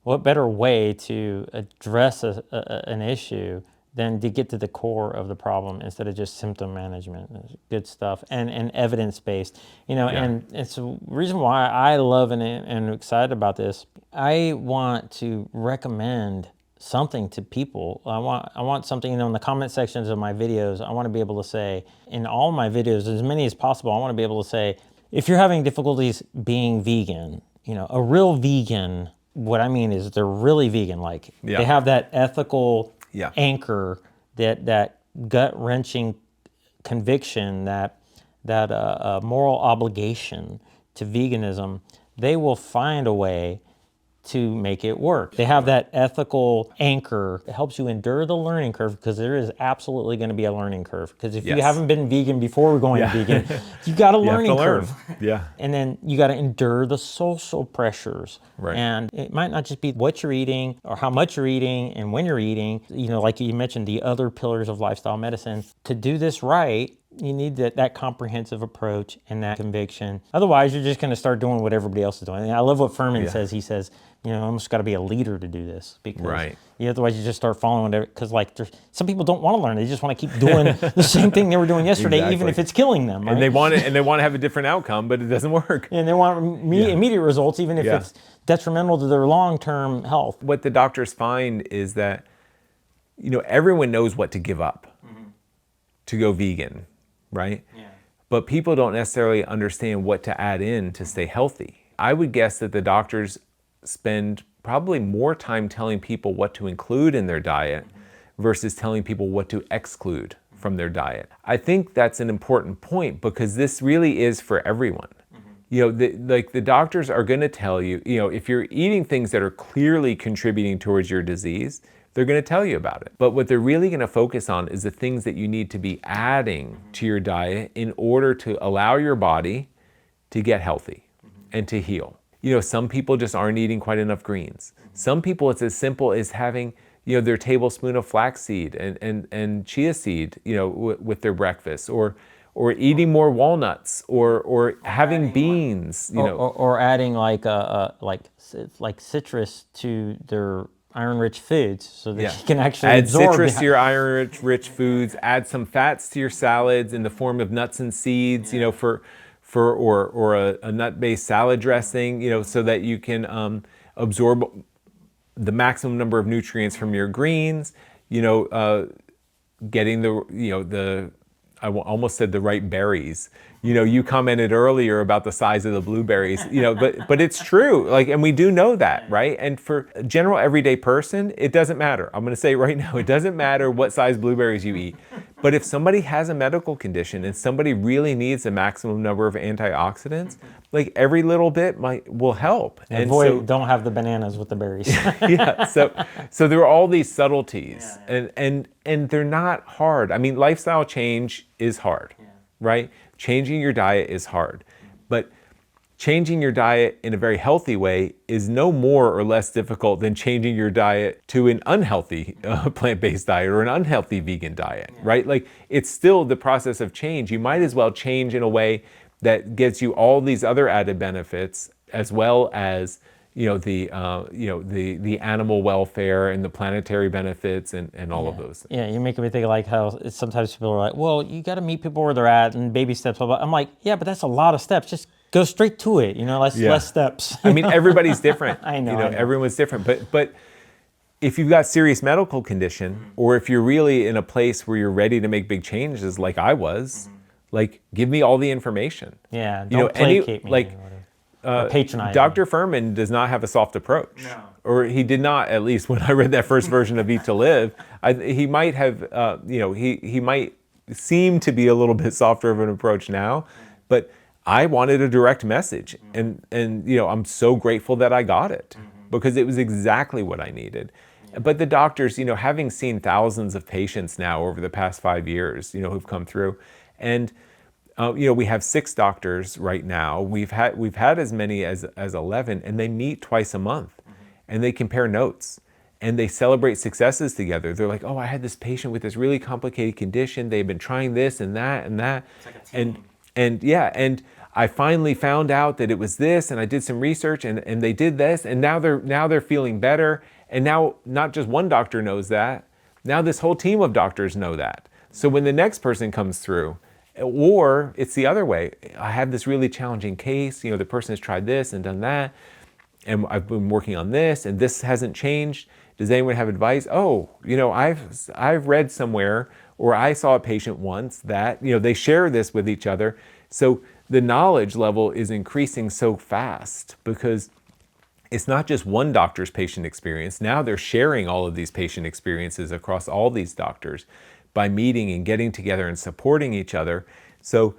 What better way to address an issue than to get to the core of the problem instead of just symptom management? Good stuff, and evidence-based. And it's a reason why I love and am excited about this. I want to recommend something to people. I want something, in the comment sections of my videos, I want to be able to say, in all my videos, as many as possible, I want to be able to say, if you're having difficulties being vegan, a real vegan, what I mean is they're really vegan. Like they have that ethical anchor, that gut-wrenching conviction, that moral obligation to veganism. They will find a way to make it work. They have that ethical anchor. It helps you endure the learning curve, because there is absolutely going to be a learning curve. Because if you haven't been vegan before going vegan, you got a learning curve. Yeah. And then you got to endure the social pressures. Right. And it might not just be what you're eating or how much you're eating and when you're eating. Like you mentioned, the other pillars of lifestyle medicine. To do this right, you need that comprehensive approach and that conviction. Otherwise, you're just going to start doing what everybody else is doing. And I love what Furman says. He says, almost got to be a leader to do this, because otherwise you just start following it. Because some people don't want to learn; they just want to keep doing the same thing they were doing yesterday, even if it's killing them. Right? And they want to have a different outcome, but it doesn't work. And they want immediate results, even if it's detrimental to their long-term health. What the doctors find is that everyone knows what to give up to go vegan, right? Yeah. But people don't necessarily understand what to add in to stay healthy. I would guess that the doctors spend probably more time telling people what to include in their diet versus telling people what to exclude from their diet. I think that's an important point, because this really is for everyone. The doctors are going to tell you, if you're eating things that are clearly contributing towards your disease, they're going to tell you about it. But what they're really going to focus on is the things that you need to be adding to your diet in order to allow your body to get healthy and to heal. Some people just aren't eating quite enough greens. Some people, it's as simple as having, their tablespoon of flaxseed and chia seed, with their breakfast, or eating more walnuts, or having beans, or adding like citrus to their iron-rich foods, so that you can actually add absorb citrus to your iron-rich foods. Add some fats to your salads in the form of nuts and seeds, or a nut-based salad dressing, so that you can absorb the maximum number of nutrients from your greens. Getting I almost said the right berries. You commented earlier about the size of the blueberries, but it's true. And we do know that, right? And for a general everyday person, it doesn't matter. I'm going to say right now, it doesn't matter what size blueberries you eat. But if somebody has a medical condition and somebody really needs a maximum number of antioxidants, every little bit will help. And don't have the bananas with the berries. So there are all these subtleties, and they're not hard. I mean, lifestyle change is hard, right? Changing your diet is hard, but changing your diet in a very healthy way is no more or less difficult than changing your diet to an unhealthy plant-based diet or an unhealthy vegan diet, right? Like, it's still the process of change. You might as well change in a way that gets you all these other added benefits, as well as the animal welfare and the planetary benefits and all of those things. Yeah, you're making me think of like how sometimes people are like, well, you got to meet people where they're at and baby steps. Blah, blah. I'm like, yeah, but that's a lot of steps. Just go straight to it. Less steps. I mean, everybody's different. I know. Everyone's different. But if you've got serious medical condition, or if you're really in a place where you're ready to make big changes, like I was, like, give me all the information. Yeah, don't placate me. Like, patronize Dr. Furman does not have a soft approach. No. Or he did not, at least when I read that first version of Eat to Live. He might have, he might seem to be a little bit softer of an approach now, but I wanted a direct message. And I'm so grateful that I got it, because it was exactly what I needed. But the doctors, having seen thousands of patients now over the past 5 years, who've come through, and we have 6 doctors right now. We've had as many as 11, and they meet twice a month, and they compare notes, and they celebrate successes together. They're like, oh, I had this patient with this really complicated condition. They've been trying this and that and that, It's like a team. and I finally found out that it was this, and I did some research, and they did this, and now they're feeling better. And now not just one doctor knows that. Now this whole team of doctors know that. So when the next person comes through, or it's the other way, I have this really challenging case, the person has tried this and done that, and I've been working on this, and this hasn't changed. Does anyone have advice? Oh, I've read somewhere, or I saw a patient once that, they share this with each other. So the knowledge level is increasing so fast, because it's not just one doctor's patient experience. Now they're sharing all of these patient experiences across all these doctors by meeting and getting together and supporting each other. So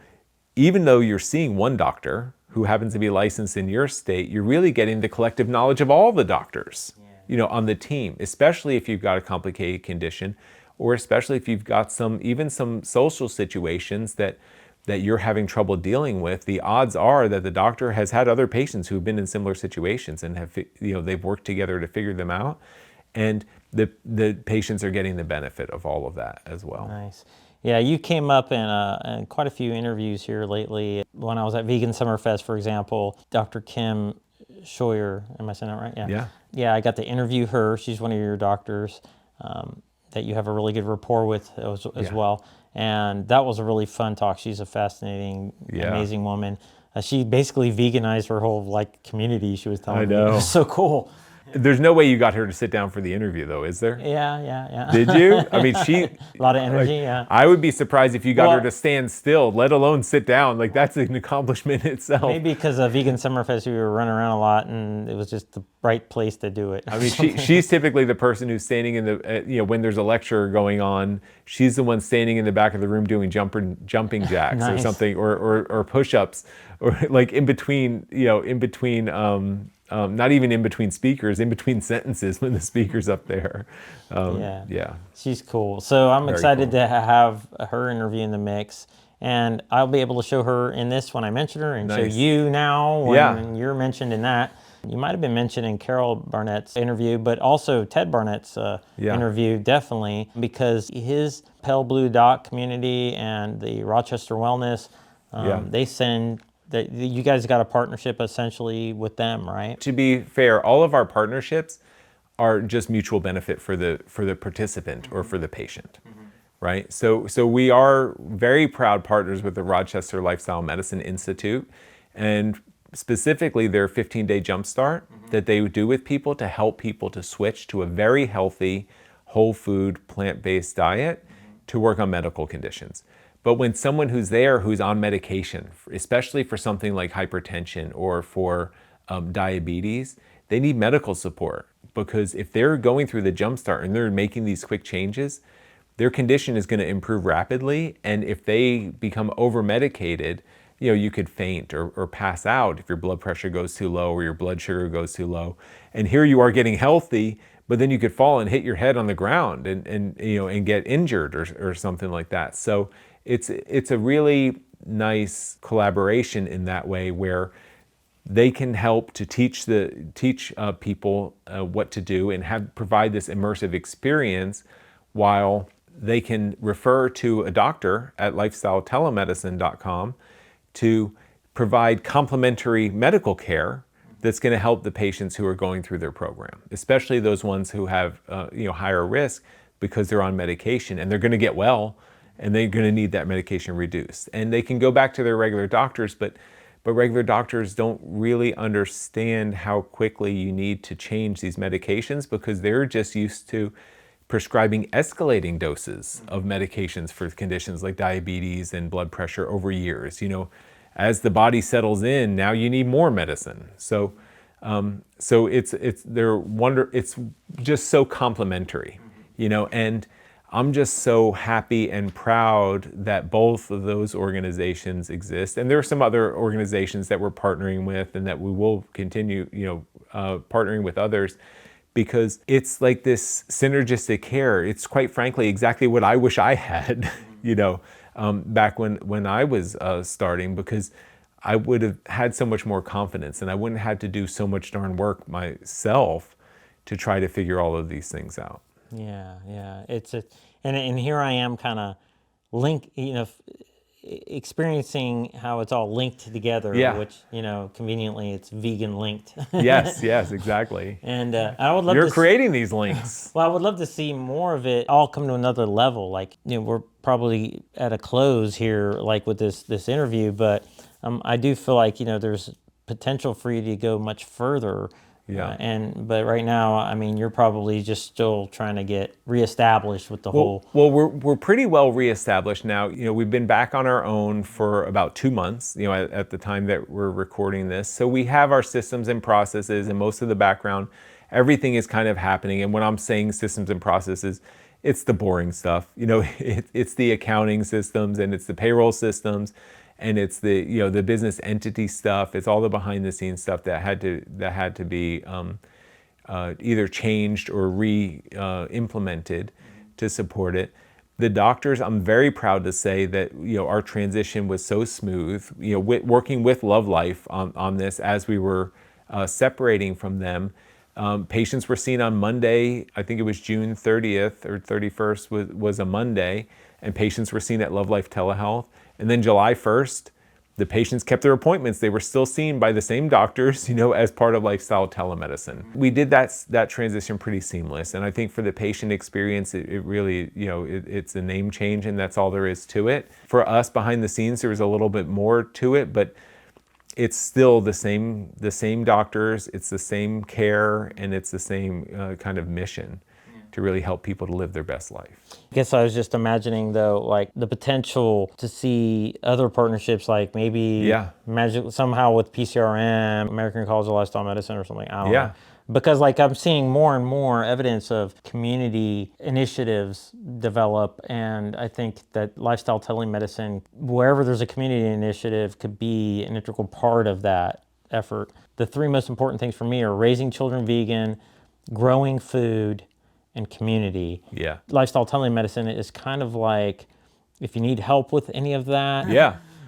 even though you're seeing one doctor who happens to be licensed in your state, you're really getting the collective knowledge of all the doctors, on the team, especially if you've got a complicated condition, or especially if you've got some social situations that you're having trouble dealing with. The odds are that the doctor has had other patients who've been in similar situations and have, they've worked together to figure them out, and the patients are getting the benefit of all of that as well. Nice. Yeah, you came up in quite a few interviews here lately. When I was at Vegan Summerfest, for example, Dr. Kim Scheuer, am I saying that right? Yeah. Yeah, I got to interview her. She's one of your doctors that you have a really good rapport with as well. And that was a really fun talk. She's a fascinating, amazing woman. She basically veganized her whole community. She was telling me. It was so cool. There's no way you got her to sit down for the interview, though, is there? Yeah. Did you? I mean, a lot of energy, yeah. I would be surprised if you got her to stand still, let alone sit down. That's an accomplishment in itself. Maybe because of Vegan Summerfest, we were running around a lot, and it was just the right place to do it. I mean, she's typically the person who's standing in the, when there's a lecture going on, she's the one standing in the back of the room doing jumping jacks or something, or push-ups, or in between, not even in between speakers, in between sentences when the speaker's up there. Yeah. She's cool. So I'm excited to have her interview in the mix. And I'll be able to show her in this when I mention her, and show you now when you're mentioned in that. You might have been mentioned in Carol Barnett's interview, but also Ted Barnett's interview, definitely, because his Pale Blue Dot community and the Rochester Wellness, they send... That you guys got a partnership essentially with them, right? To be fair, all of our partnerships are just mutual benefit for the participant or for the patient, right? So we are very proud partners with the Rochester Lifestyle Medicine Institute, and specifically their 15-day jumpstart that they do with people to help people to switch to a very healthy, whole food, plant-based diet to work on medical conditions. But when someone who's there, who's on medication, especially for something like hypertension or for diabetes, they need medical support, because if they're going through the jumpstart and they're making these quick changes, their condition is going to improve rapidly. And if they become over-medicated, you could faint or pass out if your blood pressure goes too low or your blood sugar goes too low. And here you are getting healthy, but then you could fall and hit your head on the ground and get injured or something like that. So it's a really nice collaboration in that way, where they can help to teach people what to do and provide this immersive experience, while they can refer to a doctor at lifestyletelemedicine.com to provide complementary medical care that's going to help the patients who are going through their program, especially those ones who have higher risk because they're on medication and they're going to get well and they're going to need that medication reduced. And they can go back to their regular doctors, but regular doctors don't really understand how quickly you need to change these medications, because they're just used to prescribing escalating doses of medications for conditions like diabetes and blood pressure over years. As the body settles in, now you need more medicine. So it's just so complementary, and I'm just so happy and proud that both of those organizations exist. And there are some other organizations that we're partnering with and that we will continue, partnering with others, because it's like this synergistic care. It's quite frankly exactly what I wish I had, back when I was starting, because I would have had so much more confidence and I wouldn't have had to do so much darn work myself to try to figure all of these things out. Yeah. And here I am kind of experiencing how it's all linked together, Yeah. which, conveniently it's VeganLinked. Yes, exactly. And I would love You're creating these links. Well, I would love to see more of it all come to another level. Like, we're probably at a close here, like with this interview, but I do feel like, there's potential for you to go much further. Yeah. But right now, you're probably just still trying to get reestablished with the whole. Well, we're pretty well reestablished now. We've been back on our own for about 2 months, at the time that we're recording this. So we have our systems and processes, and most of the background, everything is kind of happening. And when I'm saying systems and processes, it's the boring stuff. It's the accounting systems, and it's the payroll systems, and it's the the business entity stuff. It's all the behind the scenes stuff that had to be either changed or implemented to support it. The doctors, I'm very proud to say that our transition was so smooth. Working with Love Life on this as we were separating from them. Patients were seen on Monday. I think it was June 30th or 31st was a Monday, and patients were seen at Love Life Telehealth. And then July 1st, the patients kept their appointments. They were still seen by the same doctors, as part of lifestyle telemedicine. We did that transition pretty seamless. And I think for the patient experience, it really, it's a name change, and that's all there is to it. For us behind the scenes, there was a little bit more to it, but it's still the same doctors, it's the same care, and it's the same kind of mission to really help people to live their best life. I guess I was just imagining, though, like the potential to see other partnerships, like maybe imagine somehow with PCRM, American College of Lifestyle Medicine or something. I don't know. Because like I'm seeing more and more evidence of community initiatives develop, and I think that lifestyle telemedicine, wherever there's a community initiative, could be an integral part of that effort. The 3 most important things for me are raising children vegan, growing food, and community. Lifestyle telemedicine is kind of like, if you need help with any of that,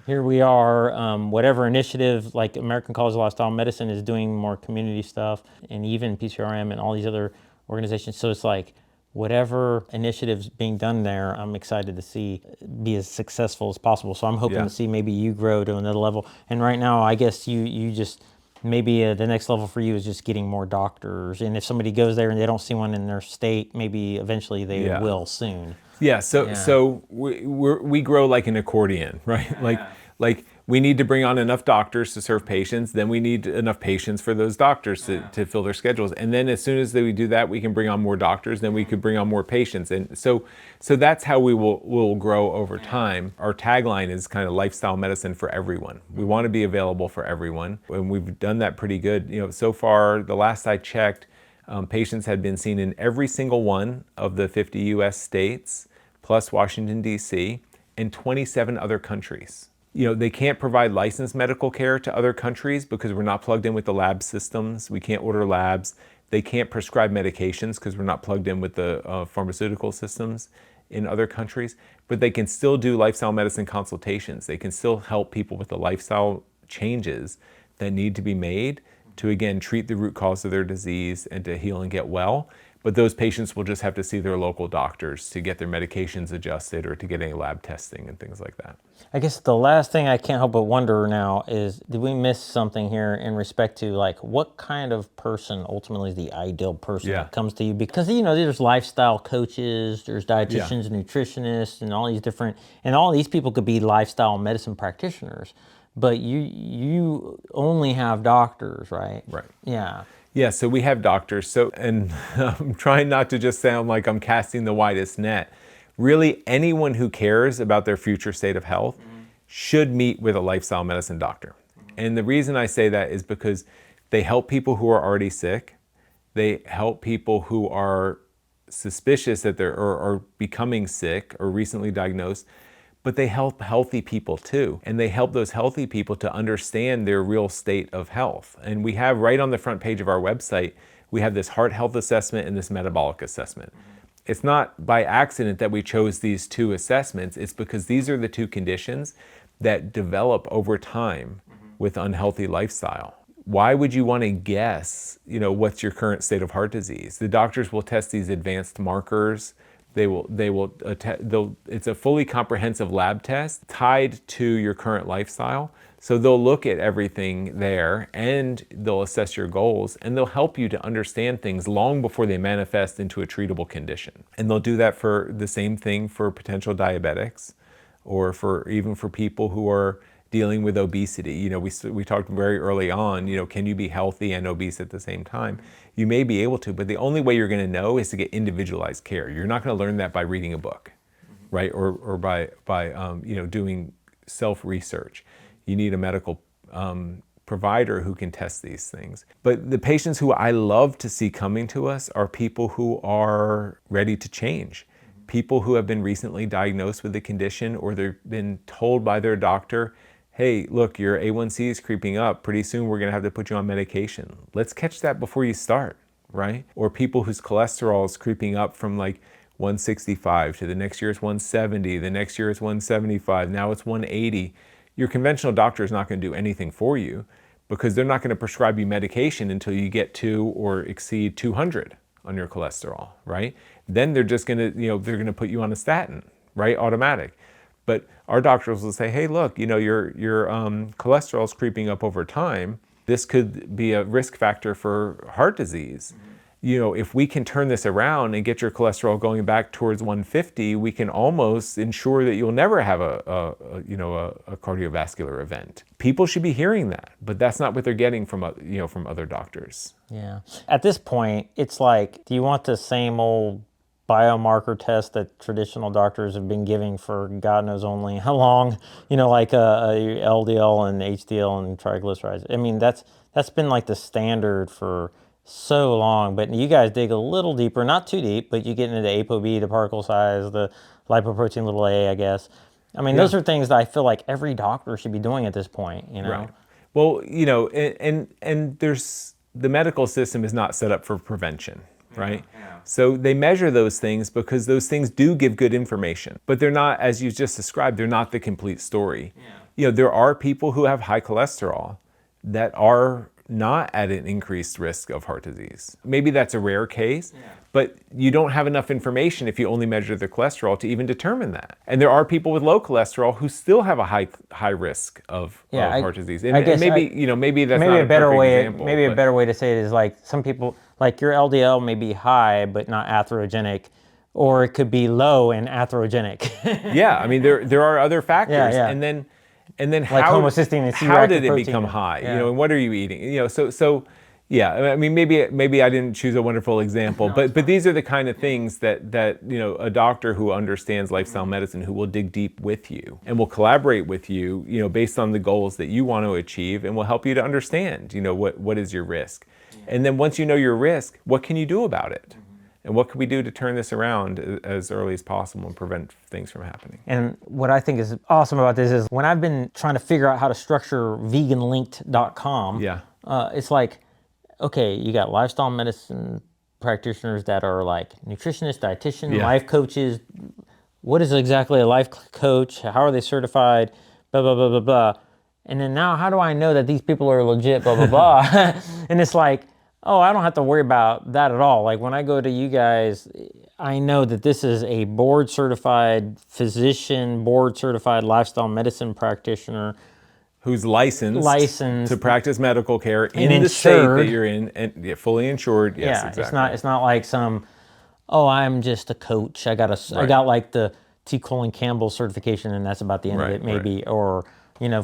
here we are. Whatever initiative, like American College of Lifestyle Medicine is doing more community stuff, and even PCRM and all these other organizations. So it's like, whatever initiatives being done there, I'm excited to see be as successful as possible. So I'm hoping to see maybe you grow to another level. And right now, I guess you just, maybe the next level for you is just getting more doctors. And if somebody goes there and they don't see one in their state, maybe eventually they will soon. So we grow like an accordion, right? Like we need to bring on enough doctors to serve patients. Then we need enough patients for those doctors to fill their schedules. And then as soon as we do that, we can bring on more doctors. Then we could bring on more patients. And so that's how we will grow over time. Our tagline is kind of lifestyle medicine for everyone. We want to be available for everyone. And we've done that pretty good. So far, the last I checked, patients had been seen in every single one of the 50 US states, plus Washington, D.C., and 27 other countries. They can't provide licensed medical care to other countries because we're not plugged in with the lab systems. We can't order labs. They can't prescribe medications because we're not plugged in with the pharmaceutical systems in other countries. But they can still do lifestyle medicine consultations. They can still help people with the lifestyle changes that need to be made to, again, treat the root cause of their disease and to heal and get well. But those patients will just have to see their local doctors to get their medications adjusted or to get any lab testing and things like that. I guess the last thing I can't help but wonder now is, did we miss something here in respect to like what kind of person ultimately is the ideal person Yeah. that comes to you? Because, there's lifestyle coaches, there's dietitians, nutritionists, and all these different, and all these people could be lifestyle medicine practitioners, but you only have doctors, right? Right. Yeah. Yeah, so we have doctors. So, and I'm trying not to just sound like I'm casting the widest net. Really, anyone who cares about their future state of health should meet with a lifestyle medicine doctor. And the reason I say that is because they help people who are already sick. They help people who are suspicious that they're or are becoming sick or recently diagnosed. But they help healthy people too. And they help those healthy people to understand their real state of health. And we have right on the front page of our website, we have this heart health assessment and this metabolic assessment. It's not by accident that we chose these two assessments. It's because these are the two conditions that develop over time with unhealthy lifestyle. Why would you want to guess, what's your current state of heart disease? The doctors will test these advanced markers. It's a fully comprehensive lab test tied to your current lifestyle. So they'll look at everything there and they'll assess your goals and they'll help you to understand things long before they manifest into a treatable condition. And they'll do that for the same thing for potential diabetics or even for people who are dealing with obesity. We talked very early on, can you be healthy and obese at the same time? You may be able to, but the only way you're going to know is to get individualized care. You're not going to learn that by reading a book, right? Or by doing self-research. You need a medical provider who can test these things. But the patients who I love to see coming to us are people who are ready to change. People who have been recently diagnosed with the condition or they've been told by their doctor, hey, look, your A1C is creeping up. Pretty soon we're going to have to put you on medication. Let's catch that before you start, right? Or people whose cholesterol is creeping up from like 165 to the next year it's 170, the next year it's 175, now it's 180. Your conventional doctor is not going to do anything for you because they're not going to prescribe you medication until you get to or exceed 200 on your cholesterol, right? Then they're just going to, they're going to put you on a statin, right? Automatic. But our doctors will say, hey, look, your cholesterol is creeping up over time. This could be a risk factor for heart disease. If we can turn this around and get your cholesterol going back towards 150, we can almost ensure that you'll never have a cardiovascular event. People should be hearing that, but that's not what they're getting from other doctors. Yeah. At this point, it's like, do you want the same old biomarker test that traditional doctors have been giving for God knows only how long, like LDL and HDL and triglycerides? I mean, that's been like the standard for so long, but you guys dig a little deeper, not too deep, but you get into the ApoB, the particle size, the lipoprotein little a, I guess. I mean, those are things that I feel like every doctor should be doing at this point, Right. Well, and there's, the medical system is not set up for prevention, right? Yeah. So they measure those things because those things do give good information, but they're not, as you just described, they're not the complete story. Yeah. There are people who have high cholesterol that are not at an increased risk of heart disease. Maybe that's a rare case, but you don't have enough information if you only measure the cholesterol to even determine that. And there are people with low cholesterol who still have a high risk of heart disease. And, maybe that's not a better example. Maybe a better way to say it is like some people, like your LDL may be high but not atherogenic, or it could be low and atherogenic. Yeah, I mean there are other factors, and then like how did it become high? And what are you eating? So yeah. I mean, maybe I didn't choose a wonderful example, but these are the kind of things that a doctor who understands lifestyle medicine, who will dig deep with you and will collaborate with you, based on the goals that you want to achieve, and will help you to understand, what is your risk, and then once you know your risk, what can you do about it? And what can we do to turn this around as early as possible and prevent things from happening? And what I think is awesome about this is when I've been trying to figure out how to structure VeganLinked.com, it's like, okay, you got lifestyle medicine practitioners that are like nutritionists, dietitian, life coaches. What is exactly a life coach? How are they certified? Blah, blah, blah, blah, blah. And then now, how do I know that these people are legit, blah, blah, blah? And it's like, oh, I don't have to worry about that at all. Like when I go to you guys, I know that this is a board certified physician, board certified lifestyle medicine practitioner who's licensed to practice medical care in the state that you're in, and fully insured. Yes, yeah, exactly. it's not like some, oh, I'm just a coach. I got like the T. Colin Campbell certification, and that's about the end of it, maybe, or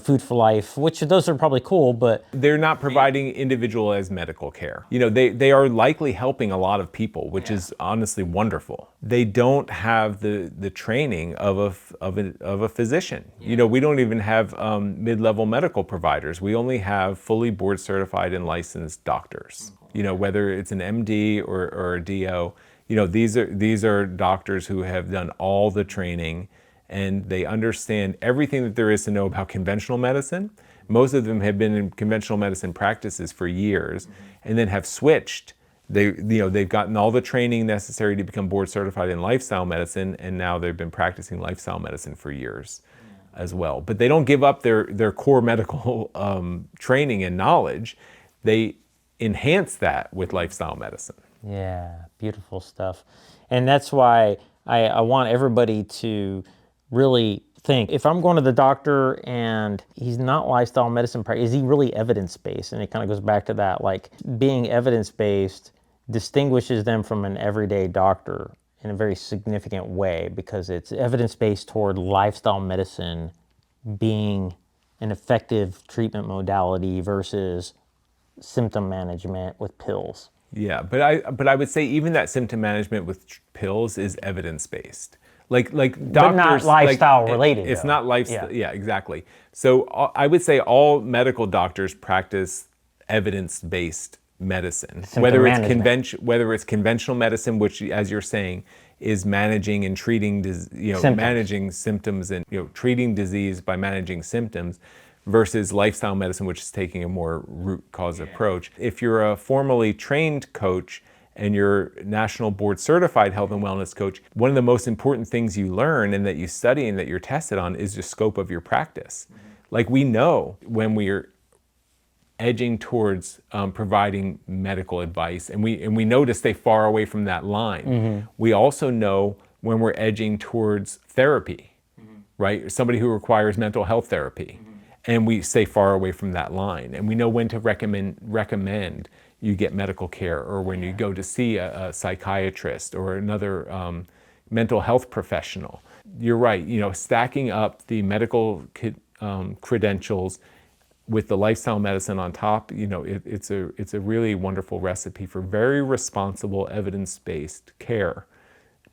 Food for Life, which those are probably cool, but they're not providing individualized medical care. They are likely helping a lot of people, which is honestly wonderful. They don't have the training of a physician. We don't even have mid-level medical providers. We only have fully board certified and licensed doctors. Whether it's an MD or a DO. These are doctors who have done all the training, and they understand everything that there is to know about conventional medicine. Most of them have been in conventional medicine practices for years, and then have switched. They've gotten all the training necessary to become board certified in lifestyle medicine, and now they've been practicing lifestyle medicine for years as well. But they don't give up their core medical training and knowledge. They enhance that with lifestyle medicine. Yeah, beautiful stuff. And that's why I want everybody to really think, if I'm going to the doctor and he's not lifestyle medicine, is he really evidence-based? And it kind of goes back to that, like being evidence-based distinguishes them from an everyday doctor in a very significant way, because it's evidence-based toward lifestyle medicine being an effective treatment modality versus symptom management with pills. Yeah, but I would say even that symptom management with pills is evidence-based. Like doctors, but not lifestyle related. It's not lifestyle. Yeah, exactly. So I would say all medical doctors practice evidence-based medicine, whether it's conventional medicine, which, as you're saying, is managing and treating, managing symptoms and treating disease by managing symptoms, versus lifestyle medicine, which is taking a more root cause approach. If you're a formally trained coach and you're national board certified health and wellness coach, one of the most important things you learn and that you study and that you're tested on is the scope of your practice. Like, we know when we're edging towards providing medical advice, and we know to stay far away from that line. We also know when we're edging towards therapy, right? Somebody who requires mental health therapy. And we stay far away from that line. And we know when to recommend you get medical care, or when you go to see a psychiatrist or another mental health professional. You're right, stacking up the medical credentials with the lifestyle medicine on top, it's a really wonderful recipe for very responsible, evidence-based care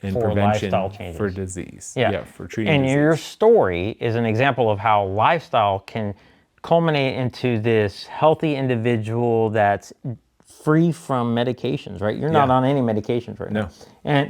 and for prevention lifestyle changes. For disease. Yeah, for treating and disease. your story is an example of how lifestyle can culminate into this healthy individual that's free from medications, right? You're not on any medications right now.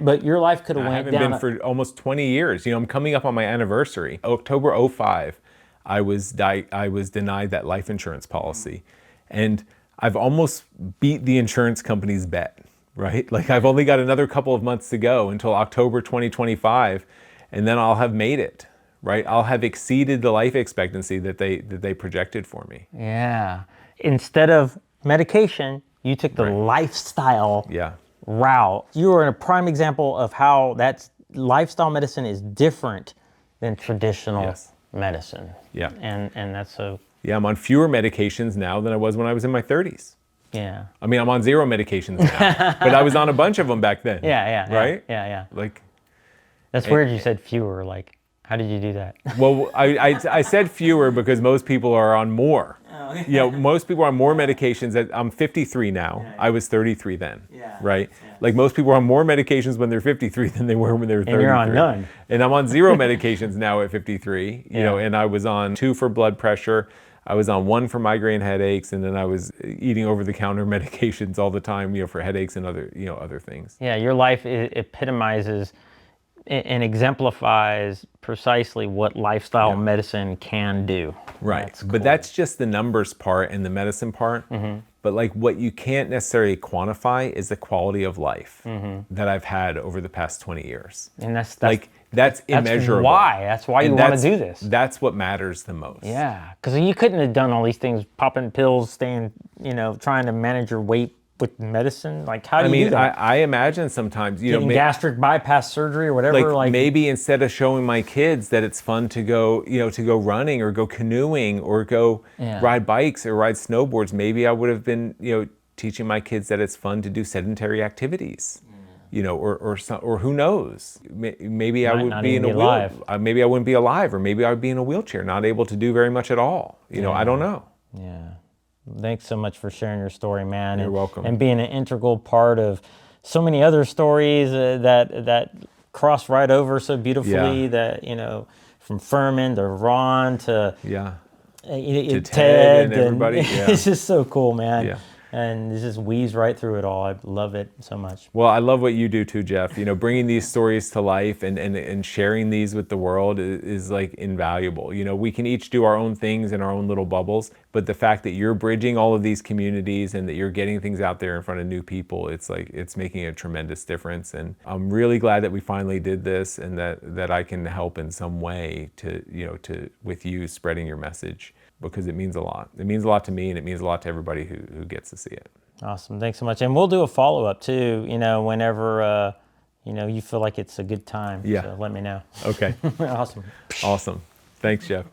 But your life could have went down. I haven't been for almost 20 years. I'm coming up on my anniversary. October 05, I was denied that life insurance policy. And I've almost beat the insurance company's bet. Right? Like, I've only got another couple of months to go until October 2025, and then I'll have made it, right? I'll have exceeded the life expectancy that they projected for me. Yeah. Instead of medication, you took the lifestyle route. You are a prime example of how that's lifestyle medicine is different than traditional medicine. Yeah. And that's so. Yeah, I'm on fewer medications now than I was when I was in my 30s. Yeah. I mean, I'm on 0 medications now, but I was on a bunch of them back then. Right? Yeah. Like, that's weird you said fewer. Like, how did you do that? Well, I said fewer because most people are on more. Oh, okay. Most people are on more medications. I'm 53 now. I was 33 then. Right? Like, most people are on more medications when they're 53 than they were when they were 33. And you're on none. And I'm on 0 medications now at 53. And I was on 2 for blood pressure. I was on 1 for migraine headaches, and then I was eating over-the-counter medications all the time, for headaches and other things. Yeah, your life epitomizes and exemplifies precisely what lifestyle medicine can do. Right, That's cool. But that's just the numbers part and the medicine part. But like what you can't necessarily quantify is the quality of life that I've had over the past 20 years. And that's like that's immeasurable. That's why you And want to do this. That's what matters the most. Yeah, because you couldn't have done all these things, popping pills, staying, trying to manage your weight with medicine. Like, how do you do that? I imagine sometimes, Getting gastric bypass surgery or whatever. Like maybe instead of showing my kids that it's fun to go, to go running or go canoeing or go ride bikes or ride snowboards, maybe I would have been, teaching my kids that it's fun to do sedentary activities. Or who knows? Maybe I would be in a wheelchair. Maybe I wouldn't be alive, or maybe I would be in a wheelchair, not able to do very much at all. I don't know. Yeah. Thanks so much for sharing your story, man. You're welcome. And being an integral part of so many other stories that cross right over so beautifully. That from Furman to Ron to to Ted and everybody. It's just so cool, man. Yeah. And it just weaves right through it all. I love it so much. Well, I love what you do too, Jeff. Bringing these stories to life and sharing these with the world is like invaluable. We can each do our own things in our own little bubbles, but the fact that you're bridging all of these communities and that you're getting things out there in front of new people, it's making a tremendous difference. And I'm really glad that we finally did this, and that I can help in some way to with you spreading your message, because it means a lot. It means a lot to me, and it means a lot to everybody who gets to see it. Awesome. Thanks so much. And we'll do a follow-up too, whenever, you feel like it's a good time. Yeah. So let me know. Okay. Awesome. Awesome. Thanks, Jeff.